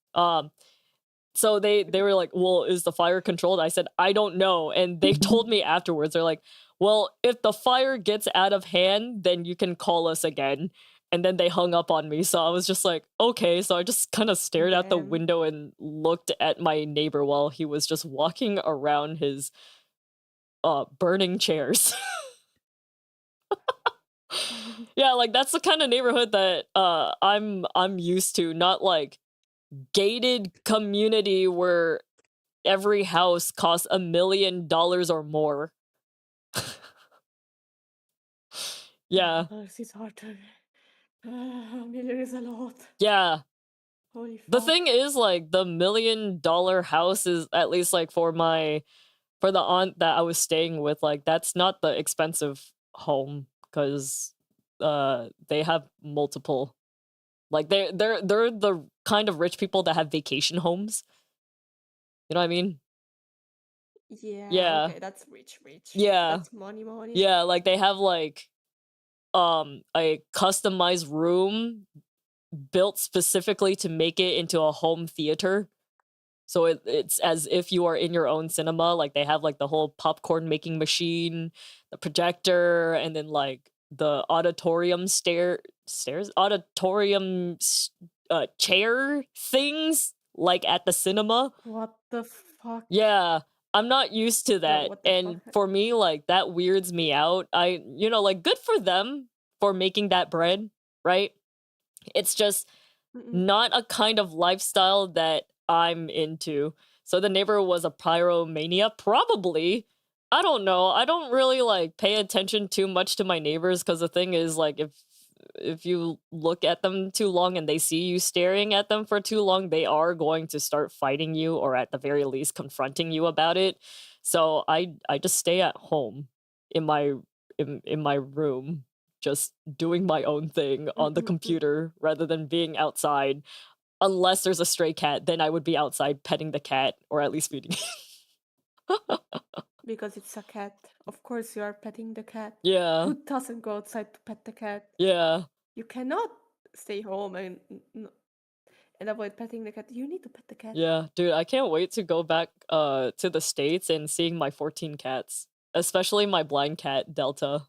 So they were like, well, is the fire controlled? I said, I don't know. And they told me afterwards, they're like, well, if the fire gets out of hand, then you can call us again. And then they hung up on me. So I was just like, okay. So I just kind of stared out the window and looked at my neighbor while he was just walking around his burning chairs. Yeah, like that's the kind of neighborhood that I'm used to, not like gated community where every house costs $1 million or more. Yeah. It's hard to... $1 million is a lot. Yeah. Holy fuck. The thing is, like, the $1 million house is, at least like for the aunt that I was staying with, like that's not the expensive home because they have multiple, like they're the kind of rich people that have vacation homes. You know what I mean? Yeah. Okay, that's rich. Yeah. That's money. Yeah, like they have like a customized room built specifically to make it into a home theater. So it's as if you are in your own cinema. Like they have like the whole popcorn making machine, the projector, and then like the auditorium chair things like at the cinema. What the fuck? Yeah, I'm not used to that. And for me, like that weirds me out. Like good for them for making that bread, right? It's just not a kind of lifestyle that I'm into. So the neighbor was a pyromania, probably. I don't know. I don't really like pay attention too much to my neighbors because the thing is like if you look at them too long and they see you staring at them for too long, they are going to start fighting you or at the very least confronting you about it. So I just stay at home in my room, just doing my own thing on the computer rather than being outside. Unless there's a stray cat, then I would be outside petting the cat or at least feeding it. Because it's a cat. Of course you are petting the cat. Yeah. Who doesn't go outside to pet the cat? Yeah. You cannot stay home and avoid petting the cat. You need to pet the cat. Yeah, dude, I can't wait to go back to the States and seeing my 14 cats. Especially my blind cat, Delta.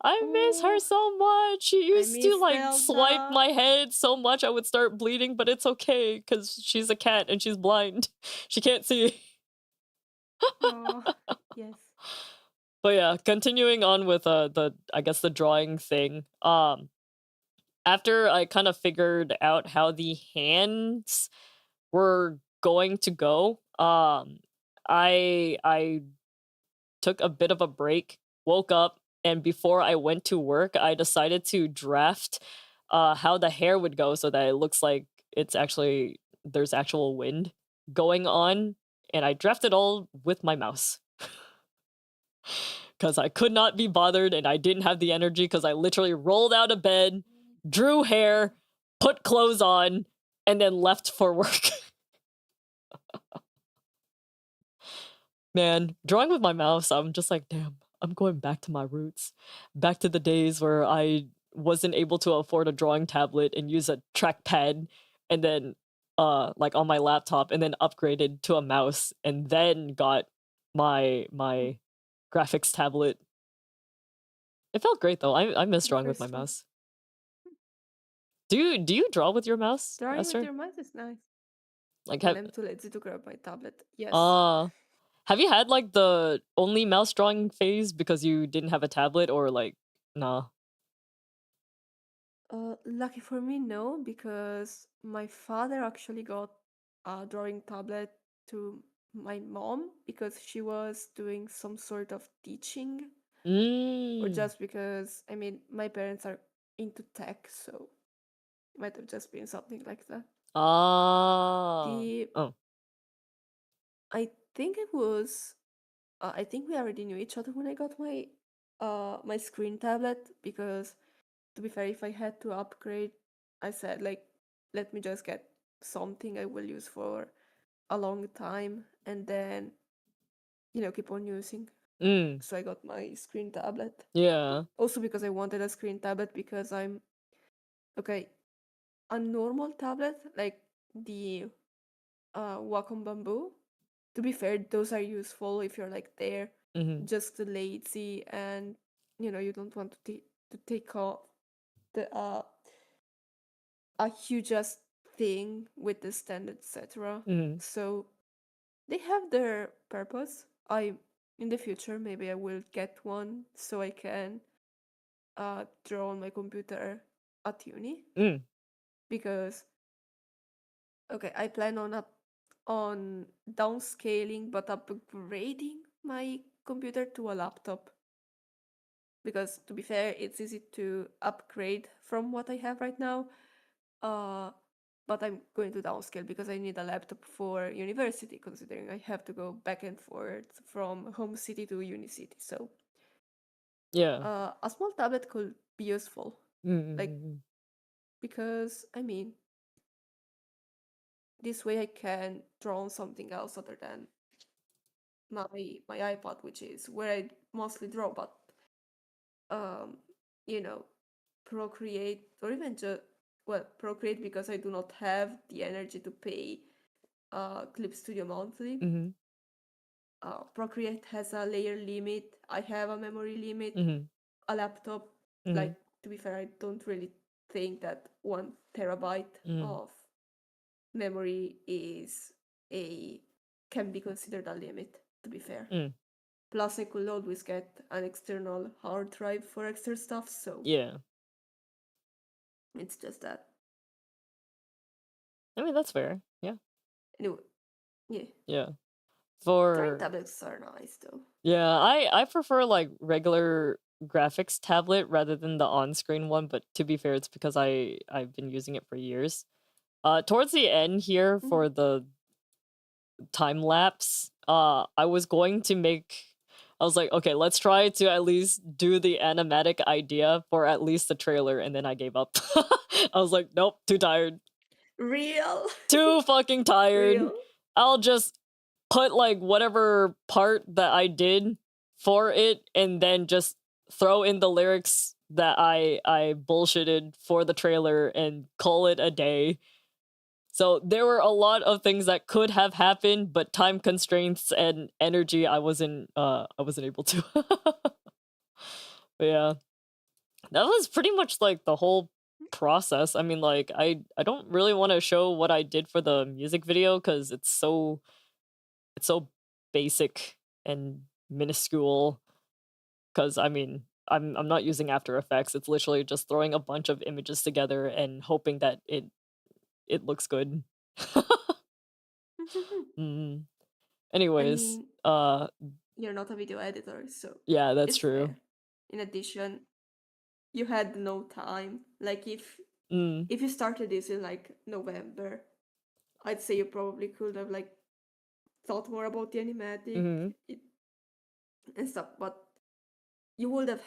I miss her so much. She used to like Delta. swipe my head so much I would start bleeding, but it's okay because she's a cat and she's blind. She can't see. Yes. But yeah, continuing on with the drawing thing. After I kind of figured out how the hands were going to go, I took a bit of a break, woke up, and before I went to work, I decided to draft how the hair would go so that it looks like there's actual wind going on, and I drafted all with my mouse. Because I could not be bothered and I didn't have the energy because I literally rolled out of bed, drew hair, put clothes on, and then left for work. Man, drawing with my mouse, I'm just like, damn, I'm going back to my roots. Back to the days where I wasn't able to afford a drawing tablet and use a trackpad and then like on my laptop and then upgraded to a mouse and then got my graphics tablet. It felt great though. I miss drawing with my mouse. Do you draw with your mouse? Drawing Esther? with your mouse is nice. Like when I'm too lazy to grab my tablet. Yes. Have you had like the only mouse drawing phase because you didn't have a tablet, or like nah? Lucky for me, no, because my father actually got a drawing tablet to my mom because she was doing some sort of teaching, or just because, I mean, my parents are into tech, so it might have just been something like that. Oh. I think it was. I think we already knew each other when I got my my screen tablet, because to be fair, if I had to upgrade, I said like, let me just get something I will use for a long time and then, you know, keep on using. So I got my screen tablet. Yeah. Also because I wanted a screen tablet because I'm okay. A normal tablet like the Wacom Bamboo. To be fair, those are useful if you're like there, just lazy and you know you don't want to take off the a hugest thing with the stand, etc. So they have their purpose. In the future maybe I will get one so I can draw on my computer at uni. Because okay, I plan on downscaling but upgrading my computer to a laptop. Because to be fair, it's easy to upgrade from what I have right now. But I'm going to downscale because I need a laptop for university, considering I have to go back and forth from home city to uni city. So yeah, a small tablet could be useful. Like, because I mean, this way I can draw on something else other than my iPad, which is where I mostly draw. But you know, Procreate, or even just, well, Procreate, because I do not have the energy to pay Clip Studio monthly. Procreate has a layer limit. I have a memory limit. A laptop, like, to be fair, I don't really think that 1 terabyte of memory can be considered a limit, to be fair. Plus, I could always get an external hard drive for extra stuff, so yeah. it's just that. I mean, that's fair. Yeah. Anyway, yeah. Yeah. Drawing tablets are nice, though. Yeah, I prefer like regular graphics tablet rather than the on-screen one, but to be fair, it's because I've been using it for years. Towards the end here for the time lapse, I was going to make. I was like, okay, let's try to at least do the animatic idea for at least the trailer, and then I gave up. I was like, nope, too tired. Real? Too fucking tired. Real? I'll just put like whatever part that I did for it and then just throw in the lyrics that I bullshitted for the trailer and call it a day. So there were a lot of things that could have happened, but time constraints and energy I wasn't able to. But yeah. That was pretty much like the whole process. I mean, like I don't really want to show what I did for the music video cuz it's so basic and minuscule. Cuz I mean, I'm not using After Effects. It's literally just throwing a bunch of images together and hoping that it looks good. Anyways, I mean, you're not a video editor, so yeah, that's it's true. fair. In addition, you had no time. Like if you started this in like November, I'd say you probably could have like thought more about the animatic and stuff, but you would have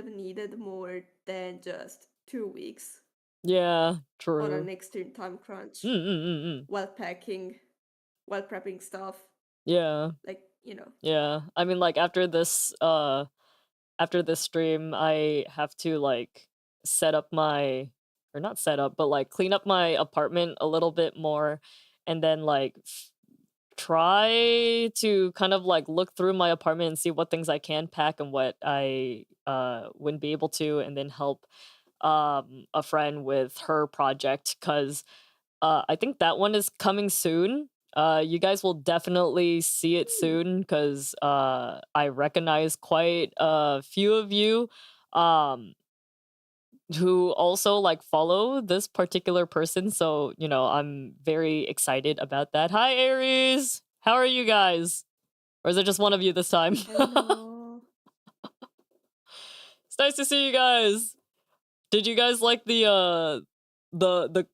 needed more than just 2 weeks. Yeah, true. On an extreme time crunch while prepping stuff. Yeah. Like, you know. Yeah. I mean, like, after this stream, I have to, like, set up my or not set up, but, like, clean up my apartment a little bit more, and then, like, try to kind of, like, look through my apartment and see what things I can pack and what I, wouldn't be able to, and then help, a friend with her project, 'cause I think that one is coming soon. You guys will definitely see it soon because I recognize quite a few of you um, who also like follow this particular person. So, you know, I'm very excited about that. Hi, Aries. How are you guys? Or is it just one of you this time? Hello. It's nice to see you guys. Did you guys like the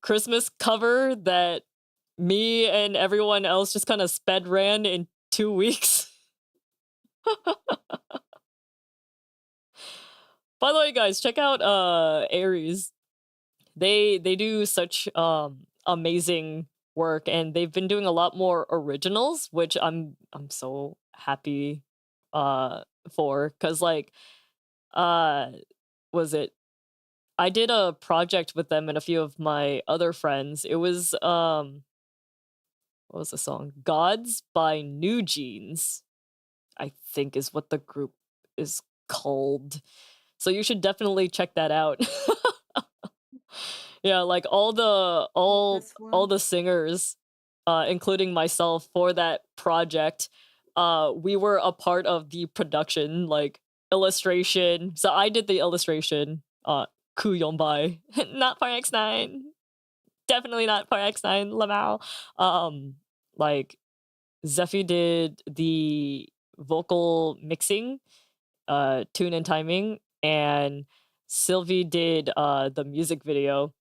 Christmas cover that me and everyone else just kind of sped ran in 2 weeks? By the way, guys, check out Aries. They do such amazing work, and they've been doing a lot more originals, which I'm so happy for, cuz like uh was it I did a project with them and a few of my other friends. It was what was the song? Gods by New Jeans, I think is what the group is called. So you should definitely check that out. Yeah, like all the singers, including myself for that project, we were a part of the production, like illustration. So I did the illustration, Ku Yonbai, not for X9, definitely not for X9, Lamau. Like Zephy did the vocal mixing, tune and timing, and Sylvie did the music video.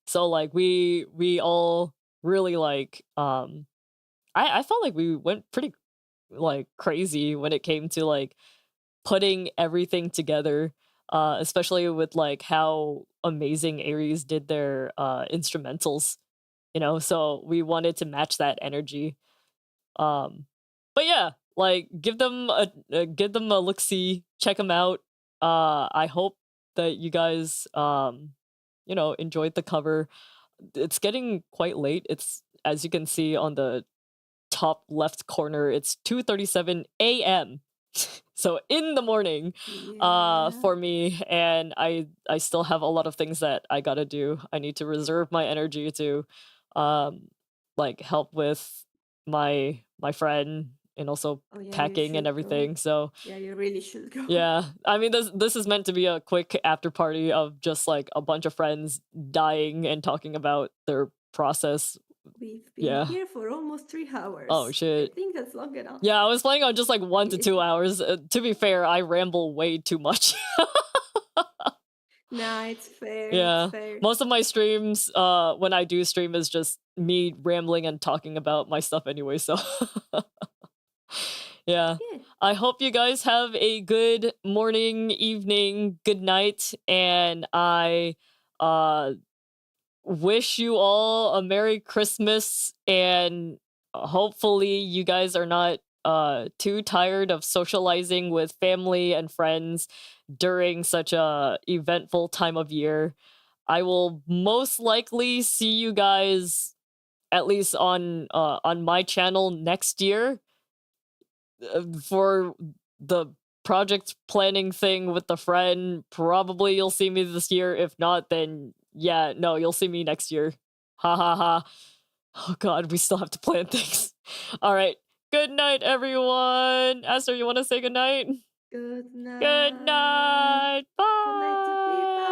So like we all really like I felt like we went pretty like crazy when it came to like putting everything together, especially with like how amazing Aries did their instrumentals, you know, so we wanted to match that energy. Um, but yeah, like give them a look see, check them out. I hope that you guys you know enjoyed the cover. It's getting quite late. It's as you can see on the top left corner. It's 2:37 a.m. So in the morning for me, and I still have a lot of things that I got to do. I need to reserve my energy to um like help with my friend and also packing and everything. Go. So yeah, you really should go. Yeah, I mean this is meant to be a quick after party of just like a bunch of friends dying and talking about their process. We've been here for almost 3 hours. Oh shit. I think that's long enough. Yeah, I was planning on just like 1 to 2 hours. To be fair, I ramble way too much. Nah, it's fair. Yeah. It's fair. Most of my streams, when I do stream, is just me rambling and talking about my stuff anyway, so yeah. I hope you guys have a good morning, evening, good night, and I wish you all a Merry Christmas, and hopefully you guys are not too tired of socializing with family and friends during such a eventful time of year. I will most likely see you guys at least on my channel next year for the project planning thing with the friend. Probably you'll see me this year. If not, then yeah, no, you'll see me next year. Ha ha ha. Oh god, we still have to plan things. All right. Good night, everyone. Esther, you want to say good night? Good night. Good night. Bye. Good night to people.